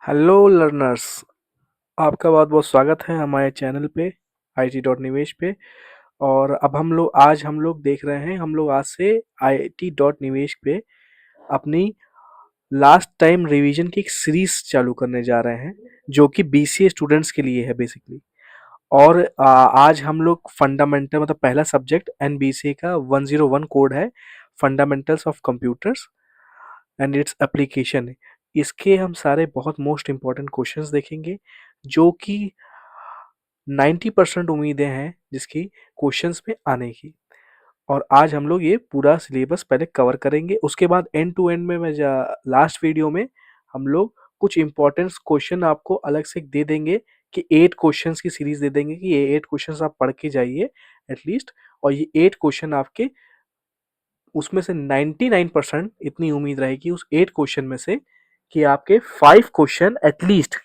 Hello learners, आपका बहुत बहुत स्वागत है हमारे चैनल पे IT डॉट निवेश पे। और अब हम लोग देख रहे हैं, हम लोग आज से IT डॉट निवेश पे अपनी लास्ट टाइम रिवीजन की एक सीरीज चालू करने जा रहे हैं, जो कि BCA स्टूडेंट्स के लिए है बेसिकली। और आज हम लोग फंडामेंटल मतलब पहला सब्जेक्ट NBCA का 101 कोड है, fundamentals of computers and its application. इसके हम सारे बहुत मोस्ट इम्पॉर्टेंट क्वेश्चंस देखेंगे, जो कि 90% उम्मीदें हैं जिसकी क्वेश्चंस में आने की। और आज हम लोग ये पूरा सिलेबस पहले कवर करेंगे, उसके बाद एंड टू एंड में मैं लास्ट वीडियो में हम लोग कुछ इंपॉर्टेंट क्वेश्चन आपको अलग से दे देंगे कि 8 क्वेश्चंस की सीरीज दे देंगे कि ये 8 क्वेश्चंस आप पढ़ के जाइए एटलीस्ट। और ये 8 क्वेश्चन आपके उसमें से 99% इतनी उम्मीद रहेगी उस 8 क्वेश्चन में से कि आपके 5 क्वेश्चन एटलीस्ट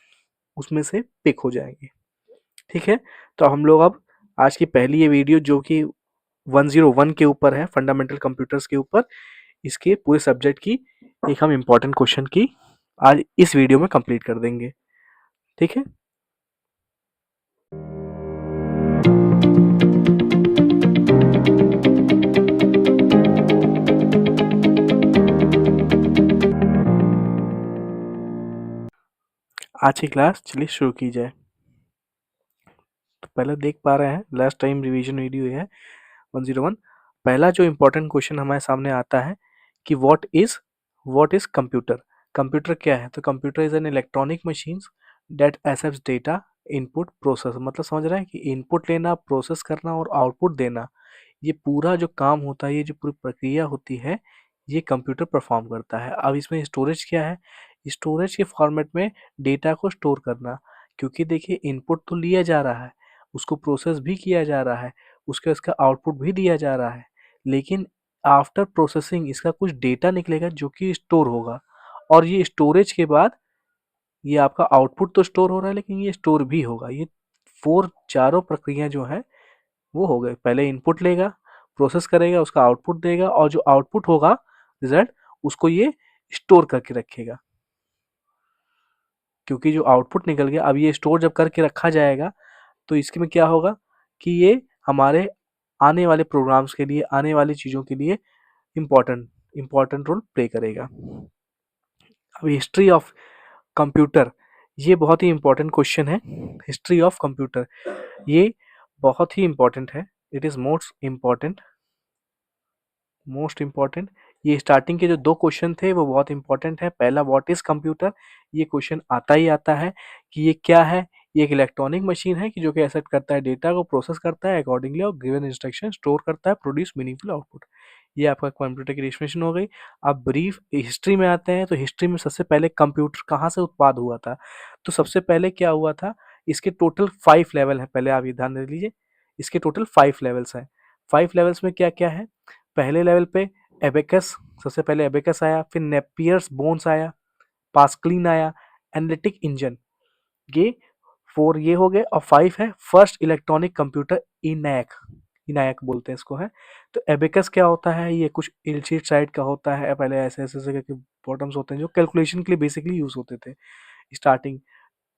उसमें से पिक हो जाएंगे। ठीक है, तो हम लोग अब आज की पहली ये वीडियो जो कि 101 के ऊपर है, फंडामेंटल कंप्यूटर्स के ऊपर, इसके पूरे सब्जेक्ट की एक हम इम्पोर्टेंट क्वेश्चन की आज इस वीडियो में कंप्लीट कर देंगे। ठीक है, आज की क्लास चलिए शुरू की जाए। तो पहले देख पा रहे हैं लास्ट टाइम रिवीजन वीडियो है 101। पहला जो इम्पोर्टेंट क्वेश्चन हमारे सामने आता है कि व्हाट इज कंप्यूटर। कंप्यूटर क्या है? तो computer is an electronic machines that accepts data, input, process. मतलब समझ रहे हैं कि इनपुट लेना, प्रोसेस करना और आउटपुट देना, ये पूरा जो काम होता है, ये जो पूरी प्रक्रिया होती है, ये कंप्यूटर परफॉर्म करता है। अब इसमें स्टोरेज क्या है? स्टोरेज के फॉर्मेट में डेटा को स्टोर करना, क्योंकि देखिए इनपुट तो लिया जा रहा है, उसको प्रोसेस भी किया जा रहा है, उसका आउटपुट भी दिया जा रहा है, लेकिन आफ्टर प्रोसेसिंग इसका कुछ डेटा निकलेगा जो कि स्टोर होगा। और ये स्टोरेज के बाद ये आपका आउटपुट तो स्टोर हो रहा है, लेकिन ये स्टोर भी होगा। ये चारों प्रक्रिया जो है वो हो गए। पहले इनपुट लेगा, प्रोसेस करेगा, उसका आउटपुट देगा, और जो आउटपुट होगा रिजल्ट, उसको ये स्टोर करके रखेगा। क्योंकि जो आउटपुट निकल गया, अब ये स्टोर जब करके रखा जाएगा तो इसके में क्या होगा कि ये हमारे आने वाले प्रोग्राम्स के लिए, आने वाली चीज़ों के लिए इम्पोर्टेंट इम्पोर्टेंट रोल प्ले करेगा। अब हिस्ट्री ऑफ कंप्यूटर, ये बहुत ही इम्पोर्टेंट क्वेश्चन है। हिस्ट्री ऑफ कंप्यूटर ये बहुत ही इम्पोर्टेंट है। It is most important. ये स्टार्टिंग के जो 2 क्वेश्चन थे वो बहुत इंपॉर्टेंट है। पहला व्हाट इज कंप्यूटर, ये क्वेश्चन आता ही आता है कि ये क्या है। ये एक इलेक्ट्रॉनिक मशीन है कि जो कि एक्सेप्ट करता है डेटा को, प्रोसेस करता है अकॉर्डिंगली और गिवन इंस्ट्रक्शन, स्टोर करता है, प्रोड्यूस मीनिंगफुल आउटपुट। ये आपका कंप्यूटर की डेफिनेशन हो गई। अब ब्रीफ हिस्ट्री में आते हैं, तो हिस्ट्री में सबसे पहले कंप्यूटर कहाँ से उत्पाद हुआ था? तो सबसे पहले क्या हुआ था, इसके टोटल 5 लेवल है। पहले आप ये ध्यान दे लीजिए, इसके टोटल 5 लेवल्स हैं। 5 लेवल्स में क्या क्या है? पहले लेवल पे एबेकस, सबसे पहले एबेकस आया, फिर नेपियर्स बोन्स आया, पास्कलिन आया, एनालिटिक इंजन। ये 4 ये हो गए। और 5 है first electronic computer, ENIAC. ENIAC बोलते हैं इसको है। तो एबेकस क्या होता है? ये कुछ इलचिट साइड का होता है। पहले ऐसे ऐसे ऐसे करके बॉटम्स होते हैं जो कैलकुलेशन के लिए बेसिकली यूज होते थे स्टार्टिंग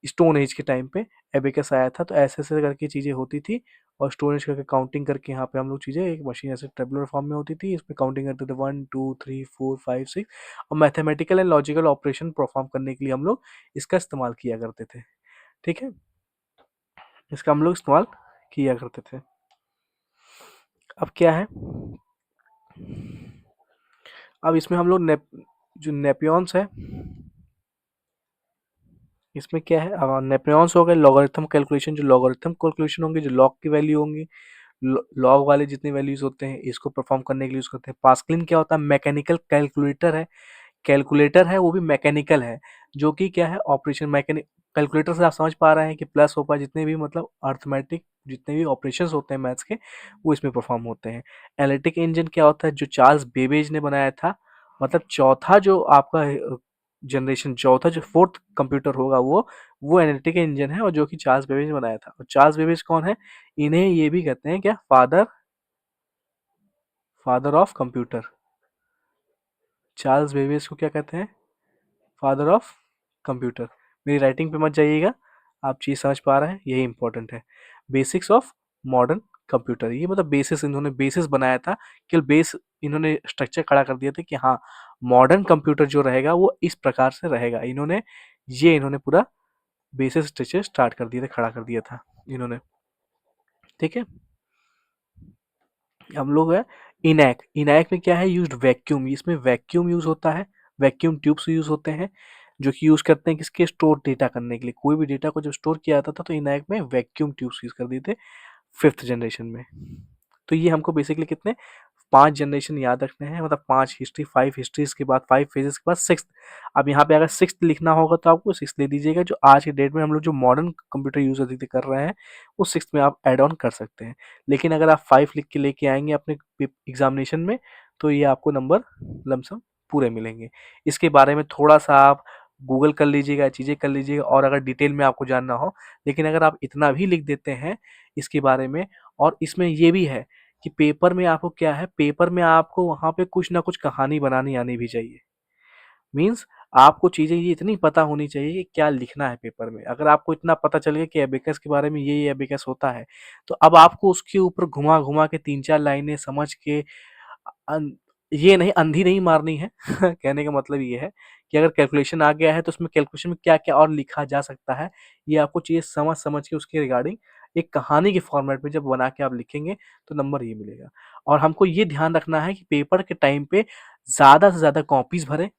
स्टोन एज के टाइम पे। एबेकस आया था, तो ऐसे ऐसे करके चीज़ें होती थी। और स्टोन एज करके काउंटिंग करके यहाँ पे हम लोग चीज़ें, एक मशीन ऐसे टेबुलर फॉर्म में होती थी, इसमें काउंटिंग करते थे 1 2 3 4 5 6। और mathematical and logical operation perform करने के लिए हम लोग इसका इस्तेमाल किया करते थे। ठीक है, इसका हम लोग इस्तेमाल किया करते थे। अब क्या है, अब इसमें हम लोग जो नेपियंस है, इसमें क्या है, नेपियंस हो गए लॉगरिथम कैलकुलेशन। जो लॉगरिथम कैलकुलेशन होंगे, जो लॉग की वैल्यू होंगी, लॉग वाले जितने वैल्यूज होते हैं, इसको परफॉर्म करने के लिए यूज करते हैं। पास्कलिन क्या होता है? मैकेनिकल कैलकुलेटर है। कैलकुलेटर है वो भी मैकेनिकल है, जो कि क्या है, ऑपरेशन मैकेनिक। कैलकुलेटर से आप समझ पा रहे हैं कि प्लस होगा, जितने भी मतलब अर्थमेटिक जितने भी ऑपरेशंस होते हैं मैथ्स के, वो इसमें परफॉर्म होते हैं। एनालिटिक इंजन क्या होता है? जो चार्ल्स बेबेज ने बनाया था, मतलब चौथा जो आपका जनरेशन, चौथा जो फोर्थ कंप्यूटर होगा, वो एनालिटिक इंजन है, और जो कि चार्ल्स बेबेज ने बनाया था। और चार्ल्स बेबेज कौन है? इन्हें ये भी कहते हैं क्या, father of computer. Charles Babbage को क्या कहते हैं? Father of computer. मेरी राइटिंग पे मत जाइएगा, आप चीज़ समझ पा रहे हैं, यही इंपॉर्टेंट है। बेसिक्स ऑफ मॉडर्न कंप्यूटर, ये मतलब बेसिस, इन्होंने बेसिस बनाया था, केवल बेस इन्होंने स्ट्रक्चर खड़ा कर दिया था कि हाँ मॉडर्न कंप्यूटर जो रहेगा वो इस प्रकार से रहेगा। इन्होंने पूरा बेसिस स्ट्रक्चर स्टार्ट कर दिया था, खड़ा कर दिया था इन्होंने। ठीक है, हम लोग है इनैक। इनैक में क्या है, यूज्ड वैक्यूम, इसमें वैक्यूम यूज होता है, वैक्यूम ट्यूब्स यूज होते हैं, जो कि यूज करते हैं किसके, स्टोर डेटा करने के लिए। कोई भी डेटा को जब स्टोर किया जाता था तो इनैक में वैक्यूम ट्यूब्स यूज कर दिए थे 5th जनरेशन में। तो ये हमको बेसिकली कितने 5 जनरेशन याद रखने हैं, मतलब 5 हिस्ट्री, 5 हिस्ट्रीज के बाद 5 फेजेस के बाद 6th। अब यहाँ पे अगर 6th लिखना होगा तो आपको 6th ले दीजिएगा, जो आज के डेट में हम लोग जो मॉडर्न कंप्यूटर यूज अधिकतर कर रहे हैं वो 6th में आप ऐड ऑन कर सकते हैं। लेकिन अगर आप 5 लिख के लेके आएंगे अपने एग्जामिनेशन में तो ये आपको नंबर लमसम पूरे मिलेंगे। इसके बारे में थोड़ा सा आप गूगल कर लीजिएगा, चीज़ें कर लीजिएगा, और अगर डिटेल में आपको जानना हो। लेकिन अगर आप इतना भी लिख देते हैं इसके बारे में, और इसमें ये भी है कि पेपर में आपको क्या है, पेपर में आपको वहाँ पे कुछ ना कुछ कहानी बनानी आनी भी चाहिए। मीन्स आपको चीज़ें ये इतनी पता होनी चाहिए कि क्या लिखना है पेपर में। अगर आपको इतना पता चल गया कि एबेकस के बारे में ये एबेकस होता है, तो अब आपको उसके ऊपर घुमा घुमा के 3-4 लाइनें समझ के ये नहीं, अंधी नहीं मारनी है कहने का मतलब ये है कि अगर कैलकुलेशन आ गया है तो उसमें कैलकुलेशन में क्या क्या और लिखा जा सकता है, ये आपको चीज़ें समझ समझ के उसके रिगार्डिंग एक कहानी के फॉर्मेट में जब बना के आप लिखेंगे तो नंबर ये मिलेगा। और हमको ये ध्यान रखना है कि पेपर के टाइम पे ज़्यादा से ज़्यादा कॉपीज भरें।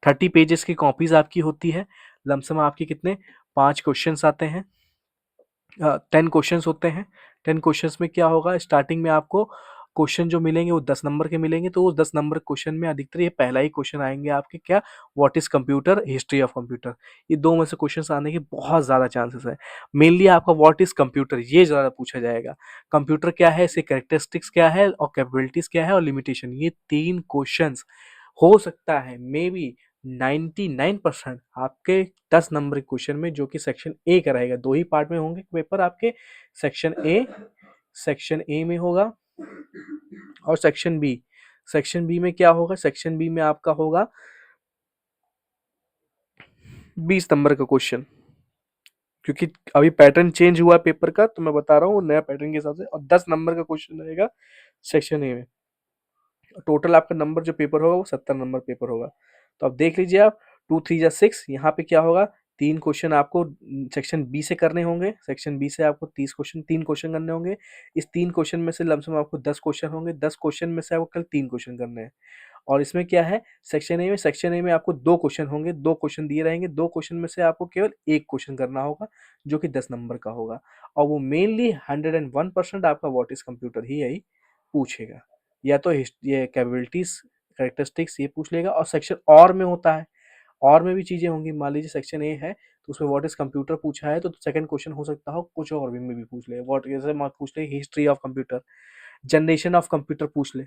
30 पेजेस की कॉपीज आपकी होती है, लमसम आपके कितने 5 क्वेश्चंस आते हैं, 10 क्वेश्चंस होते हैं। 10 क्वेश्चंस में क्या होगा, स्टार्टिंग में आपको क्वेश्चन जो मिलेंगे वो 10 नंबर के मिलेंगे, तो उस 10 नंबर क्वेश्चन में अधिकतर ये पहला ही क्वेश्चन आएंगे आपके, क्या, what is computer, history of computer. ये दो में से क्वेश्चन आने के बहुत ज़्यादा चांसेस है। मेनली आपका व्हाट इज कंप्यूटर ये ज़्यादा पूछा जाएगा। कंप्यूटर क्या है, इसके कैरेक्टरिस्टिक्स क्या है, और कैपेबिलिटीज क्या है, और लिमिटेशन, ये 3 क्वेश्चन हो सकता है मे बी 99% आपके 10 नंबर के क्वेश्चन में, जो कि सेक्शन ए का रहेगा। 2 ही पार्ट में होंगे पेपर आपके, सेक्शन ए में होगा और सेक्शन बी। सेक्शन बी में क्या होगा, सेक्शन बी में आपका होगा 20 नंबर का क्वेश्चन, क्योंकि अभी पैटर्न चेंज हुआ पेपर का, तो मैं बता रहा हूँ नया पैटर्न के हिसाब से। और 10 नंबर का क्वेश्चन रहेगा सेक्शन ए में। टोटल आपका नंबर जो पेपर होगा वो 70 नंबर पेपर होगा। तो अब देख लीजिए आप, 2 3 जा 6, यहाँ पे क्या होगा, 3 क्वेश्चन आपको सेक्शन बी से करने होंगे। सेक्शन बी से आपको 3 क्वेश्चन करने होंगे। इस 3 क्वेश्चन में से लमसम आपको 10 क्वेश्चन होंगे। 10 क्वेश्चन में से आपको कल 3 क्वेश्चन करने हैं। और इसमें क्या है, सेक्शन ए में आपको 2 क्वेश्चन होंगे, 2 क्वेश्चन दिए रहेंगे। 2 क्वेश्चन में से आपको केवल 1 क्वेश्चन करना होगा, जो कि 10 नंबर का होगा। और वो मेनली 101% आपका व्हाट इज कंप्यूटर ही यही पूछेगा, या तो ये कैपेबिलिटीज, कैरेक्टरिस्टिक्स ये पूछ लेगा। और सेक्शन और में होता है, और में भी चीजें होंगी। मान लीजिए सेक्शन ए है तो उसमें व्हाट इज कंप्यूटर पूछा है, तो सेकंड क्वेश्चन हो सकता हो कुछ और भी में भी पूछ ले, व्हाट जैसे मार्क पूछ ले history of computer, generation of computer पूछ ले।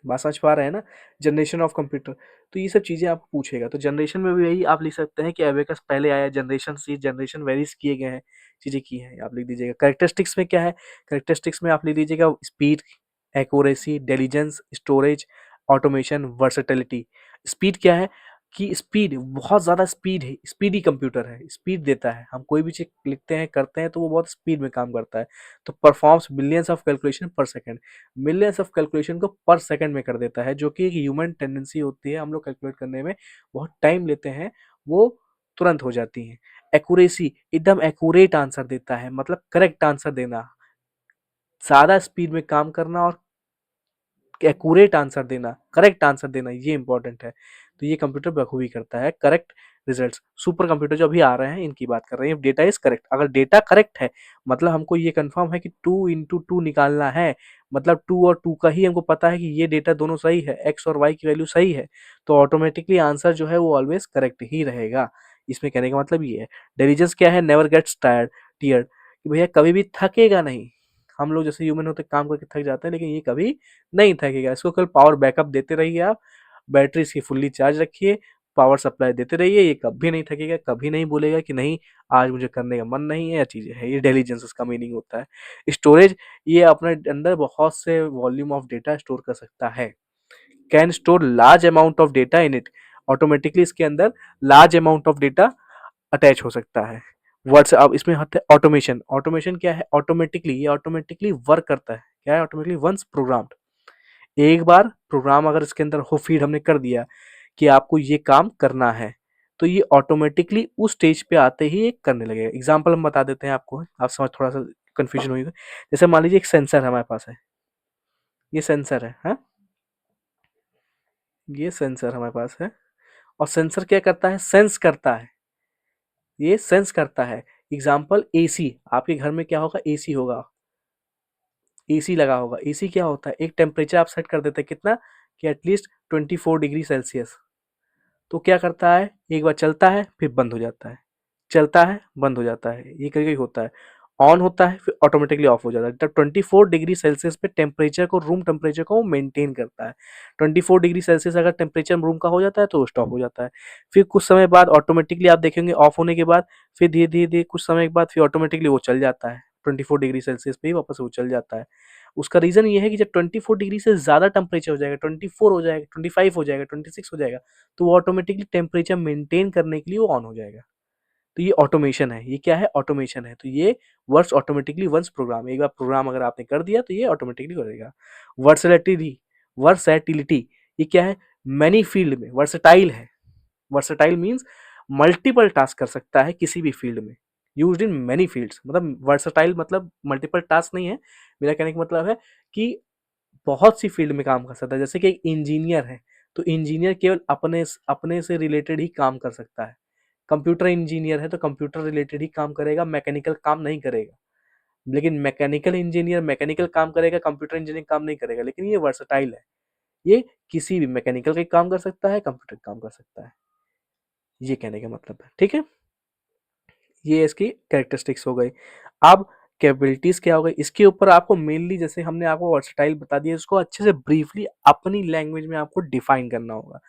बात समझ पा रहे हैं ना, जनरेशन ऑफ कंप्यूटर। तो ये सब चीजें आपको पूछेगा। तो जनरेशन में भी यही आप लिख सकते हैं कि एबेकस पहले आया, जनरेशन सी जनरेशन वेरीज किए गए हैं, चीजें की हैं, आप लिख दीजिएगा। कैरेक्टरिस्टिक्स में क्या है, कैरेक्टरिस्टिक्स में आप लिख दीजिएगा speed, accuracy, intelligence, storage, automation, versatility. Speed क्या है कि स्पीड, बहुत ज़्यादा स्पीड है, स्पीडी कंप्यूटर है, स्पीड देता है। हम कोई भी चीज़ लिखते हैं करते हैं तो वो बहुत स्पीड में काम करता है। तो परफॉर्म्स मिलियंस ऑफ कैलकुलेशन पर सेकंड, मिलियंस ऑफ कैलकुलेशन को पर सेकंड में कर देता है, जो कि एक ह्यूमन टेंडेंसी होती है, हम लोग कैलकुलेट करने में बहुत टाइम लेते हैं, वो तुरंत हो जाती है। एक्यूरेसी, एकदम एक्यूरेट आंसर देता है, मतलब करेक्ट आंसर देना, ज़्यादा स्पीड में काम करना और एक्यूरेट आंसर देना, करेक्ट आंसर देना, ये इंपॉर्टेंट है। तो ये कंप्यूटर बखूबी करता है करेक्ट रिजल्ट्स। सुपर कंप्यूटर जो अभी आ रहे हैं इनकी बात कर रहे हैं। डेटा इज करेक्ट, अगर डेटा करेक्ट है मतलब हमको ये कंफर्म है कि 2 × 2 निकालना है, मतलब 2 और 2 का ही हमको पता है कि ये डेटा दोनों सही है, एक्स और वाई की वैल्यू सही है, तो ऑटोमेटिकली आंसर जो है वो ऑलवेज करेक्ट ही रहेगा। इसमें कहने का मतलब ये है। डिलीजेंस क्या है, नेवर गेट्स टियर्ड, कि भैया कभी भी थकेगा नहीं। हम लोग जैसे ह्यूमन होते काम करके थक जाते हैं, लेकिन ये कभी नहीं थकेगा। इसको कल पावर बैकअप देते रहिए आप, बैटरी इसकी फुल्ली चार्ज रखिए, पावर सप्लाई देते रहिए, ये कभी नहीं थकेगा, कभी नहीं बोलेगा कि नहीं आज मुझे करने का मन नहीं है, या चीज़ें है। ये इंटेलिजेंस इसका मीनिंग होता है। स्टोरेज, ये अपने अंदर बहुत से वॉल्यूम ऑफ डेटा स्टोर कर सकता है, can store large amount of data in it. Automatically इसके अंदर large amount of data attach हो सकता है। वर्ड्स अब इसमें होते हैं ऑटोमेशन। ऑटोमेशन क्या है? ऑटोमेटिकली, ये ऑटोमेटिकली वर्क करता है। क्या है? Automatically once programmed. एक बार प्रोग्राम अगर इसके अंदर हो फीड हमने कर दिया कि आपको ये काम करना है, तो ये ऑटोमेटिकली उस स्टेज पे आते ही ये करने लगेगा। एग्जांपल हम बता देते हैं आपको, आप समझ थोड़ा सा कंफ्यूजन हुई तो। जैसे मान लीजिए एक सेंसर हमारे पास है, ये सेंसर है, हाँ, ये सेंसर हमारे पास है। और सेंसर क्या करता है? सेंस करता है, ये सेंस करता है। एग्जाम्पल एसी, आपके घर में क्या होगा? एसी होगा, एसी लगा होगा। एसी क्या होता है? एक टेम्परेचर आप सेट कर देते हैं, कितना? कि एटलीस्ट 24 डिग्री सेल्सियस। तो क्या करता है? एक बार चलता है फिर बंद हो जाता है, चलता है बंद हो जाता है, ये करके होता है। ऑन होता है फिर ऑटोमेटिकली ऑफ हो जाता है। तब 24 डिग्री सेल्सियस पे टेम्परेचर को, रूम टेम्परेचर को मेंटेन करता है। 24 डिग्री सेल्सियस अगर टेम्परेचर रूम का हो जाता है तो वो स्टॉप हो जाता है। फिर कुछ समय बाद ऑटोमेटिकली आप देखेंगे ऑफ होने के बाद फिर धीरे धीरे धीरे कुछ समय के बाद फिर ऑटोमेटिकली वो चल जाता है। 24 डिग्री सेल्सियस पे ही वापस वो चल जाता है। उसका रीजन ये है कि जब 24 डिग्री से ज्यादा टेम्परेचर हो जाएगा, 24 हो जाएगा, 25 हो जाएगा, 26 हो जाएगा, तो वो ऑटोमेटिकली टेम्परेचर मेंटेन करने के लिए वो ऑन हो जाएगा। तो ये ऑटोमेशन है। ये क्या है? ऑटोमेशन है। तो ये वर्ड्स ऑटोमेटिकली वंस प्रोग्राम, एक बार प्रोग्राम अगर आपने कर दिया तो ये ऑटोमेटिकली करेगा। वर्सैटिलिटी, वर्सैटिलिटी ये क्या है? मैनी फील्ड में वर्सटाइल है। वर्सटाइल मीन्स मल्टीपल टास्क कर सकता है किसी भी फील्ड में। यूज्ड इन मैनी फील्ड्स, मतलब वर्सटाइल मतलब मल्टीपल टास्क नहीं है। मेरा कहने का मतलब है कि बहुत सी फील्ड में काम कर सकता है। जैसे कि एक इंजीनियर है, तो इंजीनियर केवल अपने अपने से रिलेटेड ही काम कर सकता है। कंप्यूटर इंजीनियर है तो कंप्यूटर रिलेटेड ही काम करेगा, मैकेनिकल काम नहीं करेगा। लेकिन मैकेनिकल इंजीनियर मैकेनिकल काम करेगा, कंप्यूटर इंजीनियर काम नहीं करेगा। लेकिन ये वर्सटाइल है, ये किसी भी मैकेनिकल का काम कर सकता है, कंप्यूटर का काम कर सकता है। ये कहने का मतलब है, ठीक है। ये इसकी कैरेक्टरिस्टिक्स हो गई। अब कैपेबिलिटीज क्या हो गई? इसके ऊपर आपको मेनली, जैसे हमने आपको वर्सटाइल बता दिया, इसको अच्छे से ब्रीफली अपनी लैंग्वेज में आपको डिफाइन करना होगा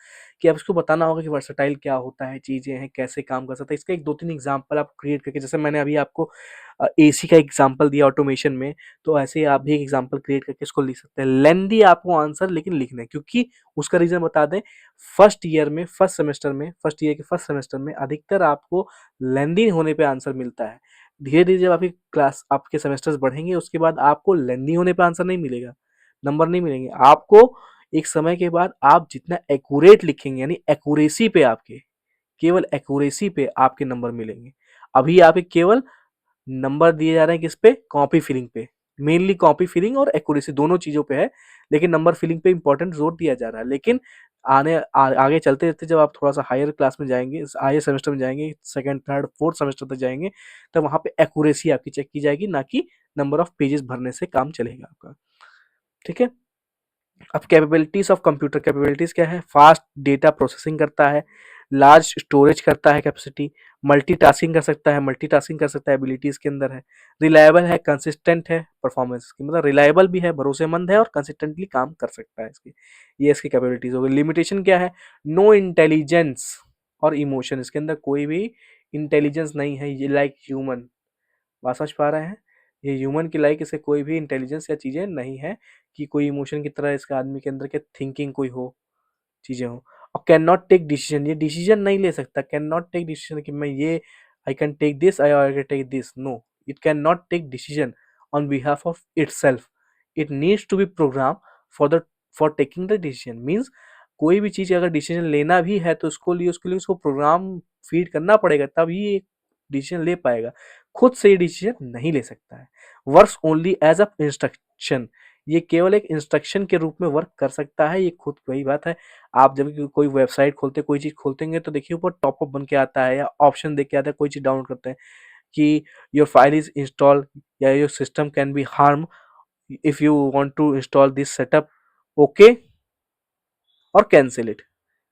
कि आप इसको बताना होगा कि वर्सटाइल क्या होता है, चीजें हैं, कैसे काम कर सकता है। इसका एक दो तीन एग्जांपल आप क्रिएट करके, जैसे मैंने अभी आपको एसी का एग्जांपल दिया ऑटोमेशन में, तो ऐसे ही आप भी एक एग्जांपल क्रिएट करके इसको लिख सकते हैं। लेंदी आपको आंसर लेकिन लिखना है, क्योंकि उसका रीजन बता दें, फर्स्ट ईयर में, फर्स्ट सेमेस्टर में, फर्स्ट ईयर के फर्स्ट सेमेस्टर में अधिकतर आपको लेंदी होने पे आंसर मिलता है। धीरे धीरे जब आपकी क्लास, आपके सेमेस्टर्स बढ़ेंगे, उसके बाद आपको लेंदी होने पे आंसर नहीं मिलेगा, नंबर नहीं मिलेंगे आपको। एक समय के बाद आप जितना एक्यूरेट लिखेंगे, यानी एक्यूरेसी पे आपके, केवल एक्यूरेसी पे आपके नंबर मिलेंगे। अभी आपके केवल नंबर दिए जा रहे हैं किस पे? कॉपी फिलिंग पे। मेनली कॉपी फिलिंग और एक्यूरेसी दोनों चीजों पे है, लेकिन नंबर फिलिंग पे इंपॉर्टेंट जोर दिया जा रहा है। लेकिन आगे चलते चलते जब आप थोड़ा सा हायर क्लास में जाएंगे, हायर सेमेस्टर में जाएंगे, सेकंड थर्ड फोर्थ सेमेस्टर तक जाएंगे, तब वहां पे एक्यूरेसी आपकी चेक की जाएगी, ना कि नंबर ऑफ पेजेस भरने से काम चलेगा आपका, ठीक है। अब कैपेबिलिटीज ऑफ कंप्यूटर, कैपेबिलिटीज क्या है? फास्ट डेटा प्रोसेसिंग करता है, लार्ज स्टोरेज करता है कैपेसिटी, मल्टीटास्किंग कर सकता है, मल्टीटास्किंग कर सकता है, एबिलिटीज के अंदर है। रिलायबल है, कंसिस्टेंट है, परफॉर्मेंस की मतलब रिलायबल भी है, भरोसेमंद है और कंसिस्टेंटली काम कर सकता है इसकी। ये इसकी कैपेबिलिटीज हो गई। लिमिटेशन क्या है? नो इंटेलिजेंस और इमोशन, इसके अंदर कोई भी इंटेलिजेंस नहीं है, ये लाइक ह्यूमन। बात समझ पा रहे हैं? ये ह्यूमन की लाइक, इसे कोई भी इंटेलिजेंस या चीजें नहीं है कि कोई इमोशन की तरह इसके आदमी के अंदर के थिंकिंग कोई हो, चीजें हो। और कैन नॉट टेक डिसीजन, ये डिसीजन नहीं ले सकता। कैन नॉट टेक डिसीजन कि मैं ये, I can take this, I can take this, no, it can not take decision on behalf of itself. It needs to be program for the, for taking the decision. Means कोई भी चीज अगर decision लेना भी है तो उसके लिए उसको प्रोग्राम फीड करना पड़ेगा, तब ये डिसीजन ले पाएगा। खुद से ये डिसीजन नहीं ले सकता है। Works only as a instruction, ये केवल एक इंस्ट्रक्शन के रूप में वर्क कर सकता है। ये खुद वही बात है, आप जब भी कोई वेबसाइट खोलते, कोई चीज खोलते तो देखिए ऊपर टॉपअप बन के आता है या ऑप्शन देख के आता है, कोई चीज डाउनलोड करते हैं कि योर फाइल इज इंस्टॉल या your system can be harm if you want to install this setup, okay और कैंसिल इट।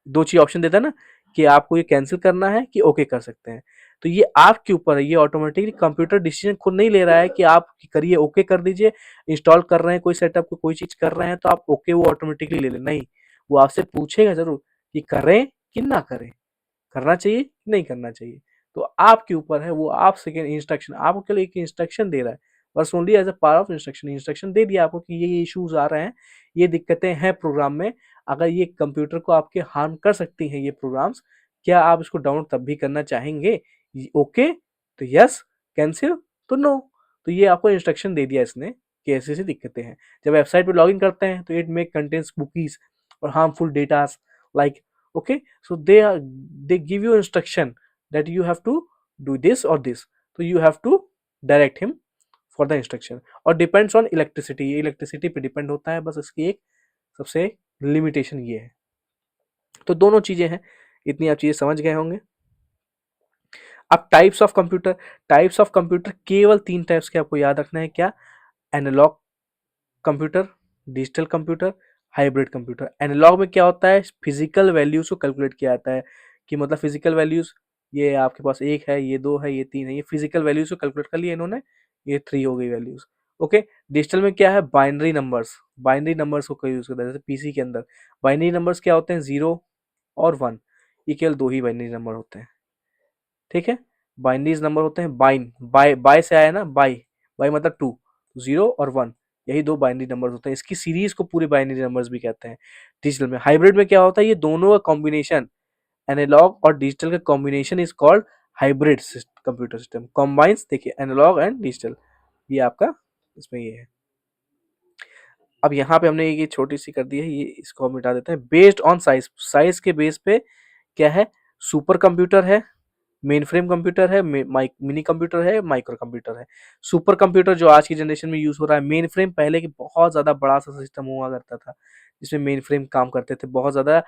दो चीज ऑप्शन देता है ना, कि आपको ये कैंसिल करना है कि ओके कर सकते हैं। तो ये आपके ऊपर है, ये ऑटोमेटिकली कंप्यूटर डिसीजन खुद नहीं ले रहा है कि आप करिए, ओके कर दीजिए। इंस्टॉल कर रहे हैं कोई सेटअप को, कोई चीज कर रहे हैं तो आप ओके वो ऑटोमेटिकली ले लें, नहीं, वो आपसे पूछेगा जरूर कि करें कि ना करें, करना चाहिए कि नहीं करना चाहिए। तो आपके ऊपर है, वो आपसे इंस्ट्रक्शन, आपको केवल एक इंस्ट्रक्शन दे रहा है, बस only as a part of instruction. Instruction दे दिया आपको कि ये इश्यूज आ रहे हैं, ये दिक्कतें हैं प्रोग्राम में, अगर ये कंप्यूटर को आपके हार्म कर सकती हैं ये प्रोग्राम्स, क्या आप इसको डाउनलोड तब भी करना चाहेंगे? ओके तो यस, कैंसिल तो नो। तो ये आपको इंस्ट्रक्शन दे दिया इसने कि ऐसी ऐसी दिक्कतें हैं। जब वेबसाइट पे लॉगिन करते हैं तो इट मेक कंटेन्स कुकीज और harmful datas like, okay, so they give you instruction that you have to do this और दिस, तो you have to direct him for the instruction. और डिपेंड्स ऑन इलेक्ट्रिसिटी, ये electricity पे depend होता है, बस इसकी एक सबसे लिमिटेशन ये है। तो दोनों चीजें हैं, इतनी आप चीजें समझ गए होंगे। अब टाइप्स ऑफ कंप्यूटर केवल 3 टाइप्स के आपको याद रखना है। क्या? Analogue computer, digital computer, hybrid computer. Analogue में क्या होता है, फिजिकल वैल्यूज को कैलकुलेट किया जाता है, कि मतलब फिजिकल वैल्यूज, ये आपके पास 1 है, ये 2 है, ये 3 है, ये फिजिकल वैल्यूज को कैलकुलेट कर लिया इन्होंने, ये 3 हो गई वैल्यूज। ओके। डिजिटल में क्या है, बाइनरी नंबर्स को यूज करता है, जैसे पीसी के अंदर बाइनरी नंबर्स क्या होते हैं, 0 और 1, ये केवल 2 ही बाइनरी नंबर होते हैं। ठीक है, बाइनरीज नंबर होते हैं, बाय बाय से आया ना, बाय मतलब 2, 0 और 1, यही 2 बाइनरी नंबर्स होते हैं। इसकी सीरीज को पूरे बाइनरी नंबर्स भी कहते हैं। डिजिटल में, हाइब्रिड में क्या होता है, ये दोनों का कॉम्बिनेशन, एनालॉग और डिजिटल का combination is called hybrid computer system, combines, देखिए एनालॉग एंड डिजिटल, ये आपका इसमें ये है। अब यहाँ पे हमने ये छोटी सी कर दी है, ये इसको हम मिटा देते हैं। बेस्ड ऑन साइज के बेस पे क्या है, सुपर कंप्यूटर है, मेन फ्रेम कंप्यूटर है, मिनी कंप्यूटर है, माइक्रो कंप्यूटर है। सुपर कंप्यूटर जो आज की जनरेशन में यूज हो रहा है, मेन फ्रेम पहले के बहुत ज्यादा बड़ा सा सिस्टम हुआ करता था, जिसमें मेन फ्रेम काम करते थे, बहुत ज्यादा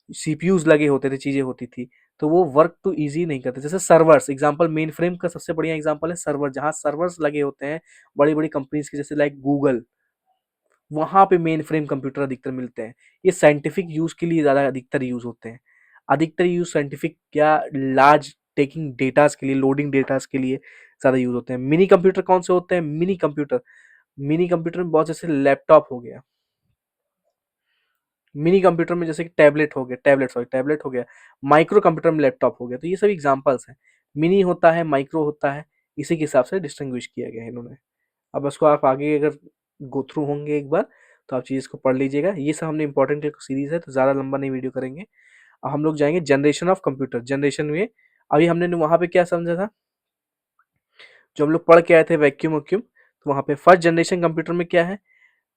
सीपीयूज लगे होते थे, चीजें होती थी, तो वो वर्क तो इजी नहीं करते। जैसे सर्वर्स, एग्जांपल मेन फ्रेम का सबसे बढ़िया एग्जांपल है सर्वर, जहां सर्वर्स लगे होते हैं बड़ी बड़ी कंपनीज के, जैसे लाइक गूगल, वहां पे मेन फ्रेम कंप्यूटर अधिकतर मिलते हैं। ये साइंटिफिक यूज के लिए ज्यादा अधिकतर यूज होते हैं, अधिकतर यूज साइंटिफिक या लार्ज टेकिंग डेटास के लिए, लोडिंग डेटास के लिए ज्यादा यूज होते हैं। मिनी कंप्यूटर कौन से होते हैं, मिनी कंप्यूटर में बहुत, जैसे लैपटॉप हो गया, मिनी कंप्यूटर में जैसे कि टैबलेट हो गया, माइक्रो कंप्यूटर में लैपटॉप हो गया, तो ये सब एग्जांपल्स हैं। मिनी होता है, माइक्रो होता है, इसी के हिसाब से डिस्टिंग्विश किया गया है इन्होंने। अब इसको आप आगे अगर गो थ्रू होंगे एक बार, तो आप चीज़ को पढ़ लीजिएगा। ये सब हमने इंपॉर्टेंट एक सीरीज है, तो ज़्यादा लंबा नहीं वीडियो करेंगे। अब हम लोग जाएंगे जनरेशन ऑफ कंप्यूटर। जनरेशन में अभी हमने वहां पे क्या समझा था, जो हम लोग पढ़ के आए थे, वैक्यूम वैक्यूम, तो वहां पे फर्स्ट जनरेशन कंप्यूटर में क्या है,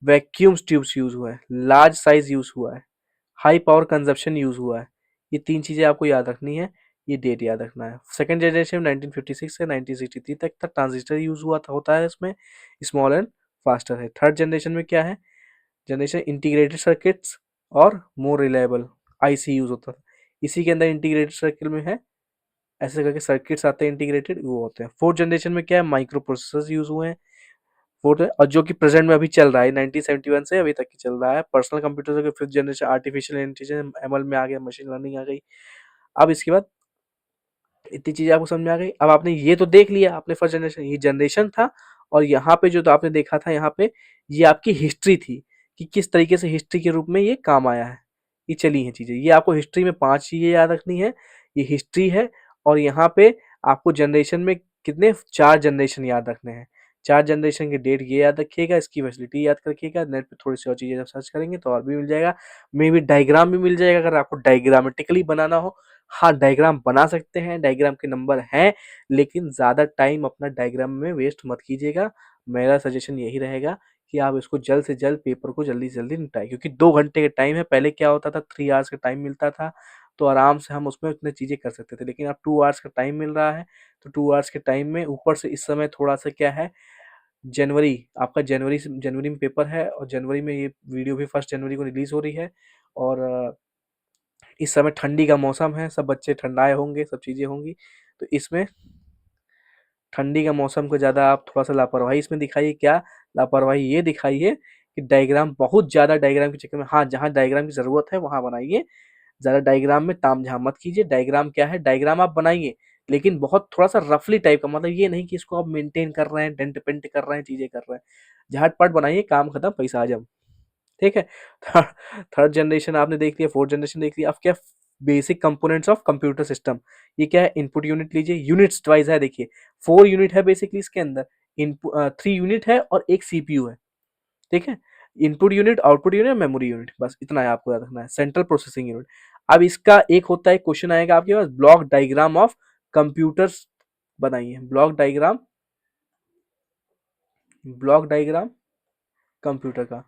वैक्यूम ट्यूब्स यूज हुआ है, लार्ज साइज यूज हुआ है, हाई पावर कंजप्शन यूज हुआ है। ये 3 चीजें आपको याद रखनी है, ये डेट याद रखना है। सेकंड जनरेशन 1956 से 1963 तक ट्रांजिस्टर यूज हुआ था, होता है इसमें, स्मॉल एंड फास्टर है। थर्ड जनरेशन में क्या है, जनरेशन इंटीग्रेटेड सर्किट्स और मोर रिलायबल, आईसी यूज होता था। इसी के अंदर इंटीग्रेटेड सर्किट में है, ऐसे करके सर्किट्स आते हैं इंटीग्रेटेड, वो होते हैं। फोर्थ जनरेशन में क्या है, माइक्रो प्रोसेसर्स यूज हुए हैं, फोर्थ, और जो कि प्रेजेंट में अभी चल रहा है, 1971 से अभी तक की चल रहा है। पर्सनल कंप्यूटर के fifth generation, artificial intelligence ML में आ गया, मशीन लर्निंग आ गई। अब इसके बाद इतनी चीजें आपको समझ में आ गई। अब आपने ये तो देख लिया, आपने फर्स्ट जनरेशन, ये जनरेशन था, और यहाँ पे जो तो आपने देखा था, यहाँ पे ये आपकी हिस्ट्री थी, कि किस तरीके से हिस्ट्री के रूप में ये काम आया है, ये चली हैं चीजें। ये आपको हिस्ट्री में 5 चीजें याद रखनी है, ये हिस्ट्री है। और यहाँ पे आपको जनरेशन में कितने, 4 जनरेशन याद रखने हैं। 4 जनरेशन के डेट ये याद रखिएगा, इसकी फैसिलिटी याद रखिएगा। नेट पे थोड़ी सी और चीजें जब सर्च करेंगे तो और भी मिल जाएगा, मे भी डायग्राम भी मिल जाएगा, अगर आपको डायग्रामेटिकली बनाना हो। हाँ, डायग्राम बना सकते हैं, डायग्राम के नंबर हैं, लेकिन ज़्यादा टाइम अपना डायग्राम में वेस्ट मत कीजिएगा। मेरा सजेशन यही रहेगा कि आप इसको जल्द से जल्द पेपर को जल्दी से जल्दी निपटाएं, क्योंकि 2 घंटे का टाइम है। पहले क्या होता था, 3 आवर्स का टाइम मिलता था, तो आराम से हम उसमें उतनी चीज़ें कर सकते थे, लेकिन अब 2 आवर्स का टाइम मिल रहा है, तो 2 आवर्स के टाइम में ऊपर से इस समय थोड़ा सा क्या है, जनवरी, आपका जनवरी में पेपर है, और जनवरी में ये वीडियो भी 1 जनवरी को रिलीज हो रही है। और इस समय ठंडी का मौसम है, सब बच्चे ठंडाए होंगे, सब चीज़ें होंगी, तो इसमें ठंडी का मौसम को ज़्यादा आप थोड़ा सा लापरवाही इसमें दिखाइए। क्या लापरवाही, ये दिखाइए कि डायग्राम, बहुत ज़्यादा डायग्राम के चक्कर में, हाँ जहाँ डायग्राम की ज़रूरत है वहाँ बनाइए, ज़्यादा डायग्राम में ताम झाम मत कीजिए। डायग्राम क्या है, डायग्राम आप बनाइए, लेकिन बहुत थोड़ा सा रफली टाइप का, मतलब ये नहीं कि इसको आप मेंटेन कर रहे हैं, डेंट पेंट कर रहे हैं, चीज़ें कर रहे हैं। झटपट बनाइए, काम खत्म, पैसा हजम। ठीक है। थर्ड जनरेशन आपने देख लिया, फोर्थ जनरेशन देख लिया। अब क्या, basic components of computer system, ये क्या है, इनपुट यूनिट लीजिए, यूनिट्स वाइज है, देखिए 4 यूनिट है बेसिकली इसके अंदर, इनपुट 3 यूनिट है और एक सीपीयू है। ठीक है, input unit, output unit, memory unit, बस इतना है आपको याद रखना है, सेंट्रल प्रोसेसिंग यूनिट। अब इसका एक होता है, क्वेश्चन आएगा आपके पास, ब्लॉक डायग्राम ऑफ कंप्यूटर्स बनाइए, ब्लॉक डायग्राम कंप्यूटर का।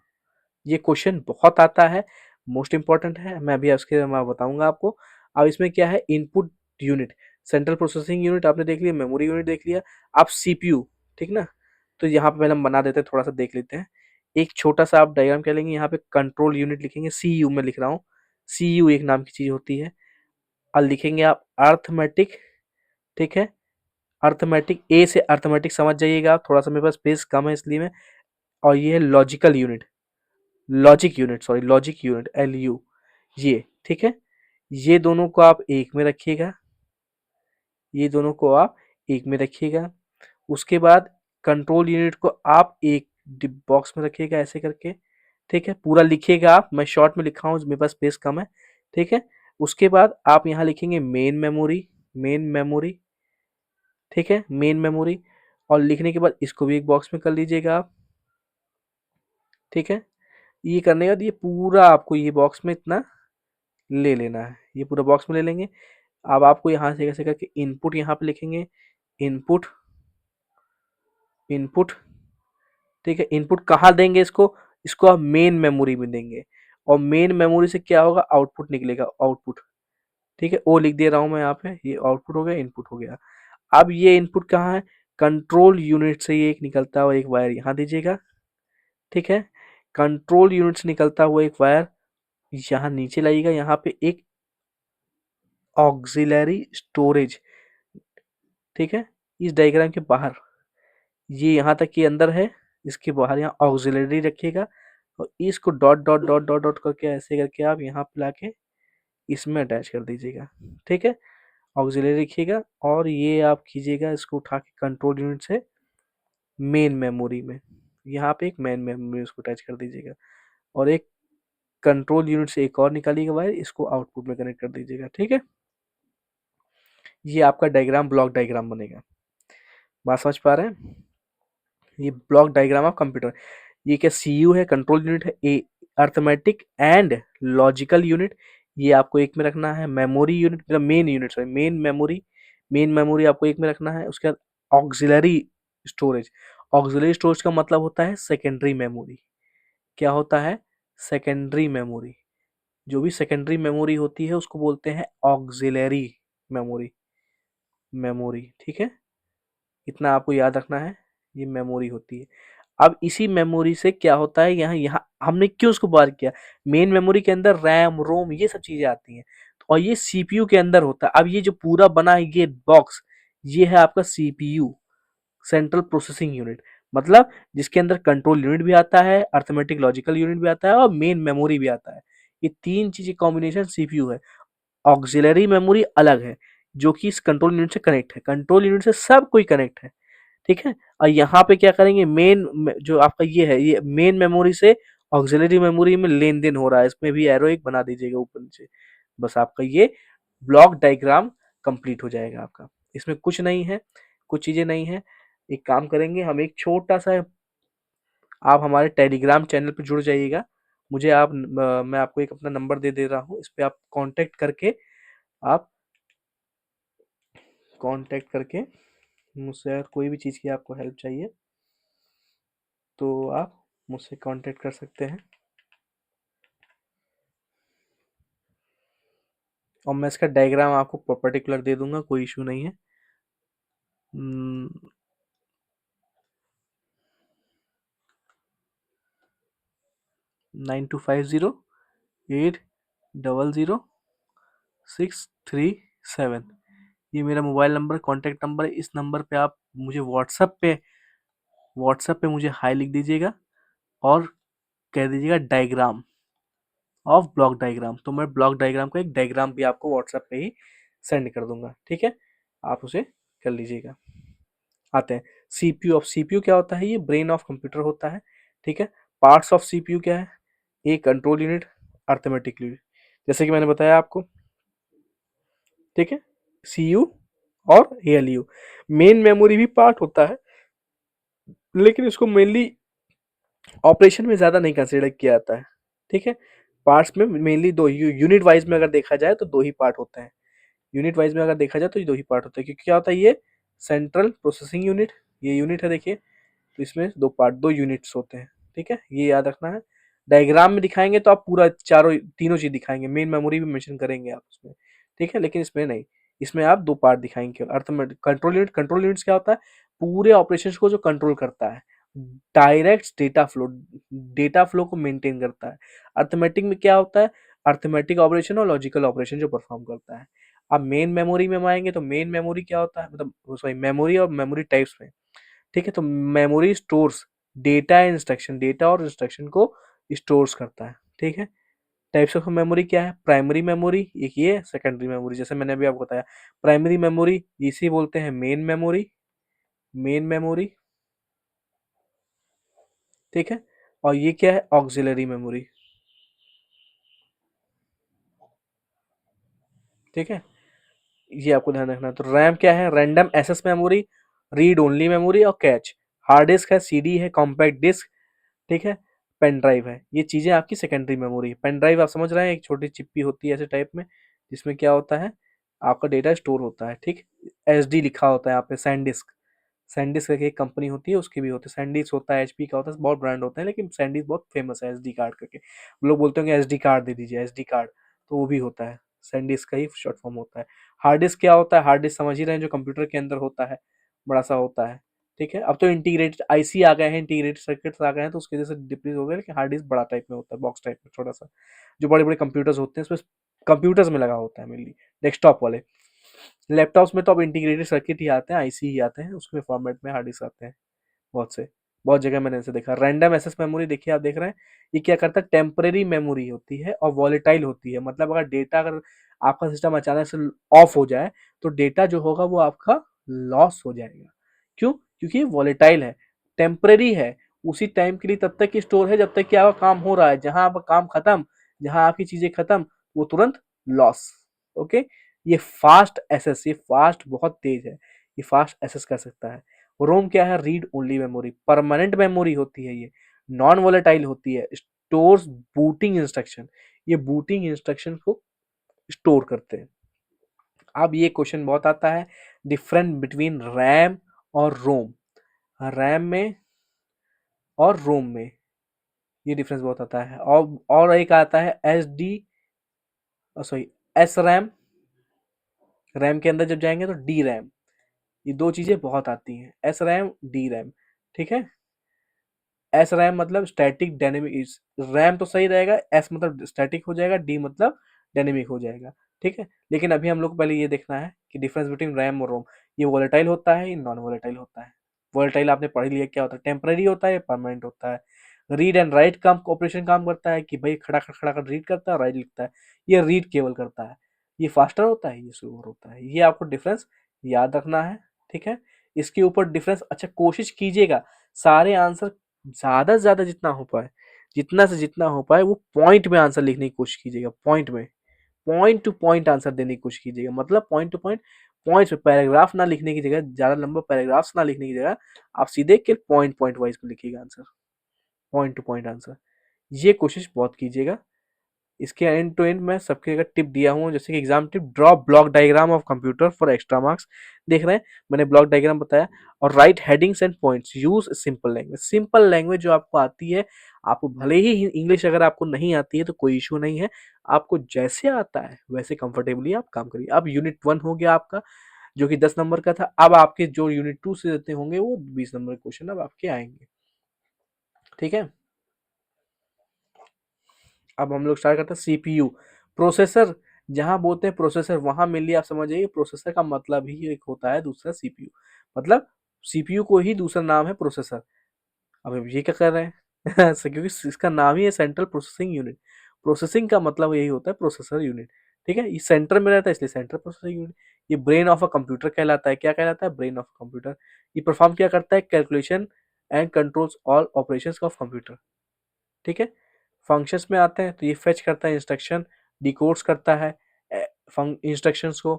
ये क्वेश्चन बहुत आता है, मोस्ट इंपॉर्टेंट है, मैं अभी उसके मैं बताऊंगा आपको। अब इसमें क्या है, input unit, central processing unit आपने देख लिया, मेमोरी यूनिट देख लिया, आप सीपीयू, ठीक ना। तो यहाँ पे पहले हम बना देते हैं, थोड़ा सा देख लेते हैं। एक छोटा सा आप डायग्राम क्या लेंगे, यहाँ पे कंट्रोल यूनिट लिखेंगे, सीयू में लिख रहा हूँ, सीयू एक नाम की चीज होती है। और लिखेंगे आप अर्थमेटिक, ठीक है, अर्थमेटिक, ए से अर्थमेटिक समझ जाइएगा आप, थोड़ा सा मेरे पास स्पेस कम है इसलिए मैं। और ये है logical unit, logic unit, sorry logic unit, L U, ये ठीक है। ये दोनों को आप एक में रखिएगा, ये दोनों को आप एक में रखिएगा। उसके बाद कंट्रोल यूनिट को आप एक बॉक्स में रखिएगा ऐसे करके, ठीक है। पूरा लिखिएगा आप, मैं शॉर्ट में लिखा हूँ, मेरे पास स्पेस कम है, ठीक है। उसके बाद आप यहाँ लिखेंगे मेन मेमोरी, मेन मेमोरी, ठीक है, मेन मेमोरी। और लिखने के बाद इसको भी एक बॉक्स में कर लीजिएगा आप, ठीक है। ये करने के बाद ये पूरा आपको ये बॉक्स में इतना ले लेना है, ये पूरा बॉक्स में ले लेंगे। अब आपको यहाँ से कैसे करके इनपुट यहाँ पे लिखेंगे, इनपुट, इनपुट, ठीक है। इनपुट कहाँ देंगे इसको, इसको आप मेन मेमोरी में देंगे, और मेन मेमोरी से क्या होगा, आउटपुट निकलेगा, आउटपुट, ठीक है। ओ लिख दे रहा हूँ मैं यहाँ पे, ये आउटपुट हो गया, इनपुट हो गया। अब ये इनपुट कहाँ है, कंट्रोल यूनिट से ये एक निकलता हुआ एक वायर यहाँ दीजिएगा, ठीक है। कंट्रोल यूनिट से निकलता हुआ एक वायर यहाँ नीचे लाइएगा, यहाँ पे एक ऑक्सिलरी स्टोरेज, ठीक है। इस डायग्राम के बाहर, ये यहाँ तक के अंदर है, इसके बाहर यहाँ ऑक्सिलरी रखिएगा, और इसको dot dot dot dot dot करके ऐसे करके आप यहाँ पे लाके इसमें अटैच कर दीजिएगा, ठीक है। ऑक्सिलरी रखिएगा, और ये आप कीजिएगा इसको उठा के कंट्रोल यूनिट से मेन मेमोरी में, यहाँ पे एक मेन मेमोरी उसको अटैच कर दीजिएगा, और एक कंट्रोल यूनिट से एक और निकालिएगा वायर, इसको आउटपुट में कनेक्ट कर दीजिएगा, ठीक है। ये आपका डायग्राम, ब्लॉक डायग्राम बनेगा। बात समझ पा रहे हैं, ये ब्लॉक डायग्राम ऑफ कंप्यूटर। ये क्या, सीयू है, कंट्रोल यूनिट है, ए अर्थमेटिक एंड लॉजिकल यूनिट, ये आपको एक में रखना है। मेमोरी यूनिट, मतलब main unit, sorry main memory, main memory आपको एक में रखना है। उसके बाद ऑक्सिलरी स्टोरेज, ऑक्सिलरी स्टोरेज का मतलब होता है सेकेंडरी मेमोरी। क्या होता है, सेकेंडरी मेमोरी, जो भी सेकेंडरी मेमोरी होती है उसको बोलते हैं ऑक्सिलरी मेमोरी, मेमोरी, ठीक है। इतना आपको याद रखना है, ये मेमोरी होती है। अब इसी मेमोरी से क्या होता है, यहाँ यहाँ हमने क्यों उसको बार किया, मेन मेमोरी के अंदर रैम रोम ये सब चीजें आती हैं, और ये सीपीयू के अंदर होता है। अब ये जो पूरा बना है ये बॉक्स, ये है आपका सीपीयू, सेंट्रल प्रोसेसिंग यूनिट, मतलब जिसके अंदर कंट्रोल यूनिट भी आता है, अर्थमेटिक लॉजिकल यूनिट भी आता है, और मेन मेमोरी भी आता है। ये तीन चीजें कॉम्बिनेशन सीपीयू है। ऑक्सिलरी मेमोरी अलग है, जो कि इस कंट्रोल यूनिट से कनेक्ट है, कंट्रोल यूनिट से सब कोई कनेक्ट है, ठीक है। और यहाँ पे क्या करेंगे, मेन जो आपका ये है, ये मेन मेमोरी से ऑक्सिलरी मेमोरी में लेन देन हो रहा है, इसमें भी एरो एक बना दीजिएगा ऊपर नीचे। बस आपका ये ब्लॉक डायग्राम कंप्लीट हो जाएगा आपका। इसमें कुछ नहीं है, कुछ चीजें नहीं है। एक काम करेंगे हम, एक छोटा सा, आप हमारे टेलीग्राम चैनल पर जुड़ जाइएगा। मुझे आप मैं आपको एक अपना नंबर दे दे रहा हूँ, इस पे आप कांटेक्ट करके, आप कांटेक्ट करके मुझसे अगर कोई भी चीज़ की आपको हेल्प चाहिए तो आप मुझसे कांटेक्ट कर सकते हैं, और मैं इसका डायग्राम आपको पर्टिकुलर दे दूंगा, कोई इशू नहीं है। 9250800637, ये मेरा मोबाइल नंबर, कांटेक्ट नंबर है। इस नंबर पे आप मुझे व्हाट्सएप पे मुझे हाई लिख दीजिएगा, और कह दीजिएगा डायग्राम ऑफ ब्लॉक डायग्राम, तो मैं ब्लॉक डायग्राम का एक डायग्राम भी आपको व्हाट्सएप पे ही सेंड कर दूंगा, ठीक है। आप उसे कर लीजिएगा। आते हैं सीपीयू। ऑफ सीपीयू क्या होता है, ये ब्रेन ऑफ कंप्यूटर होता है, ठीक है। पार्ट्स ऑफ सीपीयू क्या है, ए कंट्रोल यूनिट, अर्थमेटिक यूनिट, जैसे कि मैंने बताया आपको, ठीक है। सीयू और एएलयू, मेन मेमोरी भी पार्ट होता है, लेकिन इसको मेनली ऑपरेशन में ज़्यादा नहीं कंसिडर किया जाता है, ठीक है। पार्ट्स में मेनली दो, यूनिट वाइज में अगर देखा जाए तो दो ही पार्ट होते हैं। यूनिट वाइज में अगर देखा जाए तो ये दो ही पार्ट होते हैं, क्योंकि क्या होता है, ये सेंट्रल प्रोसेसिंग यूनिट, ये यूनिट है देखिए, तो इसमें दो पार्ट, दो यूनिट्स होते हैं, ठीक है, ये याद रखना है। डायग्राम में दिखाएंगे तो आप पूरा चारों तीनों चीज दिखाएंगे, मेन मेमोरी भी मेंशन करेंगे आप उसमें, ठीक है, लेकिन इसमें नहीं, इसमें आप दो पार्ट दिखाएंगे। Arithmetic control unit, control units क्या होता है, पूरे ऑपरेशंस को जो कंट्रोल करता है, डायरेक्ट डेटा फ्लो को मेंटेन करता है। अर्थमेटिक में क्या होता है, अर्थमेटिक ऑपरेशन और लॉजिकल ऑपरेशन जो परफॉर्म करता है। अब मेन मेमोरी में हम आएंगे तो मेन मेमोरी क्या होता है, मतलब सॉरी, मेमोरी और मेमोरी टाइप्स में, ठीक है, तो memory stores data and instruction, data और इंस्ट्रक्शन को स्टोर्स करता है, ठीक है। टाइप्स ऑफ मेमोरी क्या है, प्राइमरी मेमोरी एक ये, सेकेंडरी मेमोरी, जैसे मैंने अभी आपको बताया, प्राइमरी मेमोरी इसे बोलते हैं मेन मेमोरी, मेन मेमोरी, ठीक है। और ये क्या है, ऑक्सिलरी मेमोरी, ठीक है, ये आपको ध्यान रखना है। तो रैम क्या है, random access memory, read only memory और कैच। हार्ड डिस्क है, सीडी है, कॉम्पैक्ट डिस्क, ठीक है, पेन ड्राइव है, ये चीजें आपकी सेकेंडरी मेमोरी है। पेन ड्राइव आप समझ रहे हैं, एक छोटी चिप्पी होती है ऐसे टाइप में, जिसमें क्या होता है, आपका डेटा स्टोर होता है, ठीक। एसडी लिखा होता है यहाँ पे, सैनडिस्क, सैनडिस्क करके एक कंपनी होती है, उसकी भी होती है, सैनडिस्क होता है, एचपी का होता है, बहुत ब्रांड होते हैं, लेकिन सैनडिस्क बहुत फेमस है एसडी कार्ड करके। लोग बोलते होंगे एसडी कार्ड दे दीजिए, एसडी कार्ड, तो वो भी होता है, सैनडिस्क का ही शॉर्ट फॉर्म होता है। हार्ड डिस्क क्या होता है, हार्ड डिस्क समझ ही रहे हैं, जो कंप्यूटर के अंदर होता है, बड़ा सा होता है, ठीक है। अब तो इंटीग्रेटेड आईसी आ गए हैं, इंटीग्रेटेड सर्किट्स आ गए हैं, तो उसकी वजह से डिक्रीज हो गया, लेकिन हार्ड डिस्क बड़ा टाइप में होता है, बॉक्स टाइप में छोटा सा, जो बड़े बड़े कंप्यूटर्स होते हैं उसमें, कंप्यूटर्स में लगा होता है मेनली, डेस्कटॉप वाले। लैपटॉप्स में तो अब इंटीग्रेटेड सर्किट ही आते हैं, आईसी ही आते हैं, उसमें फॉर्मेट में हार्ड डिस्क आते हैं, बहुत से, बहुत जगह मैंने ऐसे देखा। रैंडम एक्सेस मेमोरी देखिए, आप देख रहे हैं, ये क्या करता है, टेम्परेरी मेमोरी होती है और वॉलेटाइल होती है, मतलब अगर डेटा, अगर आपका सिस्टम अचानक से ऑफ हो जाए तो डेटा जो होगा वो आपका लॉस हो जाएगा। क्यों, क्योंकि ये वॉलेटाइल है, टेम्परेरी है, उसी टाइम के लिए तब तक की स्टोर है जब तक कि आपका काम हो रहा है, जहां आपका काम खत्म, जहां आपकी चीजें खत्म, वो तुरंत लॉस, ओके। ये फास्ट एसेस, ये फास्ट बहुत तेज है, ये फास्ट एसेस कर सकता है। रोम क्या है, read only memory, permanent memory होती है ये, नॉन वोलेटाइल होती है, स्टोर्स बूटिंग इंस्ट्रक्शन, ये बूटिंग इंस्ट्रक्शन को स्टोर करते हैं। अब ये क्वेश्चन बहुत आता है, डिफरेंस बिटवीन रैम और रोम, रैम में और रोम में ये डिफरेंस बहुत आता है। और एक आता है S D, sorry, S RAM, RAM के अंदर जब जाएंगे तो डी रैम, ये दो चीजें बहुत आती हैं, एस रैम, डी रैम, ठीक है। एस रैम मतलब स्टैटिक डायनेमिक, रैम तो सही रहेगा, एस मतलब स्टैटिक हो जाएगा, डी मतलब डायनेमिक हो जाएगा, ठीक है। लेकिन अभी हम लोग को पहले ये देखना है कि डिफरेंस बिटवीन रैम और रोम, ये वोलेटाइल होता है, ये नॉन वोलेटाइल होता है। वोलेटाइल आपने पढ़ लिया क्या होता है, टेम्पररी होता है, परमानेंट होता है। रीड एंड राइट काम ऑपरेशन काम करता है, कि भाई खड़ा खड़ा कर रीड करता है, राइट लिखता है, ये रीड केवल करता है, ये फास्टर होता है, ये स्लोअर होता है, ये आपको डिफरेंस याद रखना है, ठीक है। इसके ऊपर डिफरेंस, अच्छा कोशिश कीजिएगा सारे आंसर ज्यादा से ज्यादा जितना हो पाए, जितना से जितना हो पाए वो पॉइंट में आंसर लिखने की कोशिश कीजिएगा, पॉइंट में, पॉइंट टू पॉइंट आंसर देने की कोशिश कीजिएगा, मतलब पॉइंट टू पॉइंट, पॉइंट पे पैराग्राफ ना लिखने की जगह, ज्यादा लंबा पैराग्राफ्स ना लिखने की जगह, आप सीधे के पॉइंट पॉइंट वाइज में लिखिएगा answer, point two point answer, ये कोशिश बहुत कीजिएगा। इसके एंड टू एंड मैं सबके अगर टिप दिया हूँ, जैसे कि exam tip, draw block diagram of computer for extra marks, देख रहे हैं मैंने ब्लॉक डायग्राम बताया। और right headings and points, use simple language, simple language जो आपको आती है, आपको भले ही इंग्लिश अगर आपको नहीं आती है तो कोई इशू नहीं है, आपको जैसे आता है वैसे कंफर्टेबली आप काम करिए। अब यूनिट 1 हो गया आपका, जो कि 10 नंबर का था, अब आपके जो यूनिट 2 से देते होंगे वो 20 नंबर क्वेश्चन अब आपके आएंगे, ठीक है। अब हम लोग स्टार्ट करते हैं सीपीयू, प्रोसेसर, जहां बोलते हैं प्रोसेसर वहां मेनली आप समझ जाइए, प्रोसेसर का मतलब ही एक होता है दूसरा सीपीयू, मतलब सीपीयू को ही दूसरा नाम है प्रोसेसर। अब हम ये क्या कर रहे हैं क्योंकि इसका नाम ही है सेंट्रल प्रोसेसिंग यूनिट, प्रोसेसिंग का मतलब यही होता है प्रोसेसर यूनिट, ठीक है। ये सेंटर में रहता है इसलिए सेंट्रल प्रोसेसिंग यूनिट। ये ब्रेन ऑफ अ कंप्यूटर कहलाता है, क्या कहलाता है, ब्रेन ऑफ अ कंप्यूटर। ये परफॉर्म क्या करता है, calculation and controls all operations of computer, ठीक है। फंक्शंस में आते हैं तो ये फेच करता है इंस्ट्रक्शन, डिकोड्स करता है इंस्ट्रक्शंस को,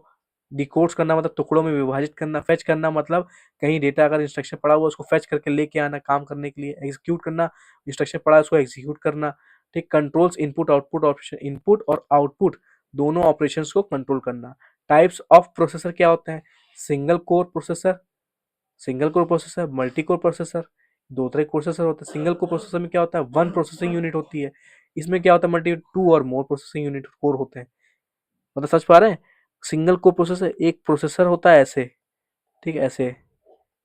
डिकोड्स करना मतलब टुकड़ों में विभाजित करना, फेच करना मतलब कहीं डेटा अगर इंस्ट्रक्शन पड़ा हुआ उसको फेच करके लेके आना काम करने के लिए, एग्जीक्यूट करना, इंस्ट्रक्शन पड़ा है उसको एग्जीक्यूट करना। ठीक, controls input output option, input और आउटपुट दोनों ऑपरेशंस को कंट्रोल करना। टाइप्स ऑफ प्रोसेसर क्या होते हैं? Single core processor, single core processor, multi core processor, दो तरह के प्रोसेसर होते हैं। सिंगल कोर प्रोसेसर में क्या होता है, वन प्रोसेसिंग यूनिट होती है। इसमें क्या होता है, मल्टी टू और मोर प्रोसेसिंग यूनिट कोर होते हैं। मतलब समझ पा रहे हैं? सिंगल कोर प्रोसेसर एक प्रोसेसर होता है ऐसे, ठीक है ऐसे,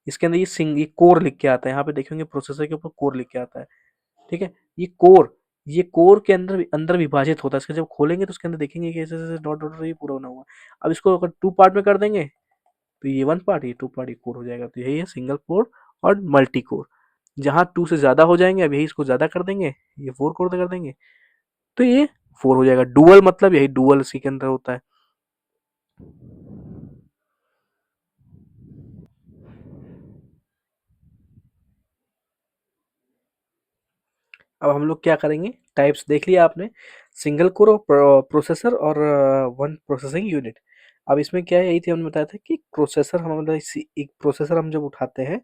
इसके अंदर ये कोर लिख के आता है, यहाँ पे देखेंगे प्रोसेसर के ऊपर कोर लिख के आता है। ठीक है, ये कोर के अंदर अंदर विभाजित होता है। इसके जब खोलेंगे तो उसके अंदर देखेंगे कि ऐसे ऐसे डॉट डॉट ये पूरा बना हुआ है। अब इसको अगर टू पार्ट में कर देंगे तो ये वन पार्ट, ये टू पार्ट, ये कोर हो जाएगा। तो यही है सिंगल कोर और मल्टी कोर। जहां टू से ज्यादा हो जाएंगे, अब यही इसको ज्यादा कर देंगे, ये फोर कोर कर देंगे तो ये फोर हो जाएगा। डुअल मतलब यही डुअल इसी के अंदर होता है। अब हम लोग क्या करेंगे, टाइप्स देख लिया आपने, सिंगल कोर प्रोसेसर और वन प्रोसेसिंग यूनिट। अब इसमें क्या है, यही थी हमने बताया था कि प्रोसेसर हम मतलब एक प्रोसेसर हम जब उठाते हैं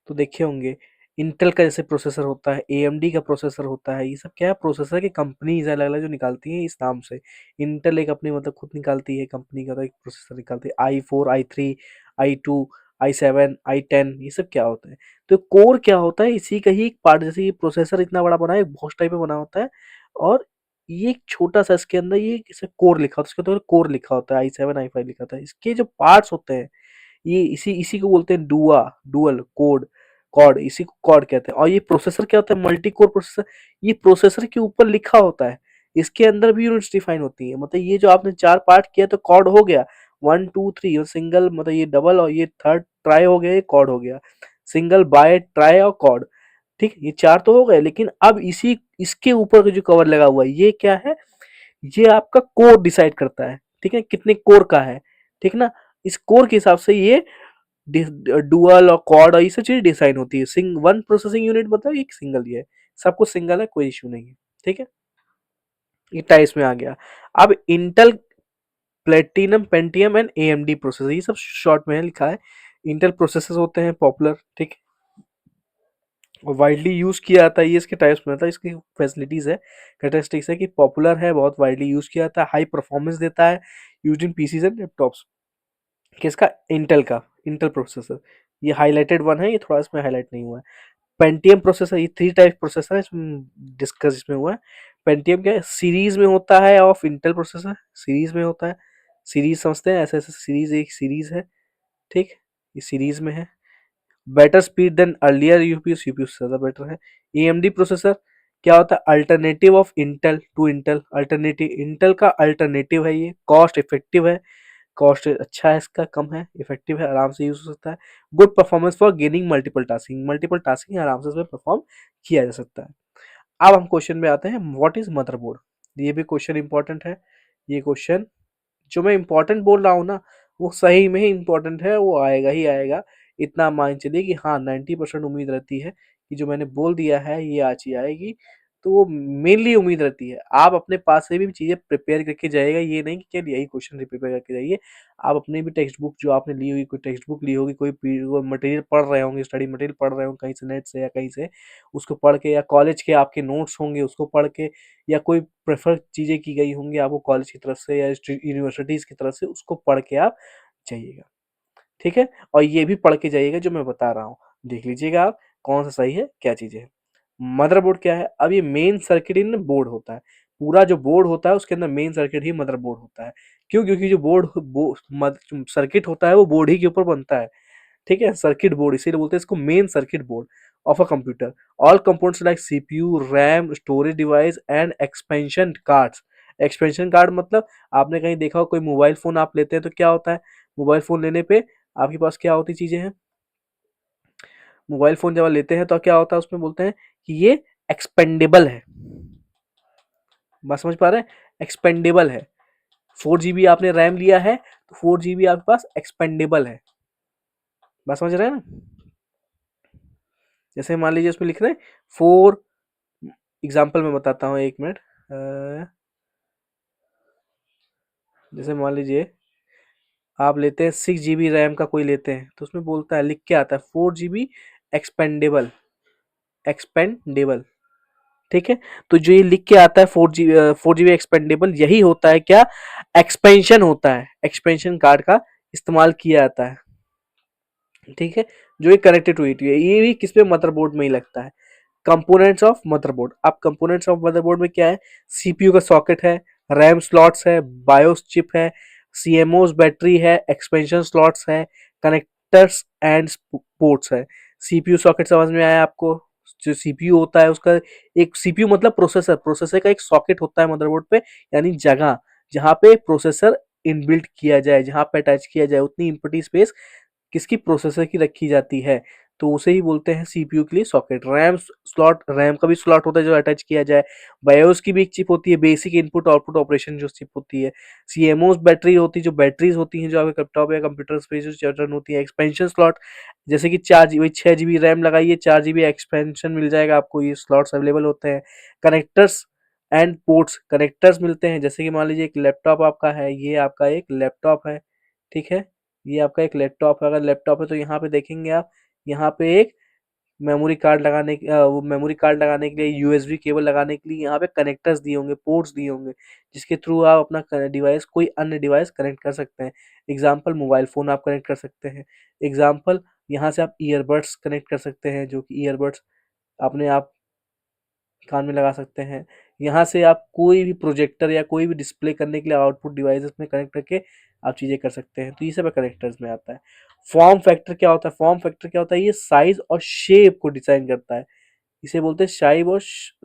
तो देखे होंगे इंटेल का जैसे प्रोसेसर होता है, एएमडी का प्रोसेसर होता है, ये सब क्या है प्रोसेसर की कंपनीज अलग अलग जो निकालती हैं इस नाम से। इंटेल एक अपनी मतलब खुद निकालती है कंपनी का, तो एक प्रोसेसर निकालती है आई4, आई3, आई2, आई7, आई10, ये सब क्या होता है। तो कोर क्या होता है, इसी का ही एक पार्ट। जैसे ये प्रोसेसर इतना बड़ा बना है, बॉक्स टाइप में बना होता है, और ये एक छोटा सा इसके अंदर ये जैसे कोर लिखा होता है, उसके अंदर कोर लिखा होता है, आई7 आई5 लिखा होता है। इसके जो पार्ट्स होते हैं ये इसी इसी को बोलते हैं डुअल कोड, कॉर्ड, इसी को कॉर्ड कहते हैं। और ये प्रोसेसर क्या होता है, मल्टी कोर प्रोसेसर, ये प्रोसेसर के ऊपर लिखा होता है, इसके अंदर भी यूनिट्स डिफाइन होती है। मतलब ये जो आपने चार पार्ट किया तो कॉर्ड हो गया, 1 2 3, सिंगल मतलब ये डबल, और ये थर्ड ट्राई हो गया, ये कॉर्ड हो गया, सिंगल बाय ट्राई और कॉर्ड। ठीक, ये चार तो हो गए, लेकिन अब इसी इसके ऊपर का जो कवर लगा हुआ है ये क्या है, ये आपका कोर डिसाइड करता है। ठीक है, कितने कोर का है, ठीक ना। इस कोर के हिसाब से ये डुअल और क्वाड और ये सब चीजें डिसाइन होती है। सिंग वन प्रोसेसिंग यूनिट मतलब एक सिंगल ही है, सब कुछ सिंगल है, कोई इशू नहीं है। ठीक है, ये टाइप्स में आ गया। अब Intel platinum Pentium and AMD processor, ये सब शॉर्ट में है लिखा है। इंटेल प्रोसेसर होते हैं पॉपुलर, ठीक, वाइडली यूज किया जाता है। ये इसके टाइप्स में था, इसकी फैसिलिटीज है, कैरेक्टरिस्टिक्स है कि पॉपुलर है, बहुत वाइडली यूज किया जाता है, हाई परफॉर्मेंस देता है, use in PCs and laptops. किसका, इंटेल का, इंटेल प्रोसेसर। ये हाईलाइटेड वन है, ये थोड़ा इसमें हाईलाइट नहीं हुआ है। पेंटियम प्रोसेसर, ये थ्री टाइप प्रोसेसर है इसमें डिस्कस इसमें हुआ है। पेंटियम क्या है, सीरीज में होता है ऑफ इंटेल प्रोसेसर, सीरीज में होता है। सीरीज समझते हैं, ऐसे ऐसे सीरीज, एक सीरीज है, ठीक, ये सीरीज में है। बेटर स्पीड देन अर्लियर यूपीयू, सीपीयू से ज्यादा बेटर है। एएमडी प्रोसेसर क्या होता है, alternative of Intel to Intel, alternative, Intel का अल्टरनेटिव है, ये कॉस्ट इफेक्टिव है, कॉस्ट अच्छा है इसका, कम है, इफेक्टिव है, आराम से यूज हो सकता है। Good performance for gaining multiple tasking आराम से इसमें परफॉर्म किया जा सकता है। अब हम क्वेश्चन में आते हैं, व्हाट इज मदरबोर्ड। ये भी क्वेश्चन इंपॉर्टेंट है। ये क्वेश्चन जो मैं इंपॉर्टेंट बोल रहा हूँ ना, वो सही में ही इंपॉर्टेंट है, वो आएगा ही आएगा। इतना मान चलिए कि हाँ 90% उम्मीद रहती है कि जो मैंने बोल दिया है ये आज ही आएगी। तो वो मेनली उम्मीद रहती है, आप अपने पास से भी चीजें प्रिपेयर करके जाइएगा, ये नहीं कि केवल यही क्वेश्चन प्रिपेयर करके जाइए। आप अपने भी टेक्स्ट बुक जो आपने ली होगी, कोई टेक्स्ट बुक ली होगी, कोई मटेरियल पढ़ रहे होंगे, स्टडी मटेरियल पढ़ रहे होंगे कहीं से, नेट से या कहीं से, उसको पढ़ के, या कॉलेज के आपके नोट्स होंगे उसको पढ़ के, या कोई प्रेफर चीज़ें की गई होंगी आपको कॉलेज की तरफ से या यूनिवर्सिटीज़ की तरफ से, उसको पढ़ के आप जाइएगा। ठीक है, और ये भी पढ़ के जाइएगा जो मैं बता रहा हूँ, देख लीजिएगा आप कौन सा सही है, क्या चीज़ें है। मदरबोर्ड क्या है, अब ये मेन सर्किट इन बोर्ड होता है। पूरा जो बोर्ड होता है उसके अंदर मेन सर्किट ही मदरबोर्ड होता है। क्यों, क्योंकि जो सर्किट होता है वो बोर्ड ही के ऊपर बनता है। ठीक है, सर्किट बोर्ड इसीलिए बोलते हैं इसको main circuit board of a computer. All components like CPU, RAM, storage device and expansion cards. Expansion card मतलब आपने कहीं देखा हो, कोई मोबाइल फोन आप लेते हैं तो क्या होता है, मोबाइल फोन लेने पे आपके पास क्या होती चीजें हैं, मोबाइल फोन जब आप लेते हैं तो क्या होता है, उसमें बोलते हैं कि ये एक्सपेंडेबल है। बात समझ पा रहे हैं, एक्सपेंडेबल है। 4 GB आपने रैम लिया है तो 4 GB आपके पास एक्सपेंडेबल है। बात समझ रहे हैं ना। जैसे मान लीजिए उसमें लिख रहे हैं फोर, एग्जाम्पल मैं बताता हूँ, एक मिनट। जैसे मान लीजिए आप लेते हैं 6 GB रैम का, कोई लेते हैं तो उसमें बोलता है, लिख के आता है 4 GB एक्सपेंडेबल, एक्सपेंडेबल, ठीक है। तो जो ये लिख के आता है 4 GB एक्सपेंडेबल, यही होता है क्या, एक्सपेंशन होता है, एक्सपेंशन कार्ड का इस्तेमाल किया जाता है, ठीक है। जो ये कनेक्टेड टू इट है, ये भी किस पे, मदरबोर्ड में ही लगता है। कंपोनेंट्स ऑफ मदरबोर्ड, अब कंपोनेंट्स ऑफ मदरबोर्ड में क्या है, सीपीयू का सॉकेट है, रैम स्लॉट्स है, बायोस चिप है, सीएमओस बैटरी है, एक्सपेंशन स्लॉट्स है, कनेक्टर्स एंड पोर्ट्स है। सीपीयू सॉकेट समझ में आया आपको, जो सीपीयू होता है उसका, एक सीपीयू मतलब प्रोसेसर, प्रोसेसर का एक सॉकेट होता है मदरबोर्ड पे, यानी जगह जहाँ पे प्रोसेसर इनबिल्ट किया जाए, जहाँ पे अटैच किया जाए, उतनी इनपुट स्पेस किसकी, प्रोसेसर की रखी जाती है, तो उसे ही बोलते हैं सीपीयू के लिए सॉकेट। रैम स्लॉट, रैम का भी स्लॉट होता है जो अटैच किया जाए। बायोस की भी एक चिप होती है, बेसिक इनपुट आउटपुट ऑपरेशन जो चिप होती है। सीएमओस बैटरी होती है, जो बैटरीज होती हैं जो आपके लैपटॉप या कंप्यूटर पे जो रन होती है। एक्सपेंशन स्लॉट, जैसे कि 4 GB 6 GB रैम लगाइए, 4 GB एक्सपेंशन मिल जाएगा आपको, ये स्लॉट्स अवेलेबल होते हैं। कनेक्टर्स एंड पोर्ट्स, कनेक्टर्स मिलते हैं, जैसे कि मान लीजिए एक लैपटॉप आपका है, ये आपका एक लैपटॉप है, ठीक है। ये आपका एक लैपटॉप है, अगर लैपटॉप है तो यहाँ पे देखेंगे आप, यहाँ पे एक मेमोरी कार्ड लगाने वो मेमोरी कार्ड लगाने के लिए, यूएसबी केबल लगाने के लिए यहाँ पे कनेक्टर्स दिए होंगे, पोर्ट्स दिए होंगे, जिसके थ्रू आप अपना डिवाइस, कोई अन्य डिवाइस कनेक्ट कर सकते हैं। एग्जाम्पल, मोबाइल फ़ोन आप कनेक्ट कर सकते हैं। एग्जाम्पल, यहाँ से आप ईयरबड्स कनेक्ट कर सकते हैं, जो कि ईयरबड्स अपने आप कान में लगा सकते हैं। यहाँ से आप कोई भी प्रोजेक्टर या कोई भी डिस्प्ले करने के लिए आउटपुट डिवाइसेस में कनेक्ट करके आप चीज़ें कर सकते हैं, तो ये सब कनेक्टर्स में आता है। फॉर्म फैक्टर क्या होता है, फॉर्म फैक्टर क्या होता है, ये साइज और शेप को डिजाइन करता है। इसे बोलते हैं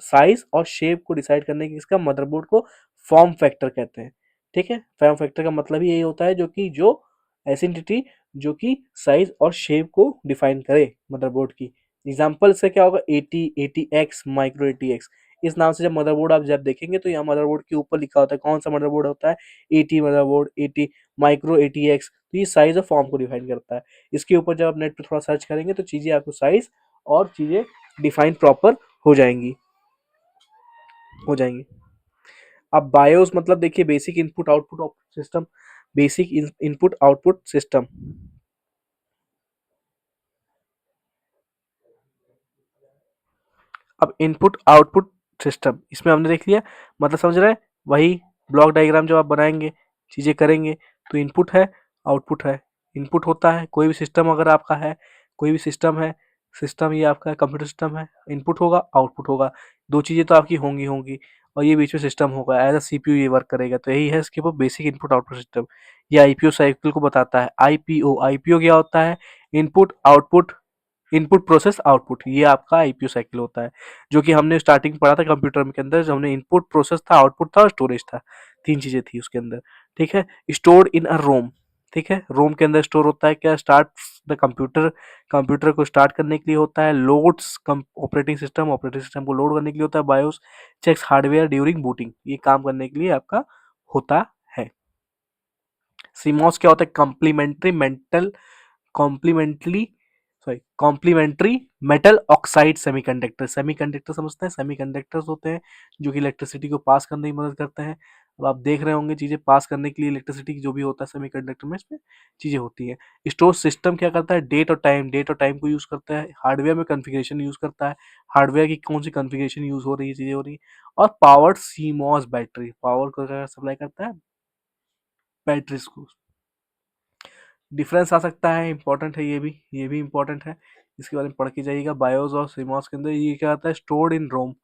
साइज और शेप को डिसाइड करने की, इसका मदरबोर्ड को फॉर्म फैक्टर कहते हैं, ठीक है। फॉर्म फैक्टर का मतलब ही यही होता है, जो ऐसी एंटिटी जो कि साइज और शेप को डिफाइन करे मदरबोर्ड की। एग्जाम्पल से क्या होगा, 80 माइक्रो 80X, इस नाम से जब मदरबोर्ड आप जब देखेंगे तो यहाँ मदरबोर्ड के ऊपर लिखा होता है कौन सा मदरबोर्ड होता है, 80 मदरबोर्ड, 80 माइक्रो 80X, तो ये साइज और फॉर्म को डिफाइन करता है। इसके ऊपर जब आप नेट पे थोड़ा सर्च करेंगे तो चीज़ें आपको साइज और चीज़ें डिफाइन प्रॉपर हो जाएंगी, हो जाएंगी। अब बायोस मतलब देखिए, basic input output system, basic input output system. अब इनपुट आउटपुट सिस्टम, इसमें हमने देख लिया, मतलब समझ रहे हैं, वही ब्लॉक डायग्राम जब आप बनाएंगे, चीज़ें करेंगे, तो इनपुट है, आउटपुट है। इनपुट होता है कोई भी सिस्टम, अगर आपका है कोई भी सिस्टम है, सिस्टम ये आपका कंप्यूटर सिस्टम है, इनपुट होगा, आउटपुट होगा, दो चीज़ें तो आपकी होंगी होंगी, और ये बीच में सिस्टम होगा, एज अ सीपीयू ये वर्क करेगा, तो यही है इसके ऊपर बेसिक इनपुट आउटपुट सिस्टम। ये आईपीओ साइकिल को बताता है। आईपीओ, आईपीओ क्या होता है, input output, input process output, ये आपका आईपीओ साइकिल होता है, जो कि हमने स्टार्टिंग पढ़ा था कंप्यूटर में के अंदर, जो हमने इनपुट प्रोसेस था, आउटपुट था और स्टोरेज था, तीन चीजें थी उसके अंदर, ठीक है। स्टोर्ड इन अ रोम, ठीक है, रोम के अंदर स्टोर होता है क्या, स्टार्ट द कंप्यूटर, कंप्यूटर को स्टार्ट करने के लिए होता है। Loads operating system, operating system को लोड करने के लिए होता है। BIOS checks hardware during booting, ये काम करने के लिए आपका होता है। सीमॉस क्या होता है, complementary complementary metal oxide semiconductor, semiconductor समझते हैं, सेमीकंडक्टर्स होते हैं जो कि इलेक्ट्रिसिटी को पास करने में मदद करते हैं। अब आप देख रहे होंगे चीजें पास करने के लिए इलेक्ट्रिसिटी जो भी होता है सेमीकंडक्टर में, इसमें चीजें होती हैं। स्टोर सिस्टम क्या करता है, डेट और टाइम को यूज करता है। हार्डवेयर में कॉन्फ़िगरेशन यूज करता है, हार्डवेयर की कौन सी कॉन्फ़िगरेशन यूज हो रही है, चीजें हो रही है। और पावर्ड सीमॉस बैटरी, पावर को सप्लाई करता है, बैटरीज को। डिफरेंस आ सकता है, इंपॉर्टेंट है ये भी इंपॉर्टेंट है, इसके बारे में पढ़ के जाइएगा। बायोस और सीमॉस के अंदर ये क्या आता है, स्टोर्ड इन रोम,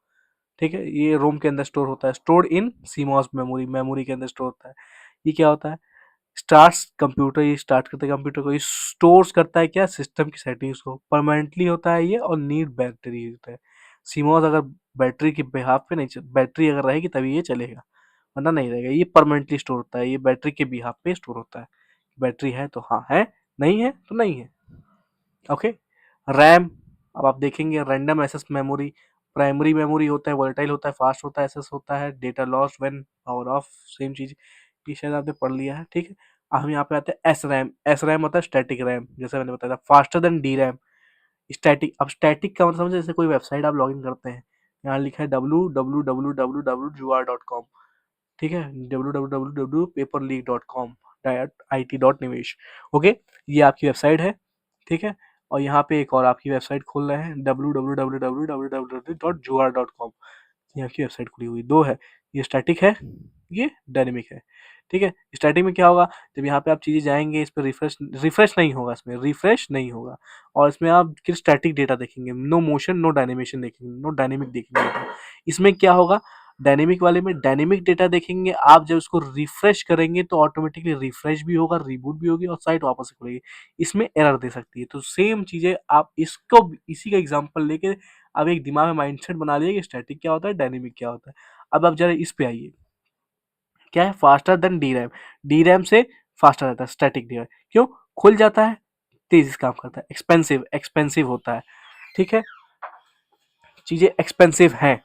ठीक है, ये रोम के अंदर स्टोर होता है। Stored in CMOS memory, memory के अंदर स्टोर होता है। ये क्या होता है, स्टार्ट्स कंप्यूटर, ये स्टार्ट करता है कंप्यूटर को, ये स्टोर्स करता है क्या, सिस्टम की सेटिंग्स को, परमानेंटली होता है ये, और नीड बैटरी होता है। सीमॉस अगर बैटरी के बिहाफ पे नहीं, बैटरी अगर रहेगी तभी ये चलेगा, वरना नहीं रहेगा। ये परमानेंटली स्टोर होता है, ये बैटरी के बिहाफ पे स्टोर होता है। बैटरी है तो हाँ है, नहीं है तो नहीं है, ओके। रैम, अब आप देखेंगे random access memory, primary memory होता है, वोलेटाइल होता है, फास्ट होता है, एक्सेस होता है, data loss when power of, same चीज, ये शायद आपने पढ़ लिया है, ठीक है। अब हम यहाँ पे आते हैं एस रैम। एस रैम होता है स्टैटिक रैम, जैसे मैंने बताया था, faster than D RAM. Static, अब स्टैटिक का मतलब समझे, जैसे कोई वेबसाइट आप लॉगिन करते हैं, यहाँ लिखा है www.juar.com, ठीक है, www.paperleak.com, www.it.nivesh। ओके, ये आपकी वेबसाइट है, ठीक है। और यहाँ पे एक और आपकी वेबसाइट खोल रहे हैं www.jugaad.com। ये आपकी वेबसाइट खुली हुई, दो है, ये स्टैटिक है, ये डायनेमिक है, ठीक है। स्टैटिक में क्या होगा, जब यहाँ पे आप चीजें जाएंगे, इस पर रिफ्रेश रिफ्रेश नहीं होगा, इसमें रिफ्रेश नहीं होगा, और इसमें आप सिर्फ स्टैटिक डेटा देखेंगे, नो मोशन नो डायनेमेशन देखेंगे, नो डायनेमिक देखेंगे। इसमें क्या होगा, डायनेमिक वाले में डायनेमिक डेटा देखेंगे आप, जब उसको रिफ्रेश करेंगे तो ऑटोमेटिकली रिफ्रेश भी होगा, रिबूट भी होगी और साइट वापस से खुलेगी। इसमें एरर दे सकती है, तो सेम चीजें आप इसको इसी का एग्जांपल लेके अब एक दिमाग में माइंडसेट बना लिया कि स्टैटिक क्या होता है, डायनेमिक क्या होता है। अब आप जरा इस पे आइए, क्या है, faster than D RAM, D RAM से फास्टर रहता है स्टैटिक डी रैम, क्यों, खुल जाता है, तेजी से काम करता है, एक्सपेंसिव एक्सपेंसिव होता है, ठीक है, चीजें एक्सपेंसिव हैं।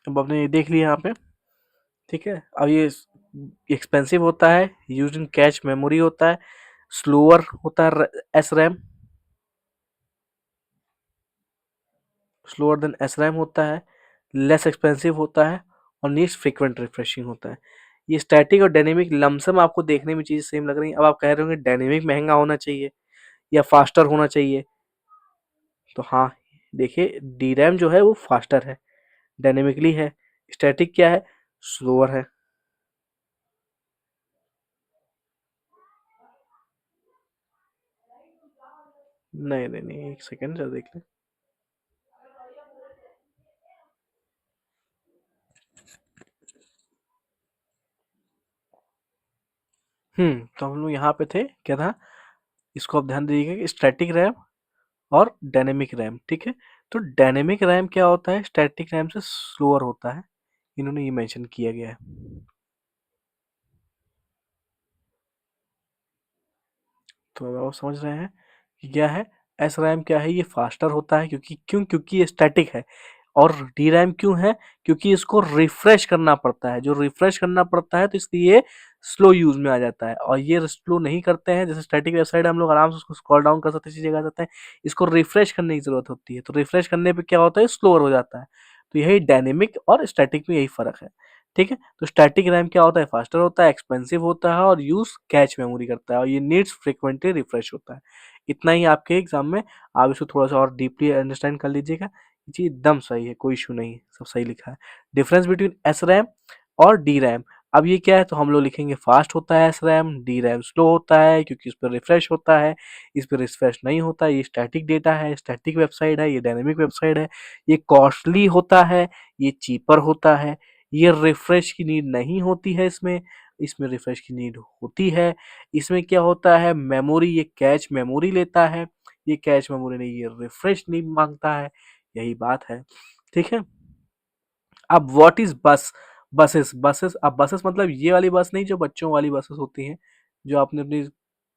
अब आपने ये देख लिया यहाँ पे, ठीक है। अब ये एक्सपेंसिव होता है, यूज इन कैच मेमोरी होता है, स्लोअर होता है S RAM, slower then S RAM होता है, लेस एक्सपेंसिव होता है, और नीड्स फ्रीक्वेंट रिफ्रेशिंग होता है। ये स्टैटिक और डायनेमिक लमसम आपको देखने में चीज़ सेम लग रही है। अब आप कह रहे होंगे डायनेमिक महंगा होना चाहिए या फास्टर होना चाहिए, तो हाँ, देखिए डी रैम जो है वो फास्टर है, डायनेमिकली है, स्टैटिक क्या है, स्लोअर है। नहीं नहीं नहीं, एक सेकेंड जरा देख लें। तो हम लोग यहाँ पे थे, क्या था, इसको आप ध्यान दीजिएगा कि स्टैटिक रैम और डायनेमिक रैम, ठीक है। तो डायनेमिक रैम क्या होता है, स्टैटिक रैम से स्लोअर होता है, इन्होंने ये मेंशन किया गया है। तो अब आप समझ रहे हैं कि क्या है, एस रैम क्या है, ये फास्टर होता है, क्योंकि ये स्टैटिक है। और डी रैम क्यों है, क्योंकि इसको रिफ्रेश करना पड़ता है, जो रिफ्रेश करना पड़ता है तो इसलिए ये स्लो यूज में आ जाता है, और ये स्लो नहीं करते हैं, जैसे स्टैटिक वेबसाइट हम लोग आराम से उसको स्क्रॉल डाउन कर सकते हैं, चीजें कर सकते हैं, इसको रिफ्रेश करने की जरूरत होती है, तो रिफ्रेश करने पे क्या होता है, स्लोअर हो जाता है। तो यही डायनेमिक और स्टैटिक में यही फर्क है, ठीक है। तो स्टैटिक रैम क्या होता है, फास्टर होता है, एक्सपेंसिव होता है, और यूज कैच मेमोरी करता है, और ये नीड्स फ्रिक्वेंटली रिफ्रेश होता है। इतना ही आपके एग्जाम में, आप इसको थोड़ा सा और डीपली अंडरस्टैंड कर लीजिएगा, ये चीज एकदम सही है, कोई इशू नहीं, सब सही लिखा है। डिफरेंस बिटवीन एस रैम और डी रैम, अब ये क्या है, तो हम लोग लिखेंगे फास्ट होता है S RAM, D RAM slow होता है, क्योंकि इस पर रिफ्रेश होता है, इस पर रिफ्रेश नहीं होता है, ये स्टैटिक डेटा है, स्टैटिक वेबसाइट है, ये डायनेमिक वेबसाइट है, ये कॉस्टली होता है, ये चीपर होता है, ये रिफ्रेश की नीड नहीं होती है इसमें, इसमें रिफ्रेश की नीड होती है। इसमें क्या होता है, मेमोरी, ये कैच मेमोरी लेता है, ये कैच मेमोरी नहीं, ये रिफ्रेश नहीं मांगता है, यही बात है, ठीक है। अब व्हाट इज बस, बसेस, बसेस, अब बसेस मतलब ये वाली बस नहीं जो बच्चों वाली बसेस होती हैं, जो आपने अपनी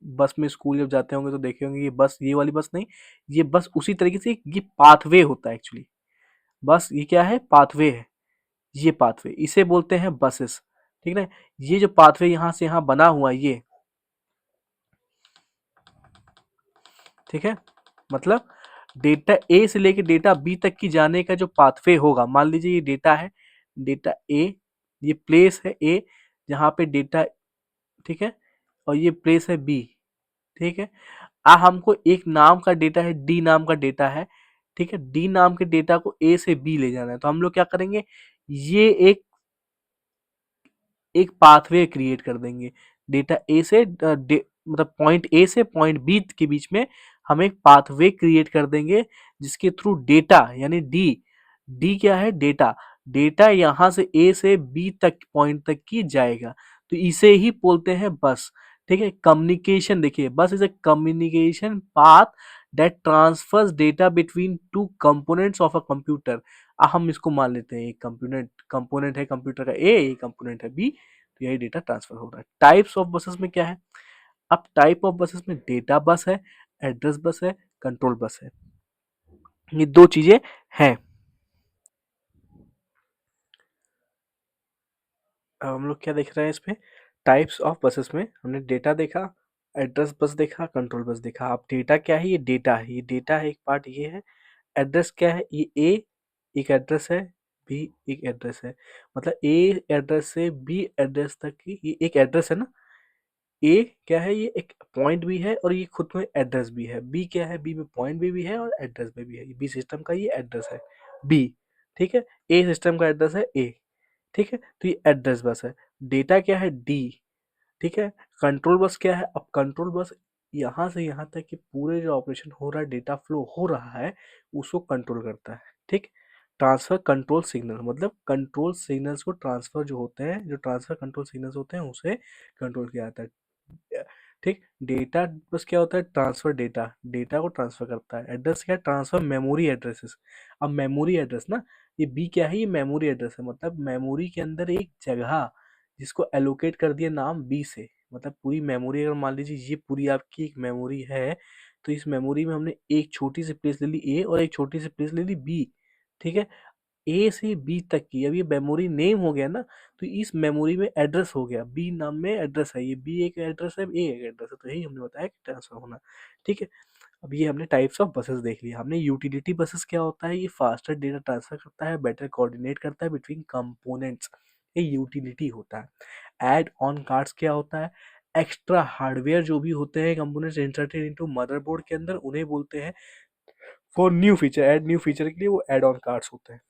बस में स्कूल जब जाते होंगे तो देखे होंगे, ये बस, ये वाली बस नहीं, ये बस उसी तरीके से ये पाथवे होता है एक्चुअली, बस ये क्या है, पाथवे है, ये पाथवे, इसे बोलते हैं बसेस, ठीक है ना। ये जो पाथवे यहाँ से यहाँ बना हुआ ये, ठीक है, मतलब डेटा ए से लेके डेटा बी तक की जाने का जो पाथवे होगा, मान लीजिए ये डेटा है, डेटा ए, ये प्लेस है ए जहाँ पे डेटा, ठीक है, और ये प्लेस है बी, ठीक है। हमको एक नाम का डेटा है, डी नाम का डेटा है, ठीक है, डी नाम के डेटा को ए से बी ले जाना है, तो हम लोग क्या करेंगे, ये एक एक पाथवे क्रिएट कर देंगे, डेटा ए से मतलब पॉइंट ए से पॉइंट बी के बीच में हम एक पाथवे क्रिएट कर देंगे, जिसके थ्रू डेटा यानी डी, डी क्या है, डेटा, डेटा यहाँ से ए से बी तक पॉइंट तक की जाएगा, तो इसे ही बोलते हैं बस, ठीक है। कम्युनिकेशन, देखिए bus is a communication path that transfers data between two components of a computer. हम इसको मान लेते हैं एक कंपोनेंट, कंपोनेंट है कंप्यूटर का ए, कंपोनेंट है बी, तो यही डेटा ट्रांसफर हो रहा है। टाइप्स ऑफ बसेस में क्या है, अब टाइप ऑफ बसेस में डेटा बस है, एड्रेस बस है, कंट्रोल बस है, ये दो चीजें हैं। अब हम लोग क्या देख रहे हैं इसमें, टाइप्स ऑफ बसेस में हमने डेटा देखा, एड्रेस बस देखा, कंट्रोल बस देखा। अब डेटा क्या है, ये डेटा है, ये डेटा है, एक पार्ट ये है। एड्रेस क्या है, ये ए एक एड्रेस है, भी एक एड्रेस है। मतलब ए एड्रेस से बी एड्रेस तक की ये एक एड्रेस है ना। ए क्या है, ये एक पॉइंट भी है और ये खुद में एड्रेस भी है। बी क्या है, बी में पॉइंट भी है और एड्रेस में भी है। बी सिस्टम का ये एड्रेस है बी, ठीक है। ए सिस्टम का एड्रेस है ए, ठीक है। तो ये एड्रेस बस है। डेटा क्या है, डी, ठीक है। कंट्रोल बस क्या है, अब कंट्रोल बस यहाँ से यहाँ तक कि पूरे जो ऑपरेशन हो रहा है, डेटा फ्लो हो रहा है, उसको कंट्रोल करता है, ठीक। ट्रांसफर कंट्रोल सिग्नल मतलब कंट्रोल सिग्नल्स को ट्रांसफर जो होते हैं, जो ट्रांसफर कंट्रोल सिग्नल्स होते हैं उसे कंट्रोल किया जाता है, ठीक। डेटा बस क्या होता है, ट्रांसफर डेटा, डेटा को ट्रांसफर करता है। एड्रेस क्या है, ट्रांसफर मेमोरी एड्रेसेस। अब मेमोरी एड्रेस ना, ये बी क्या है, ये मेमोरी एड्रेस है। मतलब मेमोरी के अंदर एक जगह जिसको एलोकेट कर दिया नाम बी से। मतलब पूरी मेमोरी, अगर मान लीजिए ये पूरी आपकी एक मेमोरी है, तो इस मेमोरी में हमने एक छोटी सी प्लेस ले ली ए और एक छोटी सी प्लेस ले ली बी, ठीक है। ए से बी तक की अब ये मेमोरी नेम हो गया ना, तो इस मेमोरी में एड्रेस हो गया, बी नाम में एड्रेस है, ये बी एक एड्रेस है, ए एक एड्रेस है, तो यही हमने बताया कि ट्रांसफर होना, ठीक है। अब ये हमने टाइप्स ऑफ बसेस देख लिया। हमने यूटिलिटी बसेस क्या होता है, ये फास्टर डेटा ट्रांसफर करता है, बेटर कोऑर्डिनेट करता है बिटवीन कंपोनेंट्स, ये यूटिलिटी होता है। ऐड ऑन कार्ड्स क्या होता है, एक्स्ट्रा हार्डवेयर जो भी होते हैं कंपोनेंट्स इंसर्टेड इनटू मदरबोर्ड के अंदर, उन्हें बोलते हैं for new feature, add new feature के लिए वो ऐड ऑन कार्ड्स होते हैं।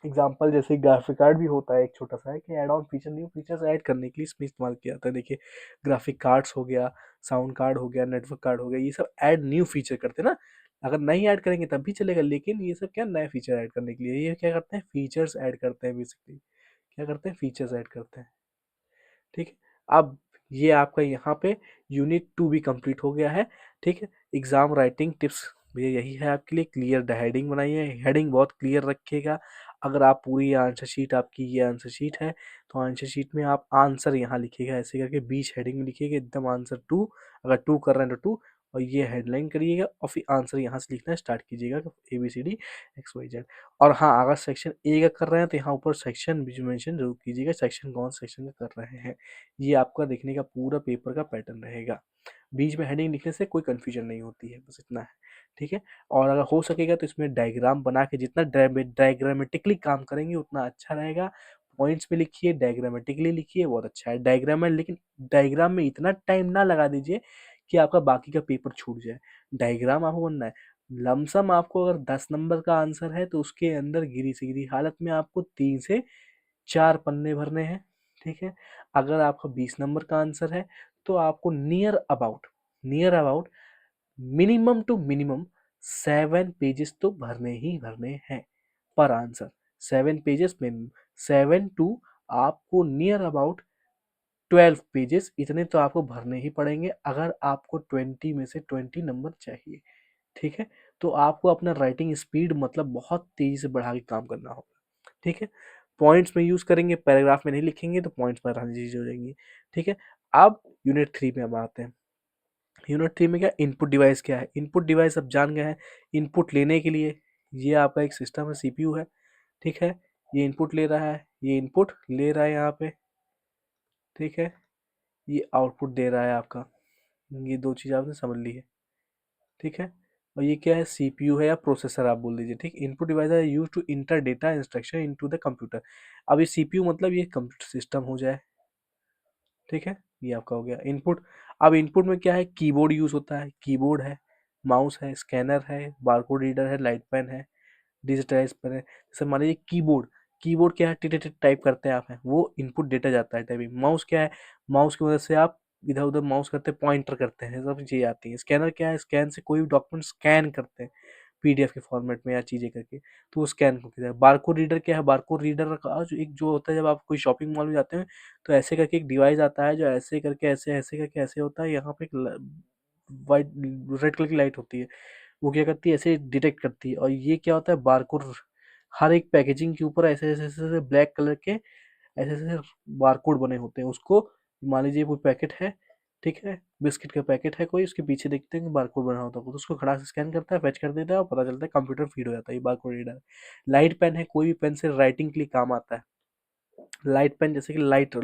एग्जाम्पल जैसे ग्राफिक कार्ड भी होता है, एक छोटा सा है कि add on feature, new features add करने के लिए इसमें इस्तेमाल किया जाता है। देखिए ग्राफिक कार्ड्स हो गया, साउंड कार्ड हो गया, नेटवर्क कार्ड हो गया, ये सब ऐड न्यू फीचर करते हैं ना। अगर नहीं ऐड करेंगे तब भी चलेगा, लेकिन ये सब क्या नए फीचर ऐड करने के लिए, ये क्या करते हैं, फीचर्स ऐड करते हैं बेसिकली। क्या करते हैं, फीचर्स ऐड करते हैं, ठीक है। अब ये आपका यहाँ पे यूनिट 2 भी कंप्लीट हो गया है, ठीक है। एग्जाम राइटिंग टिप्स भैया यही है आपके लिए, क्लियर हेडिंग बनाइए, हेडिंग बहुत क्लियर रखिएगा। अगर आप पूरी आंसर शीट, आपकी ये आंसर शीट है, तो आंसर शीट में आप आंसर यहाँ लिखिएगा, ऐसे करके बीच हेडिंग में लिखिएगा एकदम आंसर 2, अगर 2 कर रहे हैं तो 2, और ये हेडलाइन करिएगा और फिर आंसर यहाँ से लिखना स्टार्ट कीजिएगा, ABCD XYZ। और हाँ, अगर सेक्शन ए का कर रहे हैं तो यहाँ ऊपर सेक्शन भी मेंशन जरूर कीजिएगा, सेक्शन कौन सेक्शन का कर रहे हैं। ये आपका देखने का पूरा पेपर का पैटर्न रहेगा। बीच में हेडिंग लिखने से कोई कंफ्यूजन नहीं होती है, बस इतना है, ठीक है। और अगर हो सकेगा तो इसमें डायग्राम बना के, जितना डायग्रामेटिकली काम करेंगे उतना अच्छा रहेगा। पॉइंट्स में लिखिए, डायग्रामेटिकली लिखिए, बहुत अच्छा है डायग्राम में, लेकिन डायग्राम में इतना टाइम ना लगा दीजिए कि आपका बाकी का पेपर छूट जाए। डायग्राम आपको बनना है, लमसम आपको अगर 10 नंबर का आंसर है तो उसके अंदर गिरी से गिरी हालत में आपको 3 से 4 पन्ने भरने हैं, ठीक है। अगर आपका 20 नंबर का आंसर है तो आपको near about minimum to minimum 7 pages तो भरने ही भरने हैं पर आंसर। 7 पेजेस में 7 टू आपको नियर अबाउट 12 पेजेस, इतने तो आपको भरने ही पड़ेंगे अगर आपको 20 में से 20 नंबर चाहिए, ठीक है। तो आपको अपना राइटिंग स्पीड मतलब बहुत तेजी से बढ़ा के काम करना होगा, ठीक है। पॉइंट्स में यूज करेंगे, पैराग्राफ में नहीं लिखेंगे तो पॉइंट्स में रहनी चीज हो जाएंगी, ठीक है। अब यूनिट 3 में अब आते हैं। यूनिट 3 में क्या, इनपुट डिवाइस क्या है। इनपुट डिवाइस अब जान गए हैं, इनपुट लेने के लिए ये आपका एक सिस्टम है, CPU है, ठीक है। ये इनपुट ले रहा है, ये इनपुट ले रहा है यहाँ पे, ठीक है। ये आउटपुट दे रहा है आपका, ये दो चीज़ आपने समझ ली है, ठीक है। और ये क्या है, CPU है या प्रोसेसर आप बोल दीजिए, ठीक। इनपुट डिवाइस है use to enter data instruction into the computer. अब ये CPU मतलब ये कंप्यूटर सिस्टम हो जाए, ठीक है। ये आपका हो गया इनपुट। अब इनपुट में क्या है, कीबोर्ड यूज होता है, कीबोर्ड है, माउस है, स्कैनर है, बारकोड रीडर है, लाइट पेन है, डिजिटाइज पर है। जैसे मान लीजिए कीबोर्ड, कीबोर्ड क्या है, टिट टाइप करते हैं आप हैं, वो इनपुट डेटा जाता है टाइपिंग। माउस क्या है, माउस की मदद से आप इधर उधर माउस करते हैं, पॉइंटर करते हैं, सब चीज़ें आती हैं। स्कैनर क्या है, स्कैन से कोई भी डॉक्यूमेंट स्कैन करते हैं PDF के फॉर्मेट में या चीज़ें करके, तो वो स्कैन को किया है। बारकोड रीडर क्या है, बारकोड रीडर का जो एक जो होता है, जब आप कोई शॉपिंग मॉल में जाते हैं तो ऐसे करके एक डिवाइस आता है जो ऐसे करके ऐसे करके ऐसे होता है, यहाँ पे एक वाइट रेड कलर की लाइट होती है, वो क्या करती है, ऐसे डिटेक्ट करती है। और ये क्या होता है, बारकोड, हर एक पैकेजिंग के ऊपर ऐसे ऐसे ऐसे ब्लैक कलर के ऐसे ऐसे बारकोड बने होते हैं। उसको मान लीजिए कोई पैकेट है, ठीक है, बिस्किट का पैकेट है कोई, उसके पीछे देखते हैं कि बारकोड बना होता है, तो उसको खड़ा से स्कैन करता है, फैच कर देता है और पता चलता है, कंप्यूटर फीड हो जाता है, ये बारकोड रीडर है। लाइट पेन है, कोई भी पेन से राइटिंग के लिए काम आता है। लाइट पेन जैसे कि लाइट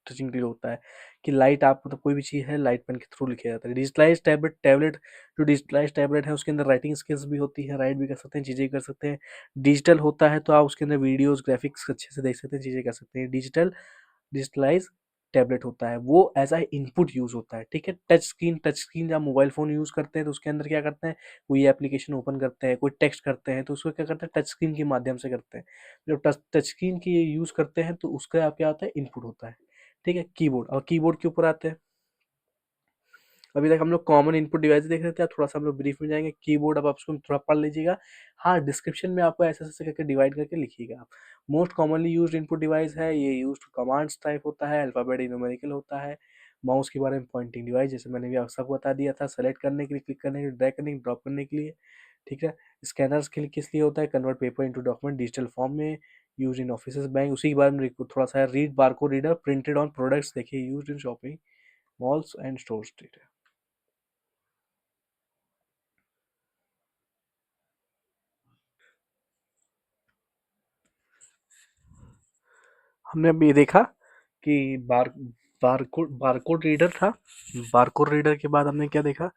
टचिंग के लिए होता है कि लाइट आप मतलब कोई भी चीज़ है लाइट पेन के थ्रू लिखा जाता है। डिजिटलाइज टैबलेट टैबलेट जो डिजिटलाइज टैबलेट है उसके अंदर राइटिंग स्किल्स भी होती है, राइट भी कर सकते हैं, चीज़ें कर सकते हैं। डिजिटल होता है तो आप उसके अंदर वीडियोस ग्राफिक्स अच्छे से देख सकते हैं, चीज़ें कर सकते हैं। डिजिटलाइज टैबलेट होता है वो एज आ इनपुट यूज होता है, ठीक है। टच स्क्रीन जब मोबाइल फोन यूज करते हैं तो उसके अंदर क्या करते हैं, कोई एप्लीकेशन ओपन करते हैं, कोई टेक्स्ट करते हैं तो उसको क्या करते हैं, टच स्क्रीन के माध्यम से करते हैं। जब टच स्क्रीन की यूज करते हैं तो उसका क्या होता है, इनपुट होता है, ठीक है। कीबोर्ड, और कीबोर्ड के ऊपर आते हैं। अभी तक हम लोग कॉमन इनपुट डिवाइस देख रहे थे, अब थोड़ा सा हम लोग ब्रीफ में जाएंगे। कीबोर्ड अब आप उसको थोड़ा पढ़ लीजिएगा। हाँ, डिस्क्रिप्शन में आपको ऐसे ऐसे करके डिवाइड करके लिखिएगा आप। Most commonly used input device है ये, यूज्ड कमांड्स टाइप होता है, अल्फाबेटिक न्यूमेरिकल होता है। माउस के बारे में, पॉइंटिंग डिवाइस जैसे मैंने भी आप सबको बता दिया था, सेलेक्ट करने के लिए, क्लिक करने के लिए, ड्रैग करने के लिए, ड्रॉप करने के लिए, ठीक है। स्कैनर्स के लिए किस लिए होता है, convert paper into document digital form में, यूज इन ऑफिस बैंक, उसी के बारे में थोड़ा सा read barcode reader printed on products, देखिए use in shopping malls and stores. हमने अभी देखा कि बारकोड रीडर था। बारकोड रीडर के बाद हमने क्या देखा,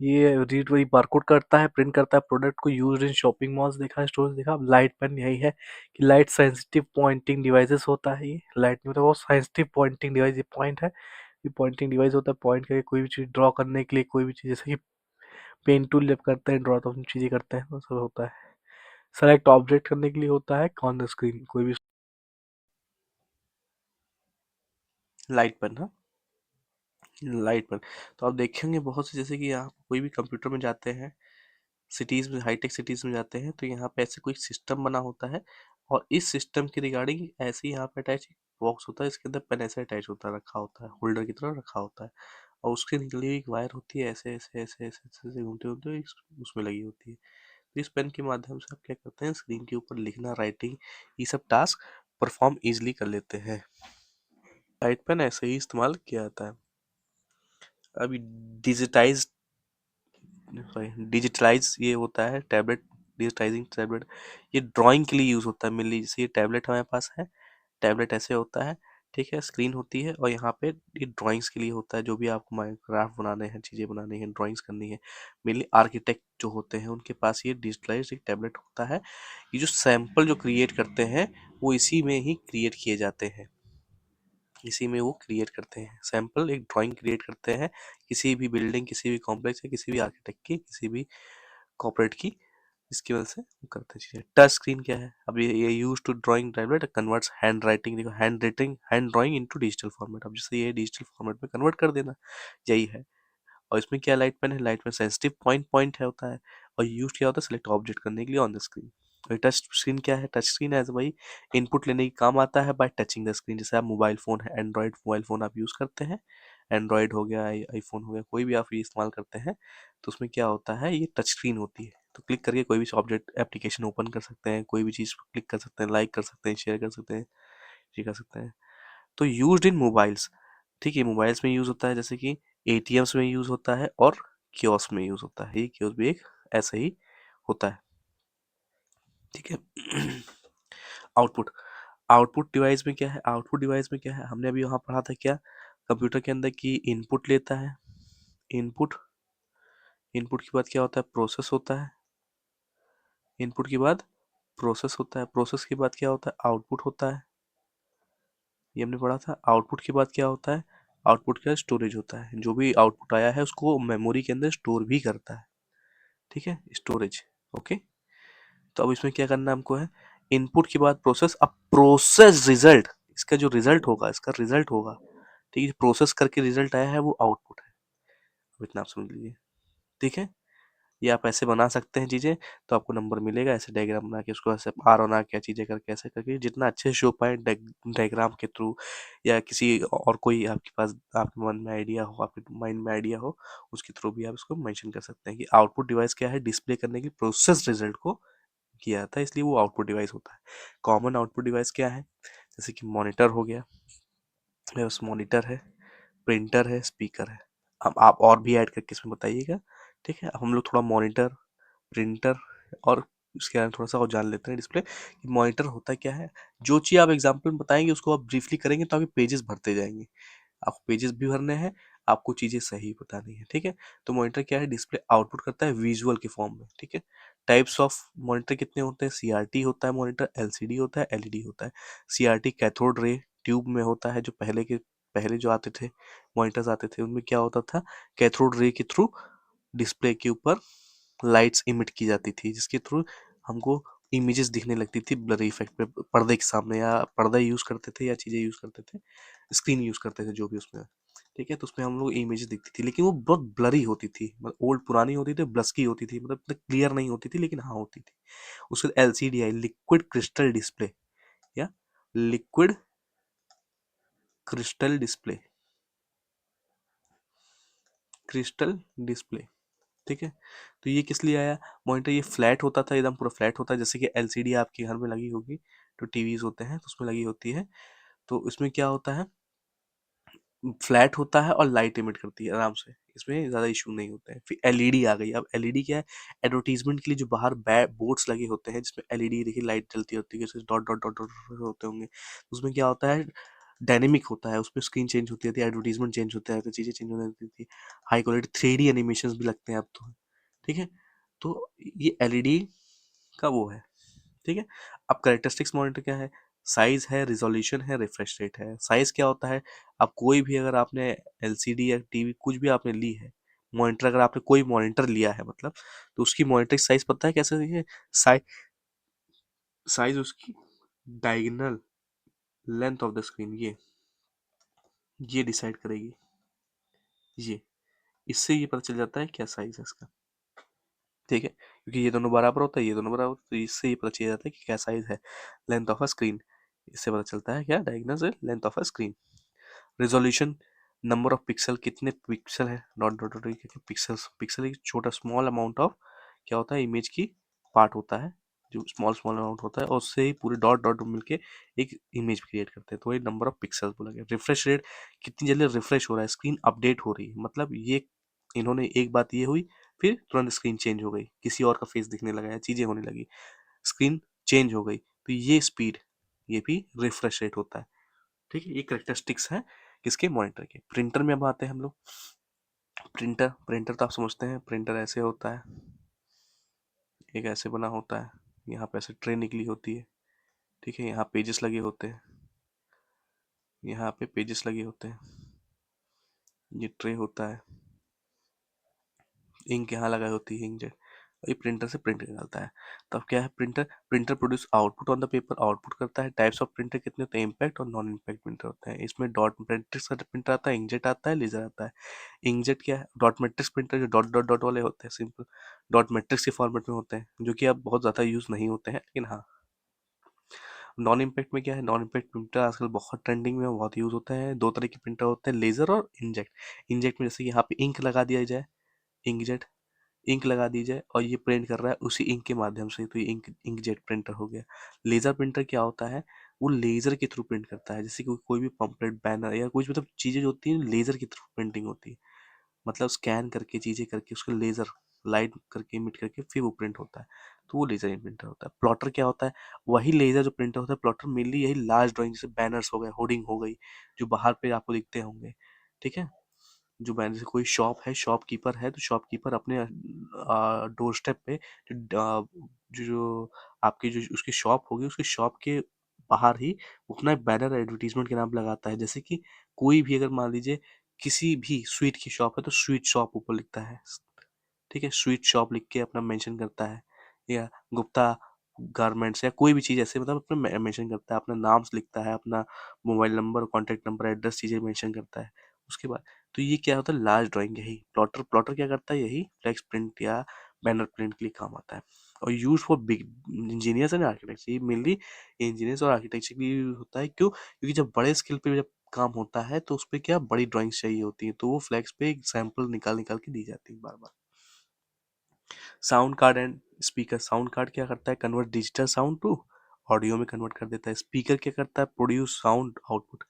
ये रीड वही बारकोड करता है, प्रिंट करता है प्रोडक्ट को, यूज इन शॉपिंग मॉल्स देखा, स्टोर्स देखा। अब लाइट पेन यही है कि लाइट सेंसिटिव पॉइंटिंग डिवाइसेस होता है। ये लाइट नहीं होता, वो सेंसिटिव पॉइंटिंग डिवाइस, ये पॉइंट है, ये पॉइंटिंग डिवाइस होता है। पॉइंट करके कोई भी चीज़ ड्रॉ करने के लिए, कोई भी चीज़ जैसे कि पेन टूल जब करते हैं ड्रॉ तो अपनी चीज़ें करते हैं, वो सब होता है। सेलेक्ट ऑब्जेक्ट करने के लिए होता है ऑन द स्क्रीन, कोई भी लाइट पेन। हाँ, लाइट पर तो आप देखेंगे बहुत से, जैसे कि आप कोई भी कंप्यूटर में जाते हैं, सिटीज़ में, हाईटेक सिटीज़ में जाते हैं तो यहाँ पे ऐसे कोई सिस्टम बना होता है, और इस सिस्टम के रिगार्डिंग ऐसे ही यहाँ पे अटैच बॉक्स होता है, इसके अंदर पेन ऐसे अटैच होता है, रखा होता है, होल्डर की तरह रखा होता है, और उसके निकली हुई एक वायर होती है, ऐसे ऐसे ऐसे ऐसे ऐसे ऐसे घूमते घूमते उसमें लगी होती है। तो इस पेन के माध्यम से आप क्या करते हैं, स्क्रीन के ऊपर लिखना, राइटिंग, ये सब टास्क परफॉर्म इजिली कर लेते हैं। लाइट पेन ऐसे ही इस्तेमाल किया जाता है। अभी डिजिटाइज सॉरी डिजिटलाइज ये होता है टैबलेट, डिजिटाइजिंग टैबलेट, ये ड्राइंग के लिए यूज़ होता है मेनली। जैसे ये टैबलेट हमारे पास है, टैबलेट ऐसे होता है, ठीक है, स्क्रीन होती है, और यहाँ पे ये ड्राइंग्स के लिए होता है, जो भी आपको माइनक्राफ्ट बनाने हैं, चीज़ें बनानी है, ड्राइंग्स करनी है, मेनली आर्किटेक्ट जो होते हैं उनके पास ये डिजिटलाइज एक टैबलेट होता है। ये जो सैंपल जो क्रिएट करते हैं वो इसी में ही क्रिएट किए जाते हैं, इसी में वो क्रिएट करते हैं सैंपल, एक ड्राइंग क्रिएट करते हैं किसी भी बिल्डिंग, किसी भी कॉम्प्लेक्स या किसी भी आर्किटेक्ट की, किसी भी कॉर्पोरेट की, इसकी वजह से वो करते हैं चीज़ें। टच स्क्रीन क्या है, अब ये use to drawing tablet converts handwriting, देखो handwriting, hand drawing into digital format, अब जैसे ये डिजिटल फॉर्मेट में कन्वर्ट कर देना, यही है। और इसमें क्या लाइट पेन है, light pen sensitive point point है होता है, और यूज क्या होता है, सेलेक्ट ऑब्जेक्ट करने के लिए ऑन द स्क्रीन। और टच स्क्रीन क्या है, टच स्क्रीन एज भाई इनपुट लेने के काम आता है बाय टचिंग द स्क्रीन। जैसे आप मोबाइल फोन है, एंड्रॉयड मोबाइल फोन आप यूज़ करते हैं, एंड्रॉयड हो गया, आईफोन हो गया, कोई भी आप ये इस्तेमाल करते हैं, तो उसमें क्या होता है, ये टच स्क्रीन होती है, तो क्लिक करके कोई भी ऑब्जेक्ट एप्लीकेशन ओपन कर सकते हैं, कोई भी चीज़ क्लिक कर सकते हैं, लाइक कर सकते हैं, शेयर कर सकते हैं, ये कर सकते हैं। तो यूज्ड इन मोबाइल्स, ठीक है, मोबाइल्स में यूज़ होता है, जैसे कि एटीएम्स में यूज़ होता है, और कियोस्क में यूज़ होता है, ये कियोस्क भी एक ऐसा ही होता है, ठीक है। आउटपुट, आउटपुट डिवाइस में क्या है, आउटपुट डिवाइस में क्या है, हमने अभी वहाँ पढ़ा था क्या, कंप्यूटर के अंदर की इनपुट लेता है, इनपुट, इनपुट के बाद क्या होता है, प्रोसेस होता है, इनपुट के बाद प्रोसेस होता है, प्रोसेस के बाद क्या होता है, आउटपुट होता है, ये हमने पढ़ा था। आउटपुट के बाद क्या होता है, आउटपुट का स्टोरेज होता है, जो भी आउटपुट आया है उसको मेमोरी के अंदर स्टोर भी करता है, ठीक है, स्टोरेज। ओके, तो अब इसमें क्या करना हमको है, इनपुट के बाद प्रोसेस, अब प्रोसेस रिजल्ट, इसका जो रिजल्ट होगा, इसका रिजल्ट होगा, ठीक है, प्रोसेस करके रिजल्ट आया है वो आउटपुट है। अब इतना आप समझ लीजिए, ठीक है। ये आप ऐसे बना सकते हैं चीज़ें, तो आपको नंबर मिलेगा, ऐसे डायग्राम बना के उसको ऐसे पार होना क्या चीज़ें करके, ऐसे करके जितना अच्छे से शो पाए डायग्राम के थ्रू, या किसी और कोई आपके पास, आपके मन में आइडिया हो, आपके माइंड में आइडिया हो, उसके थ्रू भी आप इसको मेंशन कर सकते हैं कि आउटपुट डिवाइस क्या है, डिस्प्ले करने के प्रोसेस रिजल्ट को किया जाता है, इसलिए वो आउटपुट डिवाइस होता है। कॉमन आउटपुट डिवाइस क्या है, जैसे कि मॉनिटर हो गया, उस मॉनिटर है, प्रिंटर है, स्पीकर है। अब आप और भी ऐड करके इसमें बताइएगा, ठीक है। अब हम लोग थोड़ा मॉनिटर, प्रिंटर और उसके बारे में थोड़ा सा और जान लेते हैं डिस्प्ले कि मॉनिटर होता क्या है। जो चीज़ आप एग्जाम्पल में बताएंगे उसको आप ब्रीफली करेंगे तो आपके पेजेस भरते जाएंगे, आपको पेजेस भी भरने हैं, आपको चीज़ें सही बतानी है, ठीक है। तो मॉनिटर क्या है, डिस्प्ले आउटपुट करता है विजुअल के फॉर्म में, ठीक है। टाइप्स ऑफ मॉनिटर कितने होते हैं, सीआरटी होता है मॉनिटर, एलसीडी होता है, एलईडी होता है। सीआरटी कैथोड रे ट्यूब में होता है, जो पहले जो आते थे मॉनिटर्स आते थे उनमें क्या होता था, कैथोड रे के थ्रू डिस्प्ले के ऊपर लाइट्स इमिट की जाती थी, जिसके थ्रू हमको इमेजेस दिखने लगती थी ब्लरी इफेक्ट पे पर्दे के सामने, या पर्दा यूज करते थे या चीजें यूज करते थे, स्क्रीन यूज करते थे जो भी उसमें, ठीक है। तो उसमें हम लोग इमेजेस दिखती थी, लेकिन वो बहुत ब्लरी होती थी, मतलब ओल्ड पुरानी होती थी, ब्लस्की होती थी, मतलब इतना क्लियर नहीं होती थी, लेकिन हाँ होती थी। उसके बाद एलसीडी आई, लिक्विड क्रिस्टल डिस्प्ले, या liquid crystal display, crystal display, ठीक है। तो ये किस लिए आया, मॉनिटर ये फ्लैट होता था, एकदम पूरा फ्लैट होता है, जैसे कि एलसीडी आपके घर में लगी होगी, तो टीवीज होते हैं तो उसमें लगी होती है। तो इसमें क्या होता है, फ्लैट होता है और लाइट इमिट करती है आराम से, इसमें ज़्यादा इशू नहीं होते हैं। फिर एलईडी आ गई। अब एलईडी क्या है, एडवर्टीजमेंट के लिए जो बाहर बोर्ड्स लगे होते हैं जिसमें एलईडी देखिए लाइट जलती होती है, डॉट डॉट डॉट डॉट होते होंगे, उसमें क्या होता है, डायनेमिक होता है, उसमें स्क्रीन चेंज होती रहती है, एडवर्टीजमेंट चेंज होता है, तो चीज़ें चेंज होने लगती थी। हाई क्वालिटी 3D एनिमेशन भी लगते हैं अब तो, ठीक है। तो ये एलईडी का वो है, ठीक है। अब करेक्टरिस्टिक्स मॉनिटर क्या है, साइज है, रिजोल्यूशन है, रिफ्रेश रेट है। साइज क्या होता है, अब कोई भी अगर आपने एलसीडी या टीवी कुछ भी आपने ली है, मॉनिटर अगर आपने कोई मॉनिटर लिया है मतलब, तो उसकी मॉनिटर साइज पता है कैसे देखिए, साइज साइज उसकी diagonal length of the screen, ये डिसाइड करेगी, ये इससे ये पता चल जाता है क्या साइज है इसका, ठीक है। क्योंकि ये दोनों बराबर होता है, ये दोनों बराबर होता है, तो इससे ये पता चल जाता है कि क्या साइज है, लेंथ ऑफ अ स्क्रीन। इससे पता चलता है क्या, डायगोनल से length of a screen. Resolution, number of pixel, कितने पिक्सल है, dot dot dot pixels, pixel एक छोटा स्मॉल अमाउंट ऑफ क्या होता है, इमेज की पार्ट होता है, जो स्मॉल स्मॉल अमाउंट होता है, और उससे ही पूरे डॉट डॉट मिलके एक इमेज क्रिएट करते हैं, तो ये नंबर ऑफ पिक्सल्स बोला गया। रिफ्रेश रेट, कितनी जल्दी रिफ्रेश हो रहा है, स्क्रीन अपडेट हो रही है, मतलब ये इन्होंने एक बात ये हुई, फिर तुरंत स्क्रीन चेंज हो गई, किसी और का फेस दिखने लगा, या चीजें होने लगी, स्क्रीन चेंज हो गई, तो ये स्पीड, ये भी रिफ्रेश रेट होता है, ठीक है। ये करेक्टरिस्टिक्स हैं किसके, मॉनिटर के। प्रिंटर में अब आते हैं हम लोग। प्रिंटर, प्रिंटर तो आप समझते हैं, प्रिंटर ऐसे होता है, एक ऐसे बना होता है, यहाँ पे ऐसे ट्रे निकली होती है, ठीक है, यहाँ पेजेस लगे होते हैं, यहाँ पे पेजेस लगे होते हैं, ये ट्रे होता है, इंक यहाँ लगाई होती है, इंकजेट, ये प्रिंटर से प्रिंट निकालता है। तो अब क्या है, printer, printer produce output on the paper, output करता है। टाइप्स ऑफ प्रिंटर कितने होते हैं, इम्पैक्ट और नॉन इम्पैक्ट प्रिंटर होते हैं। इसमें डॉट मैट्रिक्स का प्रिंटर आता है, इंकजेट आता है, लेजर आता है। इंकजेट क्या है, डॉट मैट्रिक्स प्रिंटर जो डॉट डॉट डॉट वाले होते हैं, सिंपल डॉट मैट्रिक्स के फॉर्मेट में होते हैं, जो कि अब बहुत ज़्यादा यूज़ नहीं होते हैं, लेकिन हाँ। नॉन इम्पैक्ट में क्या है, नॉन इम्पैक्ट प्रिंटर आजकल बहुत ट्रेंडिंग में, बहुत यूज़ होता है। दो तरह के प्रिंटर होते हैं, लेजर और इंजेक्ट। इंजेक्ट में जैसे यहाँ पे इंक लगा दिया जाए, इंकजेट, इंक लगा दी जाए और ये प्रिंट कर रहा है उसी इंक के माध्यम से, तो ये इंकजेट प्रिंटर हो गया। लेजर प्रिंटर क्या होता है, वो लेजर के थ्रू प्रिंट करता है, जैसे कि कोई भी पंपलेट, बैनर या कुछ मतलब चीज़ें जो होती हैं लेजर के थ्रू प्रिंटिंग होती है, मतलब स्कैन करके चीज़ें करके उसको लेजर लाइट करके इमिट करके फिर वो प्रिंट होता है, तो वो लेजर प्रिंटर होता है। प्लॉटर क्या होता है, वही लेजर जो प्रिंटर होता है, प्लॉटर मेनली यही लार्ज ड्राइंग, जैसे बैनर्स हो गए, होर्डिंग हो गई, जो बाहर पे आपको दिखते होंगे, ठीक है। जो बैनर, जैसे कोई शॉप है, शॉपकीपर है, तो शॉपकीपर अपने डोर स्टेप पे जो आपकी जो उसकी शॉप होगी, उसकी शॉप के बाहर ही अपना बैनर एडवर्टीजमेंट के नाम लगाता है। जैसे कि कोई भी अगर मान लीजिए किसी भी स्वीट की शॉप है, तो स्वीट शॉप ऊपर लिखता है, ठीक है, स्वीट शॉप लिख के अपना मेंशन करता है, या गुप्ता गारमेंट्स या कोई भी चीज़ ऐसे, मतलब अपना मेंशन करता है, अपना नाम लिखता है, अपना mobile number, contact number, address, चीज़ें मेंशन करता है। उसके बाद तो ये क्या होता है, लार्ज ड्राइंग, यही प्लॉटर, प्लॉटर क्या करता है, यही फ्लेक्स प्रिंट या बैनर प्रिंट के लिए काम आता है, और use for big engineers and architects. ये मेनली इंजीनियर्स और आर्किटेक्चर के लिए होता है, क्यों, क्योंकि जब बड़े स्केल पे जब काम होता है तो उस पे क्या बड़ी ड्राइंग्स चाहिए होती है, तो वो फ्लैक्स पे एक सैंपल निकाल निकाल के दी जाती है बार बार। Sound card and speaker, sound card क्या करता है, convert digital sound to audio में कन्वर्ट कर देता है। स्पीकर क्या करता है, produce sound output.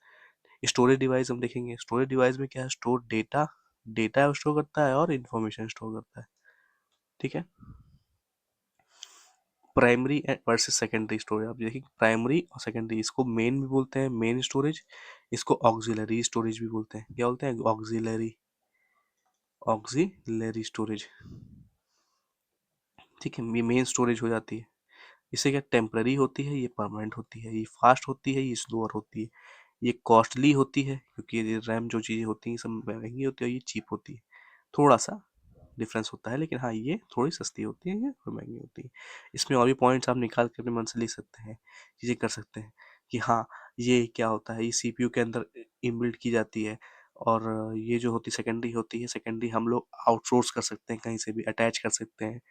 Storage device हम देखेंगे, स्टोरेज डिवाइस में क्या है, स्टोर डेटा, डेटा स्टोर करता है और इंफॉर्मेशन स्टोर करता है, ठीक है। Primary versus secondary storage. आप देखिए प्राइमरी और सेकेंडरी, इसको मेन भी बोलते हैं, मेन स्टोरेज, इसको ऑक्सिलरी स्टोरेज भी बोलते हैं। क्या बोलते हैं? Auxiliary, auxiliary storage. ठीक है, ये मेन स्टोरेज हो जाती है। इससे क्या टेम्पररी होती है, ये परमानेंट होती है, ये फास्ट होती है, ये स्लोअर होती है, ये कॉस्टली होती है क्योंकि ये रैम जो चीज़ें होती हैं सब महंगी होती है, ये चीप होती है। थोड़ा सा डिफरेंस होता है, लेकिन हाँ ये थोड़ी सस्ती होती है, ये थोड़ी महंगी होती है। इसमें और भी पॉइंट्स आप निकाल के अपने मन से लिख सकते हैं, चीज़ें कर सकते हैं कि हाँ ये क्या होता है, ये सीपीयू के अंदर इनबिल्ट की जाती है। और ये जो होती सेकेंडरी होती है, सेकेंडरी हम लोग आउटसोर्स कर सकते हैं, कहीं से भी अटैच कर सकते हैं।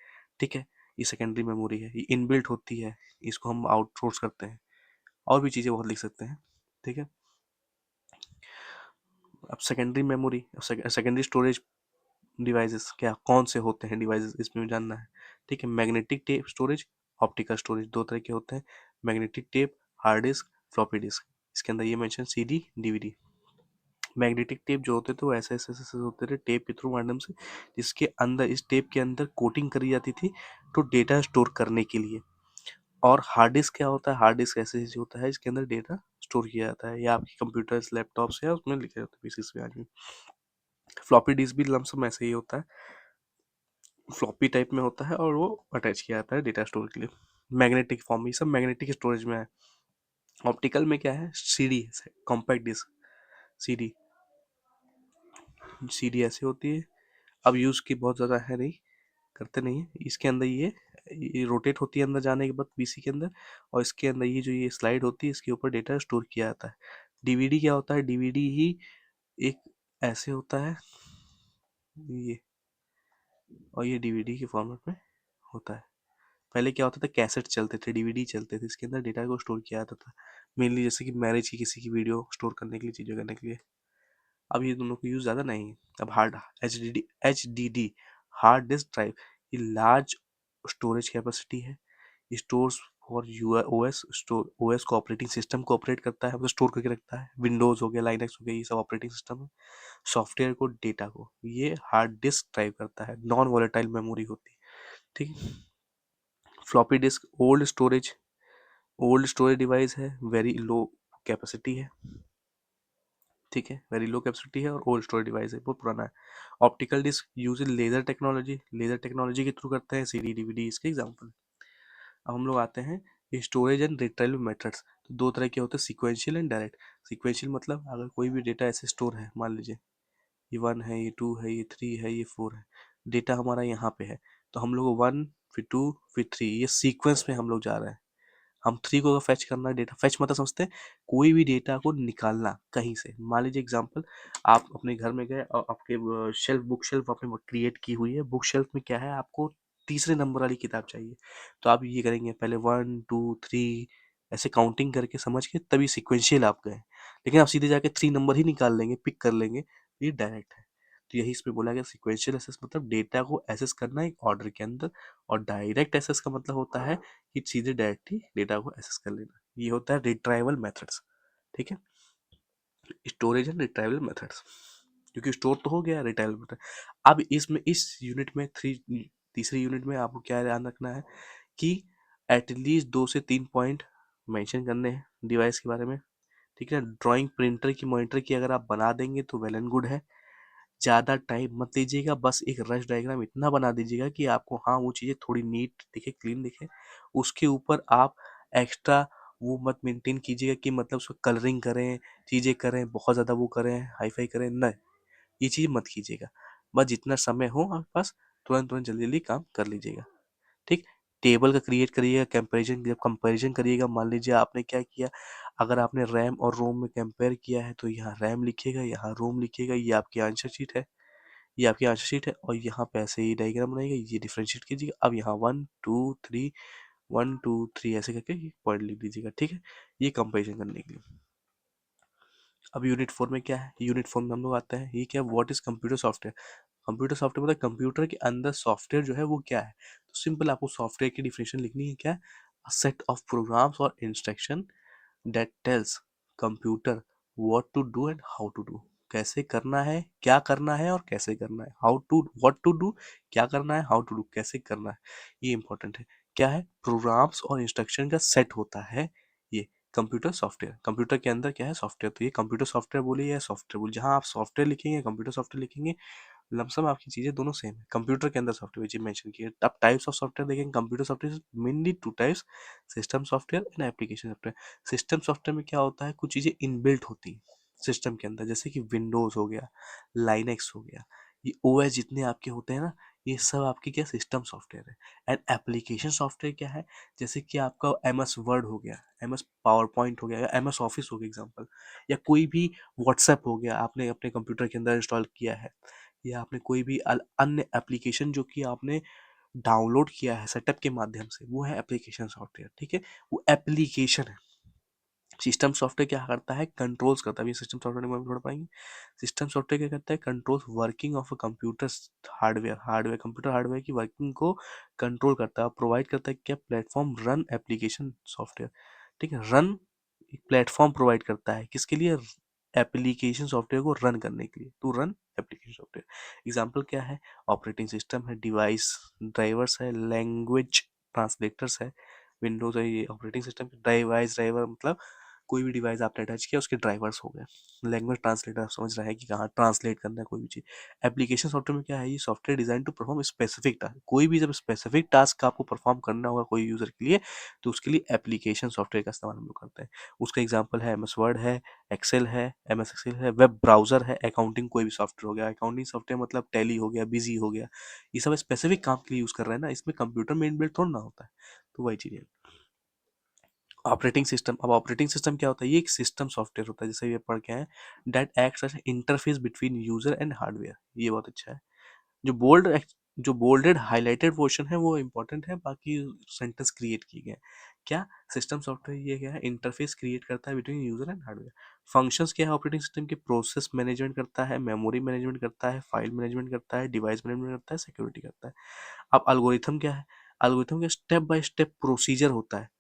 ठीक है, ये सेकेंडरी मेमोरी है, ये इनबिल्ट होती है, इसको हम आउटसोर्स करते हैं। और भी चीज़ें बहुत लिख सकते हैं। ठीक है, अब secondary memory, secondary storage devices क्या कौन से होते हैं डिवाइसेस, इसमें भी जानना है। ठीक है, magnetic tape storage, optical storage, दो तरह के होते हैं। Magnetic tape, hard disk, floppy disk. इसके अंदर ये mention CD DVD. Magnetic tape जो होते थे वो ऐसे होते थे टेप के थ्रू माध्यम से, जिसके अंदर, इस टेप के अंदर कोटिंग करी जाती थी तो डेटा स्टोर करने के लिए। और हार्ड डिस्क क्या होता है? हार्ड डिस्क ऐसे चीज होता है इसके अंदर डेटा स्टोर किया जाता है, या आपकी कंप्यूटर्स लैपटॉप्स या उसमें लिखे जाते हैं पीसीस में आज भी। फ्लॉपी डिस्क भी लमसम ऐसे ही होता है, फ्लॉपी टाइप में होता है और वो अटैच किया जाता है डेटा स्टोर के लिए। मैग्नेटिक फॉर्म, ये सब मैग्नेटिक स्टोरेज में है। ऑप्टिकल में क्या है? CD, compact disk, CD, CD ऐसे होती है। अब यूज़ की बहुत ज़्यादा है नहीं, करते नहीं है। इसके अंदर ये रोटेट होती है अंदर जाने के बाद पीसी के अंदर, और इसके अंदर ये जो ये स्लाइड होती है इसके ऊपर डेटा स्टोर किया जाता है। डीवीडी क्या होता है? डीवीडी ही एक ऐसे होता है ये, और ये डीवीडी के फॉर्मेट में होता है। पहले क्या होता था, कैसेट चलते थे, डीवीडी चलते थे, इसके अंदर डेटा को स्टोर किया जाता था, मेनली जैसे कि मैरिज की किसी की वीडियो स्टोर करने के लिए, चीज़ें करने के लिए। अब ये दोनों को यूज़ ज़्यादा नहीं है। अब hard, H D D, hard disk drive, ये लार्ज स्टोरेज कैपेसिटी है, stores for you OS, store OS को, ऑपरेटिंग सिस्टम को ऑपरेट करता है, मतलब स्टोर करके रखता है। विंडोज हो गया, लाइनक्स हो गया, ये सब ऑपरेटिंग सिस्टम है। सॉफ्टवेयर को, डेटा को ये हार्ड डिस्क ड्राइव करता है, नॉन वोलेटाइल मेमोरी होती है। ठीक है, floppy disk old storage device है, वेरी लो कैपेसिटी है। ठीक है, वेरी लो कैपेसिटी है और ओल्ड स्टोरेज डिवाइस है, बहुत पुराना है। Optical disk use laser technology, laser technology के थ्रू करते हैं, सीडी डीवीडी इसके एग्जाम्पल। अब हम लोग आते हैं स्टोरेज एंड रिट्रीवल मेथड्स। तो दो तरह के होते हैं, सिक्वेंशियल एंड डायरेक्ट। सिक्वेंशियल मतलब अगर कोई भी डेटा ऐसे स्टोर है, मान लीजिए ये 1 है, ये 2 है, ये 3 है, ये 4 है, डेटा हमारा यहाँ पे है, तो हम लोग 1 फिर 2 फिर 3, ये सीक्वेंस में हम लोग जा रहे हैं। हम 3 को अगर फैच करना है, डेटा फैच मतलब समझते हैं कोई भी डेटा को निकालना कहीं से। मान लीजिए एग्जांपल, आप अपने घर में गए और आपके शेल्फ, बुक शेल्फ आपने क्रिएट की हुई है, बुक शेल्फ में क्या है, आपको तीसरे नंबर वाली किताब चाहिए। तो आप ये करेंगे पहले 1 2 3 ऐसे काउंटिंग करके समझ के तभी सिक्वेंशियल आप गए। लेकिन आप सीधे जाके 3 नंबर ही निकाल लेंगे, पिक कर लेंगे, ये डायरेक्ट है। तो यही इसमें बोला गया, सिक्वेंशियल एसेस मतलब डेटा को एसेस करना एक ऑर्डर के अंदर, और डायरेक्ट एसेस का मतलब होता है कि सीधे डायरेक्टली डेटा को एक्सेस कर लेना। ये होता है रिट्राइवल मेथड्स। ठीक है, स्टोरेज एंड रिट्राइवल मेथड्स, क्योंकि स्टोर तो हो गया, रिट्राइवल मेथड। अब इसमें इस यूनिट में तीसरी यूनिट में आपको क्या ध्यान रखना है कि एटलीस्ट 2 से 3 पॉइंट मेंशन करने हैं डिवाइस के बारे में। ठीक है, ड्राइंग, प्रिंटर की, मॉनिटर की अगर आप बना देंगे तो वेल एंड गुड है। ज़्यादा टाइम मत लीजिएगा, बस एक रफ डायग्राम इतना बना दीजिएगा कि आपको हाँ वो चीज़ें थोड़ी नीट दिखे, क्लीन दिखे। उसके ऊपर आप एक्स्ट्रा वो मत मेंटेन कीजिएगा कि मतलब उसको कलरिंग करें, चीज़ें करें, बहुत ज़्यादा वो करें, हाई फाई करें, नहीं, ये चीज़ मत कीजिएगा। बस जितना समय हो आपके पास, तुरंत तुरंत जल्दी जल्दी काम कर लीजिएगा। ठीक, टेबल का क्रिएट करिएगा, कंपैरिजन, जब कंपैरिजन करिएगा, मान लीजिए आपने क्या किया, अगर आपने रैम और रोम में कंपेयर किया है तो यहाँ रैम लिखिएगा, यहाँ रोम लिखिएगा, ये आपकी आंसर शीट है, ये आपकी आंसर शीट है, और यहाँ पे ऐसे ही डायग्राम बनाइएगा, ये डिफरेंशिएट कीजिएगा। अब यहाँ 1 2 3 ऐसे करके पॉइंट लिख दीजिएगा। ठीक है, ये कंपेरिजन करने के लिए। अब यूनिट 4 में क्या है, यूनिट 4 में हम लोग आते हैं, ये क्या, what is computer software. Computer software मतलब कंप्यूटर के अंदर सॉफ्टवेयर जो है वो क्या है। तो सिंपल आपको सॉफ्टवेयर की डिफिनेशन लिखनी है, क्या, सेट ऑफ प्रोग्राम्स और instruction that tells computer what to do and how to do, कैसे करना है, क्या करना है और कैसे करना है, how to what to do, क्या करना है, how to do, कैसे करना है। ये इंपॉर्टेंट है क्या है, प्रोग्राम्स और इंस्ट्रक्शन का सेट होता है ये कंप्यूटर सॉफ्टवेयर। कंप्यूटर के अंदर क्या है, सॉफ्टवेयर। तो ये कंप्यूटर सॉफ्टवेयर बोलिए या सॉफ्टवेयर बोलिए, जहाँ आप सॉफ्टवेयर लिखेंगे कंप्यूटर सॉफ्टवेयर लिखेंगे, लमसम आपकी चीजें दोनों सेम है। कंप्यूटर के अंदर सॉफ्टवेयर चीज मेंशन की है। अब टाइप्स ऑफ सॉफ्टवेयर देखेंगे, computer software mainly two types, system software and application software. System software में क्या होता है, कुछ चीजें इनबिल्ट होती हैं सिस्टम के अंदर, जैसे कि विंडोज हो गया, लाइनेक्स हो गया, ये ओएस जितने आपके होते हैं ना, ये सब आपके क्या सिस्टम सॉफ्टवेयर है। एंड एप्लीकेशन सॉफ्टवेयर क्या है, जैसे कि आपका एम एस वर्ड हो गया, एम एस पावर पॉइंट हो गया, या एम एस ऑफिस हो गया एग्जाम्पल, या कोई भी व्हाट्सएप हो गया आपने अपने कंप्यूटर के अंदर इंस्टॉल किया है, या आपने कोई भी अन्य एप्लीकेशन जो कि आपने डाउनलोड किया है सेटअप के माध्यम से, वो है एप्लीकेशन सॉफ्टवेयर। ठीक है, वो एप्लीकेशन है। सिस्टम सॉफ्टवेयर क्या करता है, कंट्रोल्स करता है। अभी सिस्टम सॉफ्टवेयर में पढ़ पाएंगे। सिस्टम सॉफ्टवेयर क्या करता है, controls working of a computer hardware. Hardware computer hardware की वर्किंग को कंट्रोल करता है, प्रोवाइड करता है क्या, प्लेटफॉर्म रन एप्लीकेशन सॉफ्टवेयर। ठीक है, रन एक प्लेटफॉर्म प्रोवाइड करता है किसके लिए, एप्लीकेशन सॉफ्टवेयर को रन करने के लिए, to run application software. Example क्या है, ऑपरेटिंग सिस्टम है, डिवाइस ड्राइवर्स है, लैंग्वेज ट्रांसलेटर्स है। विंडोज है, ये ऑपरेटिंग सिस्टम के डिवाइस ड्राइवर मतलब कोई भी डिवाइस आपने अटैच किया उसके ड्राइवर्स हो गए। लैंग्वेज ट्रांसलेटर, आप समझ रहे हैं कि कहाँ ट्रांसलेट करना है कोई भी चीज़। एप्लीकेशन सॉफ्टवेयर में क्या है, ये software design to perform specific task. कोई भी जब स्पेसिफिक टास्क आपको परफॉर्म करना होगा कोई यूजर के लिए, तो उसके लिए एप्लीकेशन सॉफ्टवेयर का इस्तेमाल हम लोग करते हैं। उसका एग्जाम्पल है एम एस वर्ड है, एक्सेल है, एम एस एक्सेल है, वेब ब्राउजर है, अकाउंटिंग कोई भी सॉफ्टवेयर हो गया, अकाउंटिंग सॉफ्टवेयर मतलब टैली हो गया, बिजी हो गया, ये सब स्पेसिफिक काम के लिए यूज कर रहे हैं ना, इसमें कंप्यूटर में इनबिल्ट थोड़ा ना होता है। तो वही चीज़ है। ऑपरेटिंग सिस्टम, अब ऑपरेटिंग सिस्टम क्या होता है, ये एक सिस्टम सॉफ्टवेयर होता है, जैसे ये पढ़ के हैं, that acts as interface between user and hardware. ये बहुत अच्छा है। जो बोल्डेड हाईलाइटेड पोर्शन है वो इंपॉर्टेंट है, बाकी सेंटेंस क्रिएट किए गए। क्या, सिस्टम सॉफ्टवेयर ये क्या है, इंटरफेस क्रिएट करता है between user and hardware. Functions क्या है ऑपरेटिंग सिस्टम के, प्रोसेस मैनेजमेंट करता है, मेमोरी मैनेजमेंट करता है, फाइल मैनेजमेंट करता है, डिवाइस मैनेजमेंट करता है, सिक्योरिटी करता है। अब एल्गोरिथम क्या है, एल्गोरिथम का स्टेप बाय स्टेप प्रोसीजर होता है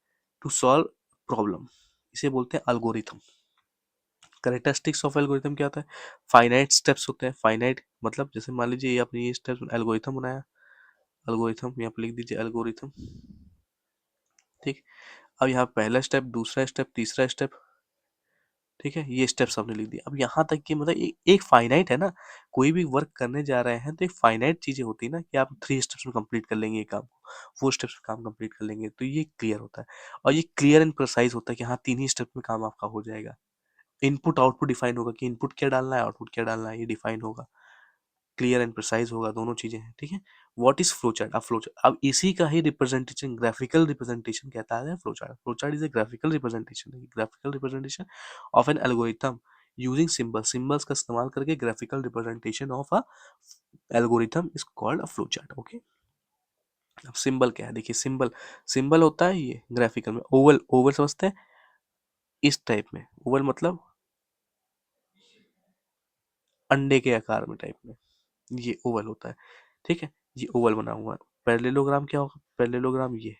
टू सॉल्व प्रॉब्लम, इसे बोलते हैं एल्गोरिथम। कैरेक्टरिस्टिक्स ऑफ एल्गोरिथम क्या होता है, फाइनाइट स्टेप्स होते हैं। फाइनाइट मतलब जैसे मान लीजिए ये आपने ये स्टेप एल्गोरिथम बनाया, एल्गोरिथम यहाँ पे लिख दीजिए एल्गोरिथम। ठीक, अब यहाँ पहला स्टेप, दूसरा स्टेप, तीसरा स्टेप, ठीक है, ये स्टेप्स आपने लिख दिया। अब यहाँ तक कि मतलब एक फाइनाइट है ना, कोई भी वर्क करने जा रहे हैं तो एक फाइनाइट चीजें होती है ना, कि आप 3 स्टेप्स में कंप्लीट कर लेंगे ये काम को, 4 स्टेप्स में काम कंप्लीट कर लेंगे, तो ये क्लियर होता है। और ये क्लियर एंड प्रिसाइज होता है कि हाँ 3 ही स्टेप में काम आपका हो जाएगा। इनपुट आउटपुट डिफाइन होगा कि इनपुट क्या डालना है, आउटपुट क्या डालना है, ये डिफाइन होगा। क्लियर एंड प्रिसाइज होगा, दोनों चीजें हैं। ठीक है, व्हाट इज फ्लो चार्ट, अब फ्लो चार्ट, अब इसी का ही रिप्रेजेंटेशन, ग्राफिकल रिप्रेजेंटेशन कहता है flow chart. Flow chart is a graphical representation, graphical representation of an algorithm using symbols का इस्तेमाल करके, graphical representation of a algorithm is called a flow chart. Okay, अब symbol क्या है, देखिए सिंबल, सिंबल होता है ये ग्राफिकल में, ओवल, ओवल समझते हैं, इस टाइप में ओवल मतलब अंडे के आकार में टाइप में, ये ओवल होता है। ठीक है, ये ओवल बना हुआ है। पैरेललोग्राम क्या होगा, पैरेललोग्राम ये,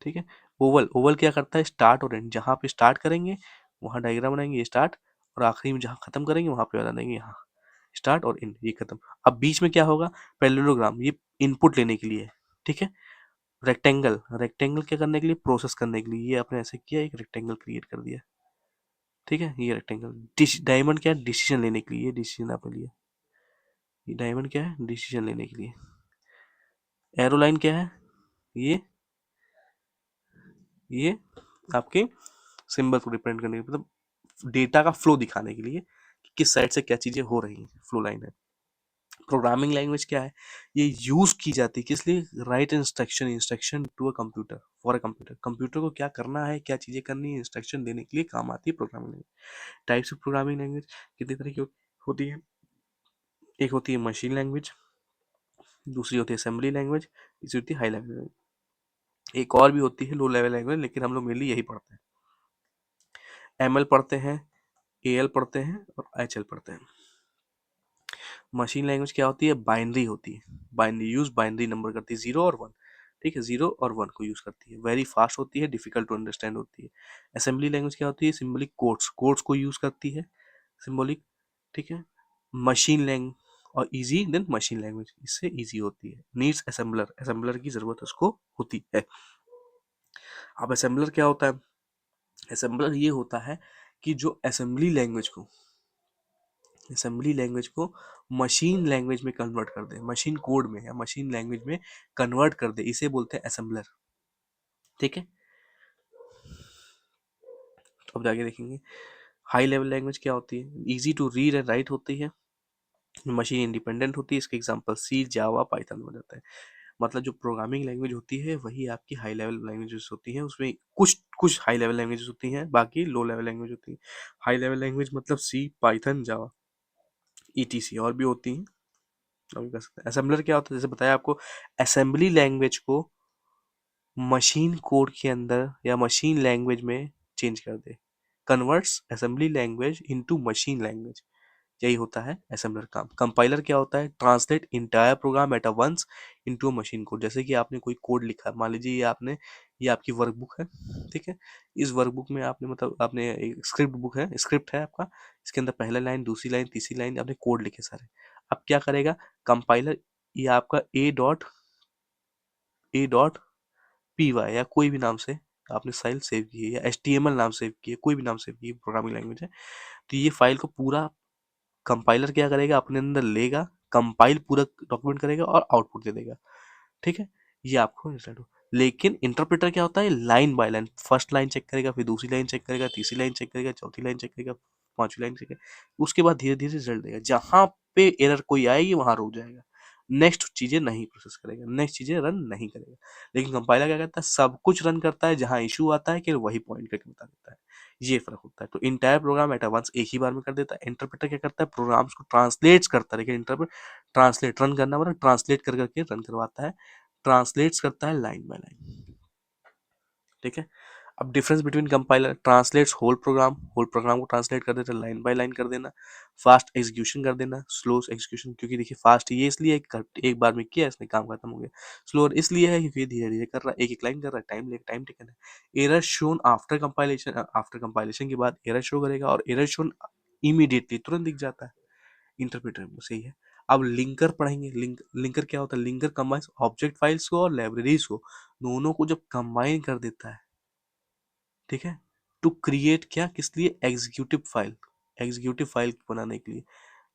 ठीक है। ओवल, ओवल क्या करता है, स्टार्ट और एंड, जहाँ पे स्टार्ट करेंगे वहाँ डायग्राम बनाएंगे, ये स्टार्ट, और आखिरी में जहाँ खत्म करेंगे वहाँ पे बना देंगे, यहाँ स्टार्ट और एंड, ये खत्म। अब बीच में क्या होगा, पैरेललोग्राम, ये इनपुट लेने के लिए है। ठीक है, रेक्टेंगल, रेक्टेंगल क्या करने के लिए, प्रोसेस करने के लिए, ये आपने ऐसे किया, एक रेक्टेंगल क्रिएट कर दिया। ठीक है, ये रेक्टेंगल। डायमंड क्या है, डिसीजन लेने के लिए, डिसीजन आपने लिया। ये डायमंड क्या है, डिसीजन लेने के लिए। एरो लाइन क्या है, ये आपके सिंबल को रिप्रेजेंट करने के, मतलब डेटा का फ्लो दिखाने के लिए कि किस साइड से क्या चीजें हो रही हैं, फ्लो लाइन है। प्रोग्रामिंग लैंग्वेज क्या है, ये यूज की जाती है किस लिए, write instruction, instruction to a computer, for a computer, computer को क्या करना है, क्या चीजें करनी है, इंस्ट्रक्शन देने के लिए काम आती है programming language. Types of programming language कितनी तरह की होती है, एक होती है मशीन लैंग्वेज, दूसरी होती है असेंबली लैंग्वेज, तीसरी होती है हाई लैंग्वेज, एक और भी होती है लो लेवल लैंग्वेज, लेकिन हम लोग मेनली यही पढ़ते हैं। एमएल पढ़ते हैं, एएल पढ़ते हैं और एचएल पढ़ते हैं। मशीन लैंग्वेज क्या होती है, बाइनरी होती है, बाइनरी यूज, बाइनरी नंबर करती है 0 और 1। ठीक है, 0 और 1 को यूज करती है, वेरी फास्ट होती है, डिफिकल्ट टू अंडरस्टैंड होती है। असेंबली लैंग्वेज क्या होती है, सिंबलिक कोड्स, कोड्स को यूज करती है, सिंबलिक। ठीक है, मशीन लैंग्वेज, और इजी देन मशीन लैंग्वेज, इससे इजी होती है। नीड्स असेंबलर, असेंबलर की जरूरत उसको होती है। अब असेंबलर क्या होता है? असेंबलर ये होता है कि जो असेंबली लैंग्वेज को मशीन लैंग्वेज में कन्वर्ट कर दे, मशीन कोड में या मशीन लैंग्वेज में कन्वर्ट कर दे, इसे बोलते हैं असेंबलर। ठीक है, तो अब जाके देखेंगे हाई लेवल लैंग्वेज क्या होती है। Easy to read and write होती है, मशीन इंडिपेंडेंट होती है। इसके एग्जांपल सी, जावा, पाइथन हो जाता है। मतलब जो प्रोग्रामिंग लैंग्वेज होती है वही आपकी हाई लेवल लैंग्वेजेस होती हैं। उसमें कुछ कुछ हाई लेवल लैंग्वेजेस होती हैं, बाकी लो लेवल लैंग्वेज होती है। हाई लेवल लैंग्वेज मतलब सी, पाइथन, जावा, ईटीसी, और भी होती हैं, हम कर सकते हैं। असेंबलर क्या होता है? जैसे बताया आपको, असेंबली लैंग्वेज को मशीन कोड के अंदर या मशीन लैंग्वेज में चेंज कर दे, converts assembly language into machine language, यही होता है असेंबलर काम। कंपाइलर क्या होता है? Translate entire program at a once into machine code. जैसे कि आपने कोई कोड लिखा, मान लीजिए ये आपकी वर्कबुक है, ठीक है। इस वर्कबुक में आपने मतलब आपने एक स्क्रिप्ट है आपका। इसके अंदर पहला लाइन, दूसरी लाइन, तीसरी लाइन आपने कोड लिखे सारे। अब क्या करेगा कंपाइलर? ये आपका ए डॉट पी वाई या कोई भी नाम से आपने फाइल सेव की है, या HTML नाम सेव की है, कोई भी नाम सेव की है, प्रोग्रामिंग लैंग्वेज है, तो ये फाइल को पूरा कंपाइलर क्या करेगा? अपने अंदर लेगा, कंपाइल पूरा डॉक्यूमेंट करेगा और आउटपुट दे देगा। ठीक है, ये आपको इंस्टेंट हो। लेकिन इंटरप्रेटर क्या होता है? Line by line, first line check करेगा, फिर दूसरी लाइन चेक करेगा, तीसरी लाइन चेक करेगा, चौथी लाइन चेक करेगा, पांचवी लाइन चेक करेगा, उसके बाद धीरे धीरे रिजल्ट देगा। जहां पे एरर कोई आएगी वहां रुक जाएगा, नेक्स्ट चीजें नहीं प्रोसेस करेगा, नेक्स्ट चीजें रन नहीं करेगा। लेकिन कंपाइलर क्या करता है? सब कुछ रन करता है, जहां इशू आता है कि वही पॉइंट करके बता देता है। ये फर्क होता है। तो इंटायर प्रोग्राम एट वंस एक ही बार में कर देता है। इंटरप्रेटर क्या करता है? प्रोग्राम्स को ट्रांसलेट्स करता है। लेकिन इंटरप्रेट ट्रांसलेट रन करना मतलब ट्रांसलेट कर करके रन करवाता है, ट्रांसलेट्स करता है लाइन बाय लाइन। ठीक है, अब difference between compiler, translates whole program को ट्रांसलेट कर देता है, लाइन बाय लाइन कर देना। फास्ट एग्जीक्यूशन कर देना, स्लो एग्जीक्यूशन, क्योंकि देखिए फास्ट ये इसलिए एक बार में किया इसने काम खत्म हो गया। स्लोअर इसलिए है क्योंकि धीरे धीरे कर रहा है, एक एक लाइन कर रहा है, टाइम टेकन है। एरर शोन आफ्टर कंपाइलेशन के बाद एरर शो करेगा, और एरर शोन इमीडिएटली तुरंत दिख जाता है इंटरप्रेटर में। सही है। अब लिंकर पढ़ेंगे। लिंकर क्या होता है? लिंकर कंबाइंस ऑब्जेक्ट फाइल्स को और लाइब्रेरीज को, दोनों को जब कंबाइन कर देता है, ठीक है, टू क्रिएट क्या, किस लिए? एग्जीक्यूटिव फाइल बनाने के लिए,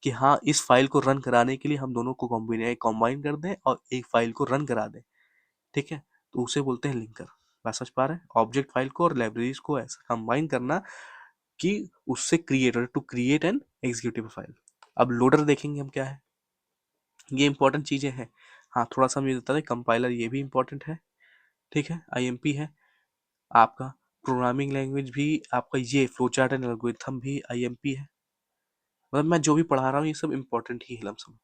कि हाँ इस फाइल को रन कराने के लिए हम दोनों को कॉम्बाइन कर दें और एक फाइल को रन करा दें। ठीक है, तो उसे बोलते हैं लिंकर। बात समझ पा रहे हैं? ऑब्जेक्ट फाइल को और लाइब्रेरीज को ऐसा कंबाइन करना कि उससे to create an executive file. अब लोडर देखेंगे हम क्या है। ये इंपॉर्टेंट चीजें हैं। हाँ, थोड़ा सा मुझे बता दें, कंपाइलर ये भी इंपॉर्टेंट है, ठीक है, IMP है आपका। प्रोग्रामिंग लैंग्वेज भी आपका, ये फ्लो चार्ट एंड एल्गोरिथम भी IMP है। मतलब मैं जो भी पढ़ा रहा हूँ ये सब इंपॉर्टेंट ही है लमसम।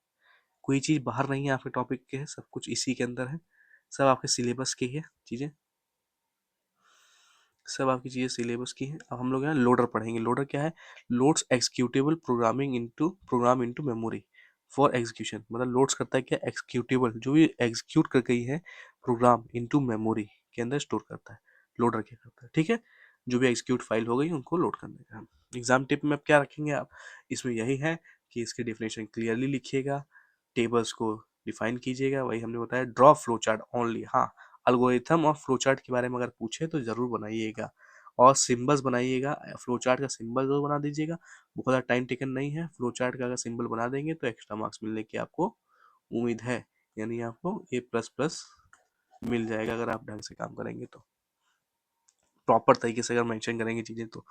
कोई चीज़ बाहर नहीं है आपके टॉपिक के, है सब कुछ इसी के अंदर है। सब आपके सिलेबस की है चीज़ें, सब आपकी चीज़ें सिलेबस की हैं। अब हम लोग यहाँ लोडर पढ़ेंगे। लोडर क्या है? Loads executable programme into memory for execution. मतलब लोड्स करता है क्या? एक्सिक्यूटेबल, जो भी एग्जीक्यूट कर गई है प्रोग्राम, इनटू मेमोरी के अंदर स्टोर करता है। लोडर क्या करता है? ठीक है, जो भी एग्जीक्यूट फाइल हो गई उनको लोड करने का। एग्जाम टिप में अब क्या रखेंगे आप? इसमें यही है कि इसके डिफिनेशन क्लियरली लिखिएगा, टेबल्स को डिफाइन कीजिएगा, वही हमने बताया। ड्रॉ फ्लो चार्ट ओनली, हाँ, एल्गोरिथम और फ्लो चार्ट के बारे में अगर पूछे तो जरूर बनाइएगा, और सिंबल्स बनाइएगा। फ्लो चार्ट का सिंबल जरूर बना दीजिएगा, बहुत ज़्यादा टाइम टेकन नहीं है। फ्लो चार्ट का अगर सिंबल बना देंगे तो एक्स्ट्रा मार्क्स मिलने की आपको उम्मीद है, यानी आपको A++ मिल जाएगा अगर आप ढंग से काम करेंगे तो, प्रॉपर तरीके से अगर मेंशन करेंगे चीज़ें तो।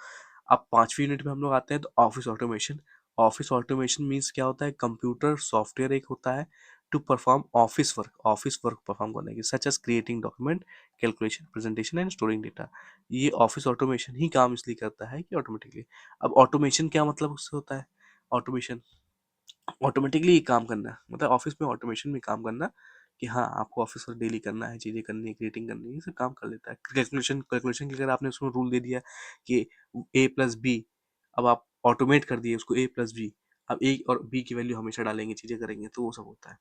अब 5वीं यूनिट में हम लोग आते हैं तो office automation. Office automation means क्या होता है? कंप्यूटर सॉफ्टवेयर एक होता है to perform office work perform करने की, such as creating document, calculation, presentation and storing data. ये ऑफिस ऑटोमेशन ही काम इसलिए करता है कि ऑटोमेटिकली। अब ऑटोमेशन क्या मतलब उससे होता है? ऑटोमेशन ऑटोमेटिकली काम करना, मतलब ऑफिस में ऑटोमेशन में काम करना, कि हाँ आपको ऑफिस में डेली करना है, चीज़ें करनी है, क्रिएटिंग करनी है, ये सब काम कर लेता है। कैलकुलेशन की अगर आपने उसमें रूल दे दिया कि A+B, अब आप ऑटोमेट कर दिए उसको A+B, अब A और B की वैल्यू हमेशा डालेंगे, चीज़ें करेंगे, तो वो सब होता है।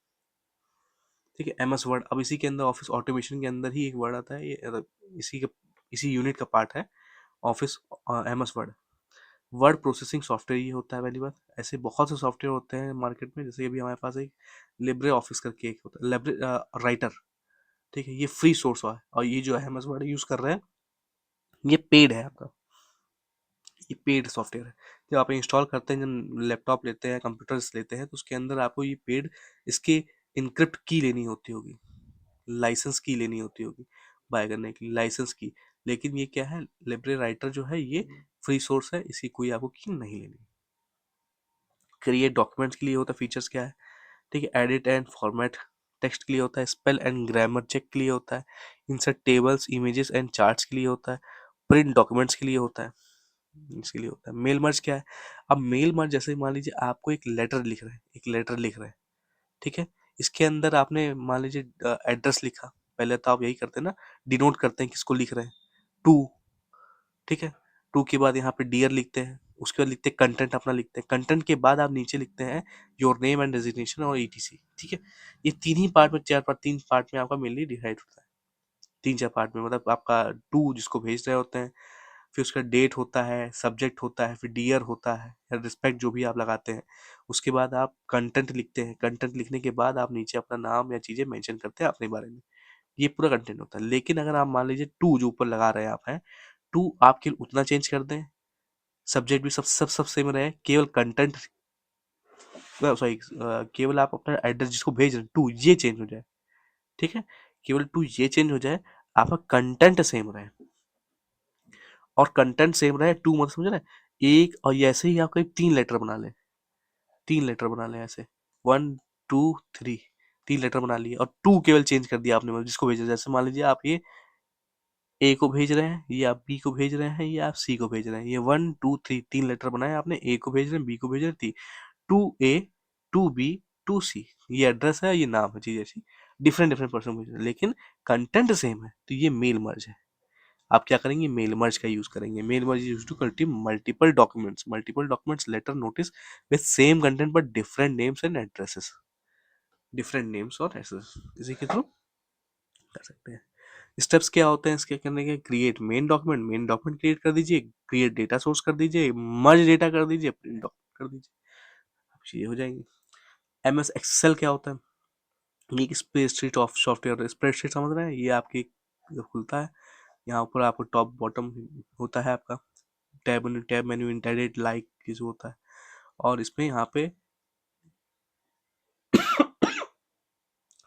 ठीक है, MS वर्ड। अब इसी के अंदर ऑफिस ऑटोमेशन के अंदर ही एक वर्ड आता है, ये इसी यूनिट का पार्ट है office MS word. Word processing software ये होता है पहली बात। ऐसे बहुत से सॉफ्टवेयर होते हैं मार्केट में, जैसे अभी हमारे पास एक लिब्रे ऑफिस करके एक होता है, लिब्रे राइटर, ठीक है, ये फ्री सोर्स है, और ये जो है एमएस वर्ड यूज कर रहे हैं ये पेड है आपका, ये पेड सॉफ्टवेयर है। जब आप इंस्टॉल करते हैं, जब लैपटॉप लेते हैं, कंप्यूटर्स लेते हैं, तो उसके अंदर आपको ये पेड इसके इनक्रिप्ट की लेनी होती होगी, लाइसेंस की लेनी होती होगी बाय करने के लिए, लाइसेंस की। लेकिन ये क्या है, लिब्रे राइटर जो है ये फ्री सोर्स है, इसकी कोई आपको की नहीं लेनी। क्रिएट डॉक्यूमेंट्स के लिए होता है, फीचर्स क्या है, ठीक है, एडिट एंड फॉर्मेट टेक्स्ट के लिए होता है, स्पेल एंड ग्रामर चेक के लिए होता है, insert tables images and charts के लिए होता है, प्रिंट डॉक्यूमेंट्स के लिए होता है, इसके लिए होता है। मेल मर्ज क्या है, अब मेल मर्ज जैसे मान लीजिए आपको एक लेटर लिख रहे हैं, एक लेटर लिख रहे हैं, ठीक है, इसके अंदर आपने मान लीजिए एड्रेस लिखा, पहले तो आप यही करते हैं ना, डिनोट करते हैं किसको लिख रहे हैं, टू, ठीक है, टू के बाद यहाँ पे डियर लिखते हैं, उसके बाद लिखते हैं कंटेंट, अपना लिखते हैं, कंटेंट के बाद आप नीचे लिखते हैं योर नेम एंड डेजिग्नेशन और ईटीसी, ठीक है। ये तीन ही पार्ट में, चार पार्ट, तीन पार्ट में आपका मेनली डिवाइड होता है, तीन चार पार्ट में, मतलब आपका टू जिसको भेज रहे होते हैं, फिर उसका डेट होता है, सब्जेक्ट होता है, फिर डियर होता है या रिस्पेक्ट जो भी आप लगाते हैं, उसके बाद आप कंटेंट लिखते हैं, कंटेंट लिखने के बाद आप नीचे अपना नाम या चीज़ें मेंशन करते हैं अपने बारे में, ये पूरा कंटेंट होता है। लेकिन अगर आप मान लीजिए टू जो ऊपर लगा रहे हैं आप हैं, टू आपके उतना चेंज कर दें, सब्जेक्ट भी सब सेम रहे, केवल कंटेंट, सॉरी, केवल आप अपना एड्रेस जिसको भेज रहे हैं टू ये चेंज हो जाए, ठीक है, केवल टू ये चेंज हो जाए, आपका कंटेंट सेम रहे, और कंटेंट सेम रहे, टू मतलब समझ रहे हैं? एक, और ये ऐसे ही आपका तीन लेटर बना ले, तीन लेटर बना ले ऐसे, वन टू थ्री, तीन लेटर बना लिए, और टू केवल चेंज कर दिया आपने, मतलब जिसको भेजा, जैसे मान लीजिए आप ये ए को भेज रहे हैं, ये आप बी को भेज रहे हैं, ये आप सी को भेज रहे हैं, ये वन टू थ्री तीन लेटर बनाए आपने, ए को भेज रहे हैं, बी को भेज रहे हैं, to A, to B, to C, ये एड्रेस है, ये नाम है, चीज ऐसी, डिफरेंट डिफरेंट पर्सन भेज रहे हैं, लेकिन कंटेंट सेम है, तो ये मेल मर्ज है। आप क्या करेंगे, मेल मर्ज का यूज करेंगे। मेल मर्ज यूज टू कल्टी multiple documents letter notice with same content but different names and addresses, different names और एड्रेसेस, इसी के थ्रू कर सकते हैं। स्टेप्स क्या होते हैं इसके करने के, क्रिएट मेन डॉक्यूमेंट क्रिएट कर दीजिए, क्रिएट डेटा सोर्स कर दीजिए, मर्ज डेटा कर दीजिए, प्रिंट डॉक्यूमेंट कर दीजिए, अब चीजें हो जाएंगी। एमएस एक्सेल क्या होता है, ये एक स्प्रेडशीट ऑफ सॉफ्टवेयर, स्प्रेडशीट समझ रहे हैं, ये आपकी जब खुलता है, यहाँ ऊपर आपको टॉप बॉटम होता है आपका, टैब मेन्यू, इंटरनेट लाइक जो होता है, और इसमें यहाँ पे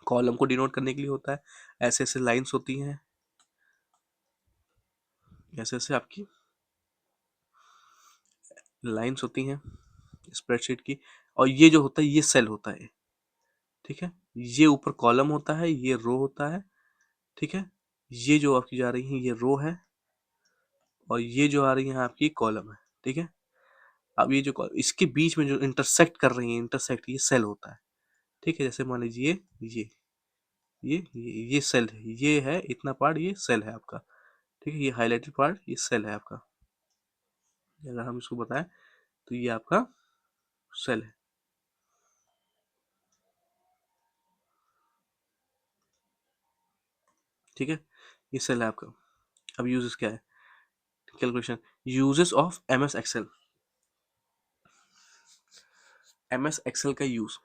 कॉलम को डिनोट करने के लिए होता है, ऐसे ऐसे लाइंस होती हैं, ऐसे ऐसे आपकी लाइंस होती हैं स्प्रेडशीट की, और ये जो होता है ये सेल होता है, ठीक है, ये ऊपर कॉलम होता है, ये रो होता है, ठीक है, ये जो आपकी जा रही है ये रो है, और ये जो आ रही है आपकी कॉलम है, ठीक है। अब ये जो इसके बीच में जो इंटरसेक्ट कर रही है, इंटरसेक्ट, ये सेल होता है, ठीक है, जैसे मान लीजिए ये सेल है, ये है इतना पार्ट, ये सेल है आपका, ठीक है, ये हाईलाइटेड पार्ट ये सेल है आपका, अगर हम इसको बताएं तो ये आपका सेल है, ठीक है, ये सेल है आपका। अब यूजेस क्या है, calculation, uses of MS Excel, MS Excel का यूज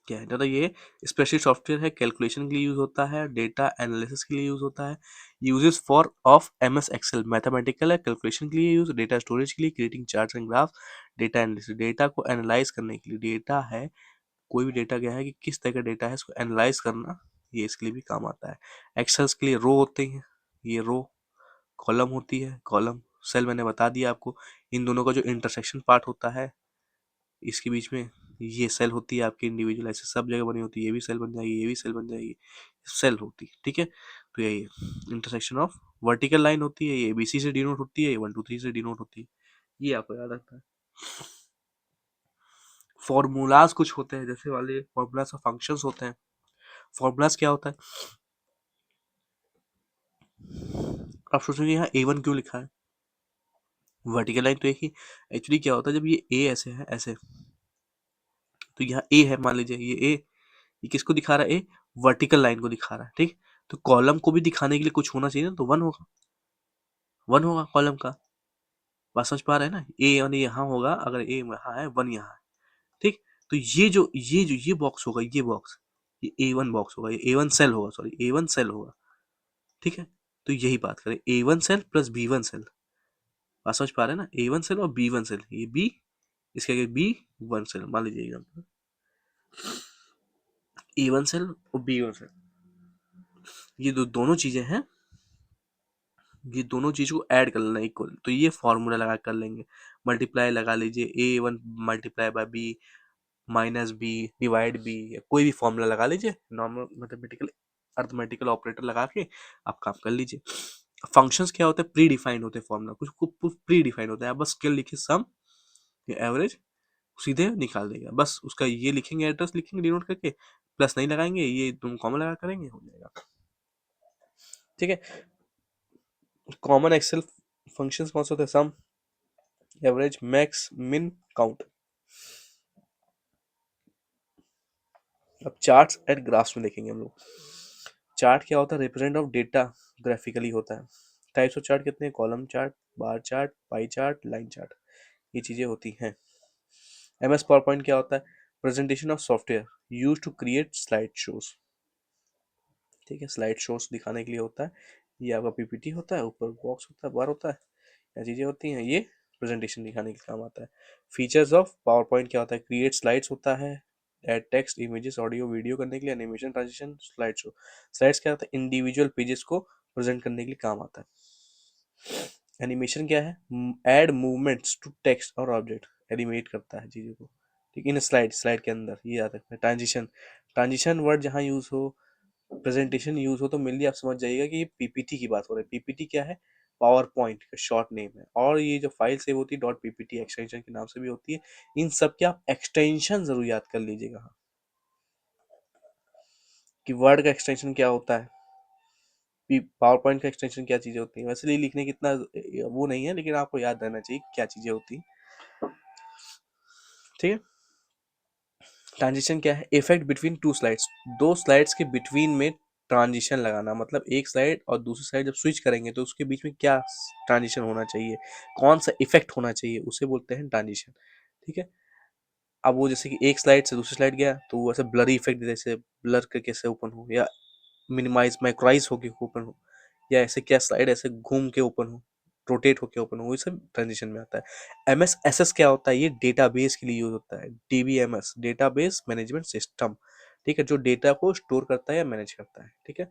क्या है, दादा ये स्पेशल सॉफ्टवेयर है, कैलकुलेशन के लिए यूज होता है, डेटा एनालिसिस के लिए यूज होता है, uses for of MS Excel, mathematical है, कैलकुलेशन के लिए यूज, डेटा स्टोरेज के लिए, creating charts and graph, data analysis, data को एनालाइज करने के लिए, डेटा है कोई भी डेटा क्या है कि किस तरह का डेटा है इसको एनालाइज करना, ये इसके लिए भी काम आता है। एक्सेल्स के लिए रो होते हैं, ये रो, कॉलम होती है, कॉलम, सेल मैंने बता दिया आपको, इन दोनों का जो इंटरसेक्शन पार्ट होता है इसके बीच में, ये सेल होती है आपकी इंडिविजुअल, ऐसे सब जगह बनी होती है, ये भी सेल बन जाएगी, ये भी सेल बन जाएगी, सेल होती है, ठीक है। तो यही इंटरसेक्शन ऑफ वर्टिकल लाइन होती है, ये एबीसी से डिनोट होती है, ये 1 2 3 से डिनोट होती है, ये आपको याद रखना है। फॉर्मूलाज कुछ होते हैं, जैसे वाले फॉर्मूलाज और फंक्शंस होते हैं। फॉर्मूलाज क्या होता है, आप सोचोगे यहाँ A1 क्यों लिखा है, वर्टिकल लाइन तो एक ही, एक्चुअली क्या होता है जब ये ए ऐसे है ऐसे, तो यहाँ ए है, मान लीजिए ये ए, ये किसको दिखा रहा है, ए वर्टिकल लाइन को दिखा रहा है, ठीक, तो कॉलम को भी दिखाने के लिए कुछ होना चाहिए ना, तो वन होगा, वन होगा कॉलम का, बात समझ पा रहे हैं ना? A1 यहाँ होगा, अगर A यहाँ है, 1 यहाँ है, ठीक? तो ये बॉक्स होगा, ये बॉक्स, ये A1 बॉक्स होगा, ये A1 सेल होगा, सॉरी A1 सेल होगा, ठीक है? तो यही बात करें, A1 cell plus B1 cell, बात समझ पा रहे हैं ना? A1 सेल और B1 सेल, ये B, इसके आगे B1 सेल, मान लीजिए एग्जाम्पल A1 सेल और B1 सेल, ये दोनों चीजें हैं, ये दोनों चीज को ऐड कर लेना इक्वल, तो ये फॉर्मूला लगा कर लेंगे, मल्टीप्लाई लगा लीजिए, A1 multiply by B minus B divide B, या कोई भी फॉर्मूला लगा लीजिए, नॉर्मल मैथमेटिकल अर्थमेटिकल ऑपरेटर लगा के आप काम कर लीजिए। फंक्शंस क्या होते हैं? प्री डिफाइंड होते हैं, फॉर्मूला कुछ प्री डिफाइंड होता है, आप बस स्केल लिखिए सम या एवरेज, सीधे निकाल देगा, बस उसका ये लिखेंगे, एड्रेस लिखेंगे डिनोट करके, प्लस नहीं लगाएंगे, ये तुम कॉमन लगा करेंगे, हो जाएगा, ठीक है? कॉमन एक्सेल फंक्शंस कौन से होते हैं? सम, एवरेज, मैक्स, मिन, काउंट। अब चार्ट्स एंड ग्राफ्स में देखेंगे हम लोग। चार्ट क्या होता है? रिप्रेजेंट ऑफ डेटा ग्राफिकली होता है। टाइप्स ऑफ चार्ट कितने हैं? Column chart, bar chart, pie chart, line chart, ये चीजें होती हैं। एमएस पावर पॉइंट क्या होता है? Presentation of software use to create slide shows, ठीक है? स्लाइड शोज दिखाने के लिए होता है। ये आपका पीपीटी होता है, ऊपर बॉक्स होता है, बार होता है, ये चीजें होती हैं, ये प्रेजेंटेशन दिखाने के काम आता है। फीचर्स ऑफ पावर पॉइंट क्या होता है? क्रिएट स्लाइड्स होता है, add text, images, audio, video करने के लिए, animation, transition, slide show. Slides क्या होता है? इंडिविजुअल पेजेस को प्रेजेंट करने के लिए काम आता है। एनिमेशन क्या है? ऐड मूवमेंट्स टू टेक्स्ट और ऑब्जेक्ट, एनिमेट करता है चीजों को, ठीक, इन स्लाइड, स्लाइड के अंदर, ये याद रखना है। ट्रांजिशन, ट्रांजिशन वर्ड जहाँ यूज हो, प्रेजेंटेशन यूज हो, तो मेनली आप समझ जाइएगा कि ये पीपीटी की बात हो रही है। पीपीटी क्या है? पावर पॉइंट का शॉर्ट नेम है, और ये जो फाइल सेव होती है डॉट पीपीटी एक्सटेंशन के नाम से भी होती है। इन सब के आप एक्सटेंशन जरूर याद कर लीजिएगा, हाँ, कि वर्ड का एक्सटेंशन क्या होता है, पावर पॉइंट का एक्सटेंशन क्या चीजें होती हैं। वैसे ये लिखने की इतना वो नहीं है, लेकिन आपको याद रहना चाहिए क्या चीजें होती हैं, ठीक है? ट्रांजिशन क्या है? इफेक्ट बिटवीन टू स्लाइड्स, दो स्लाइड्स के बिटवीन में ट्रांजिशन लगाना, मतलब एक स्लाइड और दूसरी स्लाइड जब स्विच करेंगे तो उसके बीच में क्या ट्रांजिशन होना चाहिए, कौन सा इफेक्ट होना चाहिए, उसे बोलते हैं ट्रांजिशन, ठीक है? अब वो जैसे कि एक स्लाइड से दूसरी स्लाइड गया तो वो ऐसे ब्लरी इफेक्ट, जैसे ब्लर करके कैसे ओपन हो, या मिनिमाइज मैक्रोराइज होके ओपन हो, या ऐसे क्या स्लाइड ऐसे घूम के ओपन हो, रोटेट होके ओपन हो, ये सब ट्रांजिशन में आता है। एमएस एसएस क्या होता है? ये डेटाबेस के लिए यूज होता है। डीबीएमएस, डेटाबेस मैनेजमेंट सिस्टम, ठीक है, जो डेटा को स्टोर करता है या मैनेज करता है, ठीक है?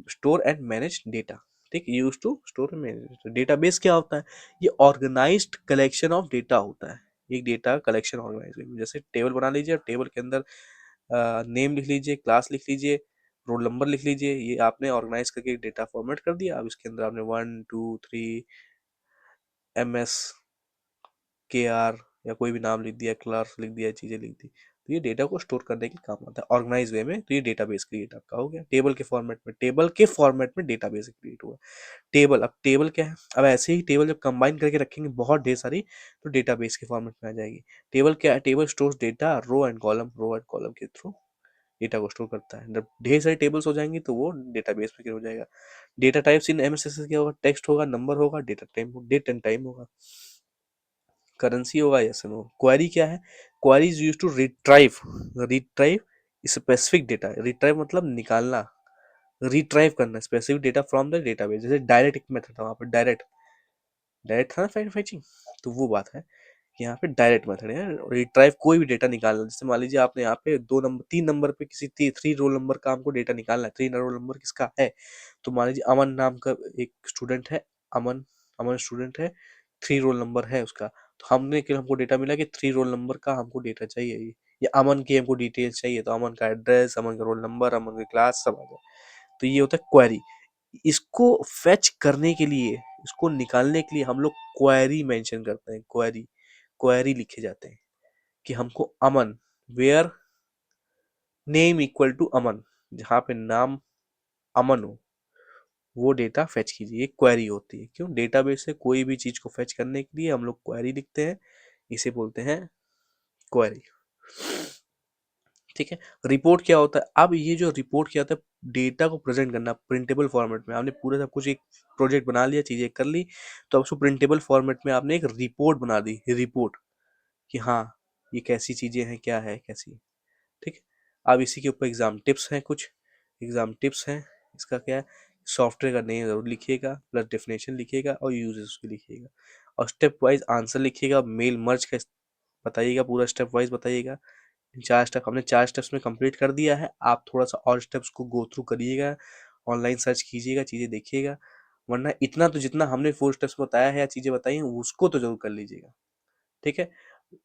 स्टोर एंड मैनेज डेटा, ठीक, use to store and manage. Database क्या होता है? ये ऑर्गेनाइज्ड कलेक्शन ऑफ डेटा होता है, एक डेटा कलेक्शन ऑर्गेनाइज, जैसे टेबल बना लीजिए, टेबल के अंदर नेम लिख लीजिए, क्लास लिख लीजिए, रोल नंबर लिख लीजिए, ये आपने ऑर्गेनाइज करके डेटा फॉर्मेट कर दिया। अब इसके अंदर आपने 1 2 3 MS KR या कोई भी नाम लिख दिया, क्लास लिख दिया, चीजें लिख दी, तो ये डेटा को स्टोर करने के काम आता है ऑर्गेनाइज वे में। तो ये डेटाबेस क्रिएट आपका हो गया टेबल के फॉर्मेट में, टेबल के फॉर्मेट में डेटाबेस क्रिएट हुआ। टेबल, अब टेबल क्या है? अब ऐसे ही टेबल जब कंबाइन करके रखेंगे बहुत ढेर सारी, तो डेटाबेस के फॉर्मेट में आ जाएगी। टेबल क्या है? Table stores data, row and column के थ्रू डेटा को स्टोर करता है। जब ढेर सारी टेबल्स हो जाएंगी तो वो डेटाबेस में क्रिएट हो जाएगा। डेटा टाइप्स इन एमएसएस क्या होगा? टेक्स्ट होगा, नंबर होगा, डेट एंड टाइम होगा, करेंसी होगा, यस नो। क्वेरी क्या है? Query is use to retrieve specific data, retrieve मतलब निकालना, रिट्राइव करना specific data from the database. जैसे डायरेक्ट एक मेथड था वहाँ पे, डायरेक्ट डायरेक्ट था ना फेचिंग, तो वो बात है कि यहाँ पे डायरेक्ट मेथड है रिट्राइव, कोई भी डेटा निकालना। जैसे मान लीजिए आपने यहाँ पे 2 नंबर 3 नंबर पे किसी 3 रोल नंबर का हमको डेटा निकालना है, 3 रोल नंबर किसका है? तो मान लीजिए अमन नाम का एक स्टूडेंट है, अमन, अमन स्टूडेंट है, 3 रोल नंबर है उसका। तो हमने कि हमको डेटा मिला कि 3 रोल नंबर का हमको डेटा चाहिए, ये या अमन की हमको डिटेल्स चाहिए, तो अमन का एड्रेस, अमन का रोल नंबर, अमन की क्लास, सब आ जाए। तो ये होता है क्वेरी। इसको फेच करने के लिए, इसको निकालने के लिए हम लोग क्वेरी मेंशन करते हैं, क्वेरी, क्वेरी लिखे जाते हैं कि हमको अमन, वेयर नेम इक्वल टू अमन, जहाँ पे नाम अमन हो वो डेटा फेच कीजिए, ये क्वेरी होती है। क्यों? डेटाबेस से कोई भी चीज को फेच करने के लिए हम लोग क्वेरी लिखते हैं, इसे बोलते हैं क्वेरी। ठीक है। रिपोर्ट क्या होता है, अब ये जो रिपोर्ट क्या होता है, डेटा को प्रेजेंट करना प्रिंटेबल फॉर्मेट में। आपने पूरा सब कुछ एक प्रोजेक्ट बना लिया, चीजें कर ली, तो अब उसको प्रिंटेबल फॉर्मेट में आपने एक रिपोर्ट बना दी, रिपोर्ट कि हाँ ये कैसी चीजें हैं, क्या है, कैसी है। ठीक है। अब इसी के ऊपर एग्जाम टिप्स हैं, कुछ एग्जाम टिप्स हैं। इसका क्या है, सॉफ्टवेयर का नेम जरूर लिखिएगा, प्लस डेफिनेशन लिखिएगा और यूजेस उसके लिखिएगा, और स्टेप वाइज आंसर लिखिएगा, मेल मर्ज का बताइएगा, पूरा स्टेप वाइज बताइएगा। चार स्टेप हमने 4 स्टेप्स में कंप्लीट कर दिया है, आप थोड़ा सा और स्टेप्स को गो थ्रू करिएगा, ऑनलाइन सर्च कीजिएगा, चीज़ें देखिएगा, वरना इतना तो जितना हमने 4 स्टेप्स बताया है या चीज़ें बताई हैं उसको तो जरूर कर लीजिएगा। ठीक है।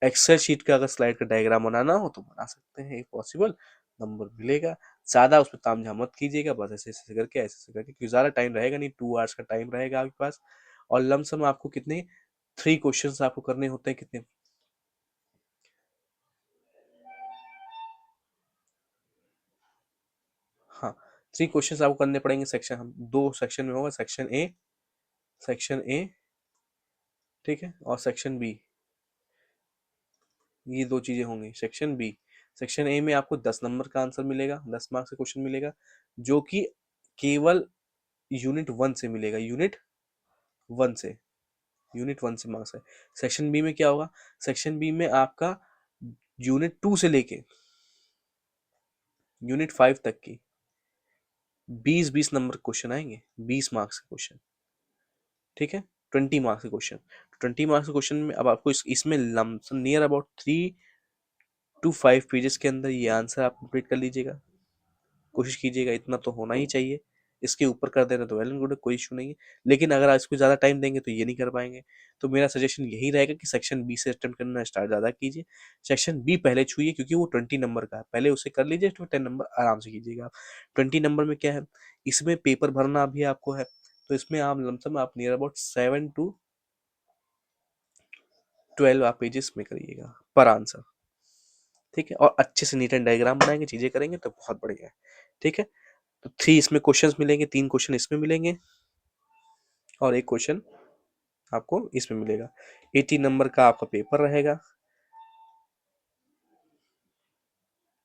एक्सेल शीट का अगर स्लाइड का डायग्राम बनाना हो तो बना सकते हैं, पॉसिबल, नंबर मिलेगा। ज़्यादा उस पर तामझाम मत कीजिएगा, बस ऐसे ऐसे करके ऐसे ऐसे करके, क्योंकि ज़्यादा टाइम रहेगा नहीं, 2 आवर्स का टाइम रहेगा आपके पास। और लमसम आपको कितने 3 क्वेश्चंस आपको करने होते हैं, कितने, हाँ 3 क्वेश्चंस आपको करने पड़ेंगे। सेक्शन हम 2 सेक्शन में होगा, सेक्शन ए, ठीक है, और सेक्शन बी, ये 2 चीजें होंगी। सेक्शन ए में आपको 10 नंबर का आंसर मिलेगा, 10 मार्क्स का क्वेश्चन मिलेगा, जो कि केवल यूनिट 1 से मिलेगा, वन से यूनिट 1 से मार्क्स है। सेक्शन बी में क्या होगा, सेक्शन बी में आपका यूनिट 2 से लेके यूनिट 5 तक की 20-20 नंबर क्वेश्चन आएंगे, 20 मार्क्स के क्वेश्चन। ठीक है। 20 मार्क्स के क्वेश्चन, 20 मार्क्स के क्वेश्चन में अब आपको इसमें lump sum near about 3 to 5 pages के अंदर ये आंसर आप कंप्लीट कर लीजिएगा, कोशिश कीजिएगा, इतना तो होना ही चाहिए। इसके ऊपर कर देना तो वेल एंड गुड है, कोई इशू नहीं है। लेकिन अगर इसको ज़्यादा टाइम देंगे तो ये नहीं कर पाएंगे। तो मेरा सजेशन यही रहेगा कि सेक्शन बी से अटेम्प्ट करना स्टार्ट ज़्यादा कीजिए, सेक्शन बी पहले छूइए, क्योंकि वो 20 नंबर का है, पहले उसे कर लीजिए, तो 10 नंबर आराम से कीजिएगा आप। 20 नंबर में क्या है, इसमें पेपर भरना भी आपको है, तो इसमें आप लमसम आप नियर अबाउट 7 to 12 आप पेजेस में करिएगा पर आंसर। ठीक है। और अच्छे से नीट एंड डायग्राम बनाएंगे, चीजें करेंगे तो बहुत बढ़िया है। ठीक है। तो 3 इसमें क्वेश्चंस मिलेंगे, 3 क्वेश्चन इसमें मिलेंगे, और एक क्वेश्चन आपको इसमें मिलेगा। 80 नंबर का आपका पेपर रहेगा,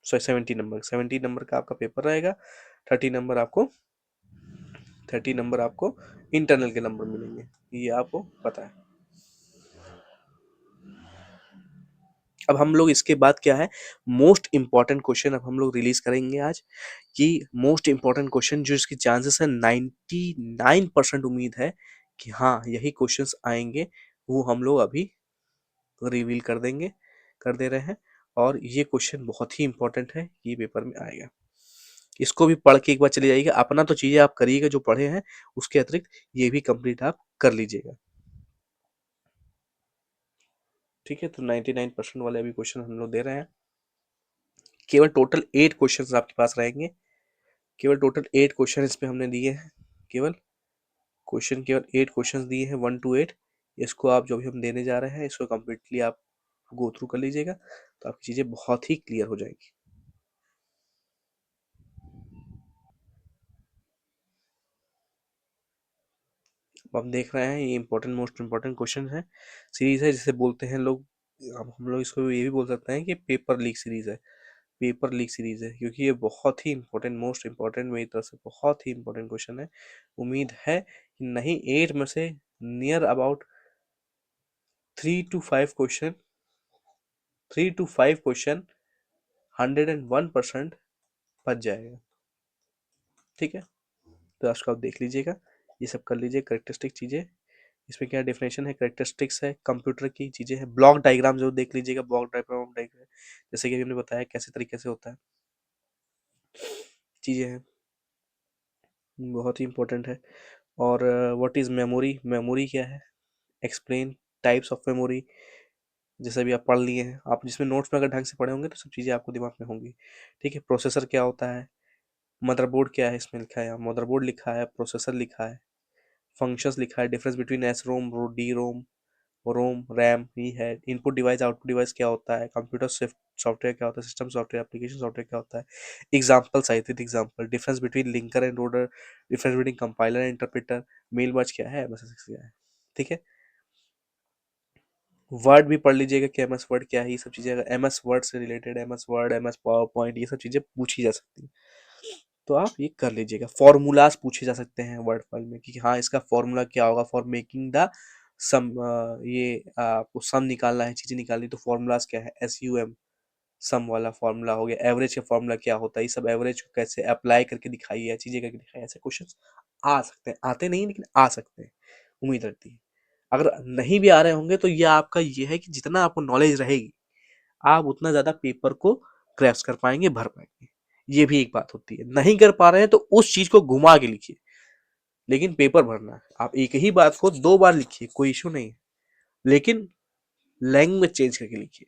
सॉरी 70 नंबर का आपका पेपर रहेगा। 30 नंबर आपको 30 नंबर आपको इंटरनल के नंबर मिलेंगे, ये आपको पता है। अब हम लोग इसके बाद क्या है, मोस्ट इंपॉर्टेंट क्वेश्चन अब हम लोग रिलीज करेंगे आज, कि मोस्ट इंपॉर्टेंट क्वेश्चन जो इसकी चांसेस है 99% उम्मीद है कि हाँ यही क्वेश्चंस आएंगे, वो हम लोग अभी रिवील कर देंगे, कर दे रहे हैं। और ये क्वेश्चन बहुत ही इंपॉर्टेंट है, ये पेपर में आएगा। इसको भी पढ़ के एक बार चले जाइएगा, अपना तो चीजें आप करिएगा जो पढ़े हैं, उसके अतिरिक्त ये भी कंप्लीट आप कर लीजिएगा। ठीक है। तो 99% वाले अभी क्वेश्चन हम लोग दे रहे हैं, केवल टोटल 8 क्वेश्चन आपके पास रहेंगे, केवल टोटल 8 क्वेश्चन इसमें हमने दिए हैं, केवल 8 क्वेश्चन दिए हैं, 1 to 8। इसको आप जो भी हम देने जा रहे हैं, इसको कम्प्लीटली आप गो थ्रू कर लीजिएगा, तो आपकी चीज़ें बहुत ही क्लियर हो जाएंगी। अब हम देख रहे हैं, ये इंपॉर्टेंट मोस्ट इंपॉर्टेंट क्वेश्चन है, सीरीज है, जिसे बोलते हैं लोग, अब हम लोग इसको ये भी बोल सकते हैं कि पेपर लीक सीरीज है, पेपर लीक सीरीज है, क्योंकि ये बहुत ही इंपॉर्टेंट, मोस्ट इंपॉर्टेंट, मेरी तरफ से बहुत ही इंपॉर्टेंट क्वेश्चन है। उम्मीद है कि नहीं 8 में से near about 3 to 5 question, 3 to 5 question 101% बच जाएगा। ठीक है। तो आज को आप देख लीजिएगा, ये सब कर लीजिए, करेक्टरिस्टिक चीज़ें, इसमें क्या डेफिनेशन है, करेक्टरिस्टिक्स है, कंप्यूटर की चीज़ें हैं, ब्लॉक डायग्राम जरूर देख लीजिएगा, ब्लॉक डायग्राम जैसे कि हमने बताया कैसे तरीके से होता है, चीज़ें हैं, बहुत ही इंपॉर्टेंट है। और व्हाट इज़ मेमोरी, मेमोरी क्या है, एक्सप्लेन टाइप्स ऑफ मेमोरी, जैसे भी आप पढ़ लिए हैं, आप जिसमें नोट्स में अगर ढंग से पढ़े होंगे तो सब चीज़ें आपको दिमाग में होंगी। ठीक है। प्रोसेसर क्या होता है, मदरबोर्ड क्या है, इसमें लिखा है, मदरबोर्ड लिखा है, प्रोसेसर लिखा है, फंक्शंस लिखा है, डिफरेंस बिटवीन एस रोम, डी रोम, रोम रैम ही है, इनपुट डिवाइस आउटपुट डिवाइस क्या होता है, कंप्यूटर सॉफ्टवेयर क्या होता है, सिस्टम सॉफ्टवेयर, एप्लीकेशन सॉफ्टवेयर क्या होता है, एग्जाम्पल साहित्य example, difference between linker and loader, difference between compiler and interpreter, mail merge क्या है, बस क्या है। ठीक है। वर्ड भी पढ़ लीजिएगा कि एमएस वर्ड क्या है, ये सब चीज़ें अगर एमएस वर्ड से related, MS word, MS power point, ये सब चीज़ें पूछी जा सकती हैं, तो आप ये कर लीजिएगा। फॉर्मूलाज पूछे जा सकते हैं वर्ड फाइल में कि हाँ इसका फॉर्मूला क्या होगा फॉर मेकिंग द सम, ये आपको सम निकालना है, चीज़ें निकालनी, तो फॉर्मूलाज क्या है, SUM सम वाला फॉर्मूला हो गया, एवरेज का फॉर्मूला क्या होता है, ये सब एवरेज को कैसे अप्लाई करके दिखाइए, चीज़ें करके दिखाइए, ऐसे क्वेश्चन आ सकते हैं, आते नहीं लेकिन आ सकते हैं, उम्मीद रहती है। अगर नहीं भी आ रहे होंगे तो ये आपका ये है कि जितना आपको नॉलेज रहेगी आप उतना ज़्यादा पेपर को क्रैश कर पाएंगे, भर पाएंगे। ये भी एक बात होती है, नहीं कर पा रहे हैं तो उस चीज को घुमा के लिखिए, लेकिन पेपर भरना है। आप एक ही बात को 2 बार लिखिए, कोई इशू नहीं है, लेकिन लैंग्वेज चेंज करके लिखिए।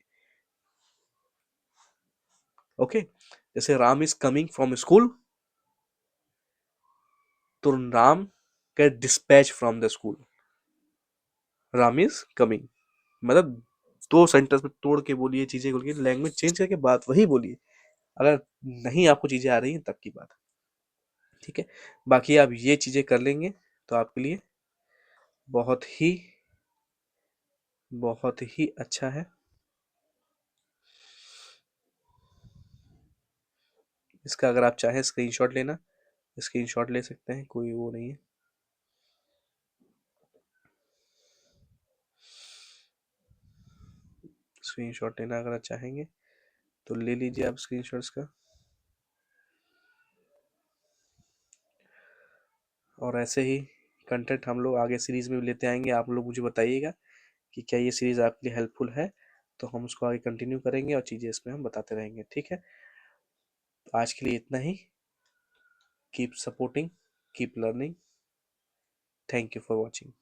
ओके, जैसे Ram is coming from school, तो Ram get dispatch from the school, Ram is coming, मतलब 2 सेंटेंस में तोड़ के बोलिए, चीजें बोलिए, लैंग्वेज चेंज करके बात वही बोलिए। अगर नहीं आपको चीजें आ रही हैं तब की बात, ठीक है। बाकी आप ये चीजें कर लेंगे तो आपके लिए बहुत ही बहुत ही अच्छा है। इसका अगर आप चाहें स्क्रीनशॉट लेना, स्क्रीनशॉट ले सकते हैं, कोई वो नहीं है। स्क्रीनशॉट लेना अगर आप चाहेंगे तो ले लीजिए आप स्क्रीनशॉट्स का। और ऐसे ही कंटेंट हम लोग आगे सीरीज में भी लेते आएंगे। आप लोग मुझे बताइएगा कि क्या ये सीरीज आपके लिए हेल्पफुल है, तो हम उसको आगे कंटिन्यू करेंगे और चीज़ें इसमें हम बताते रहेंगे, ठीक है। तो आज के लिए इतना ही। Keep supporting, keep learning. Thank you for watching.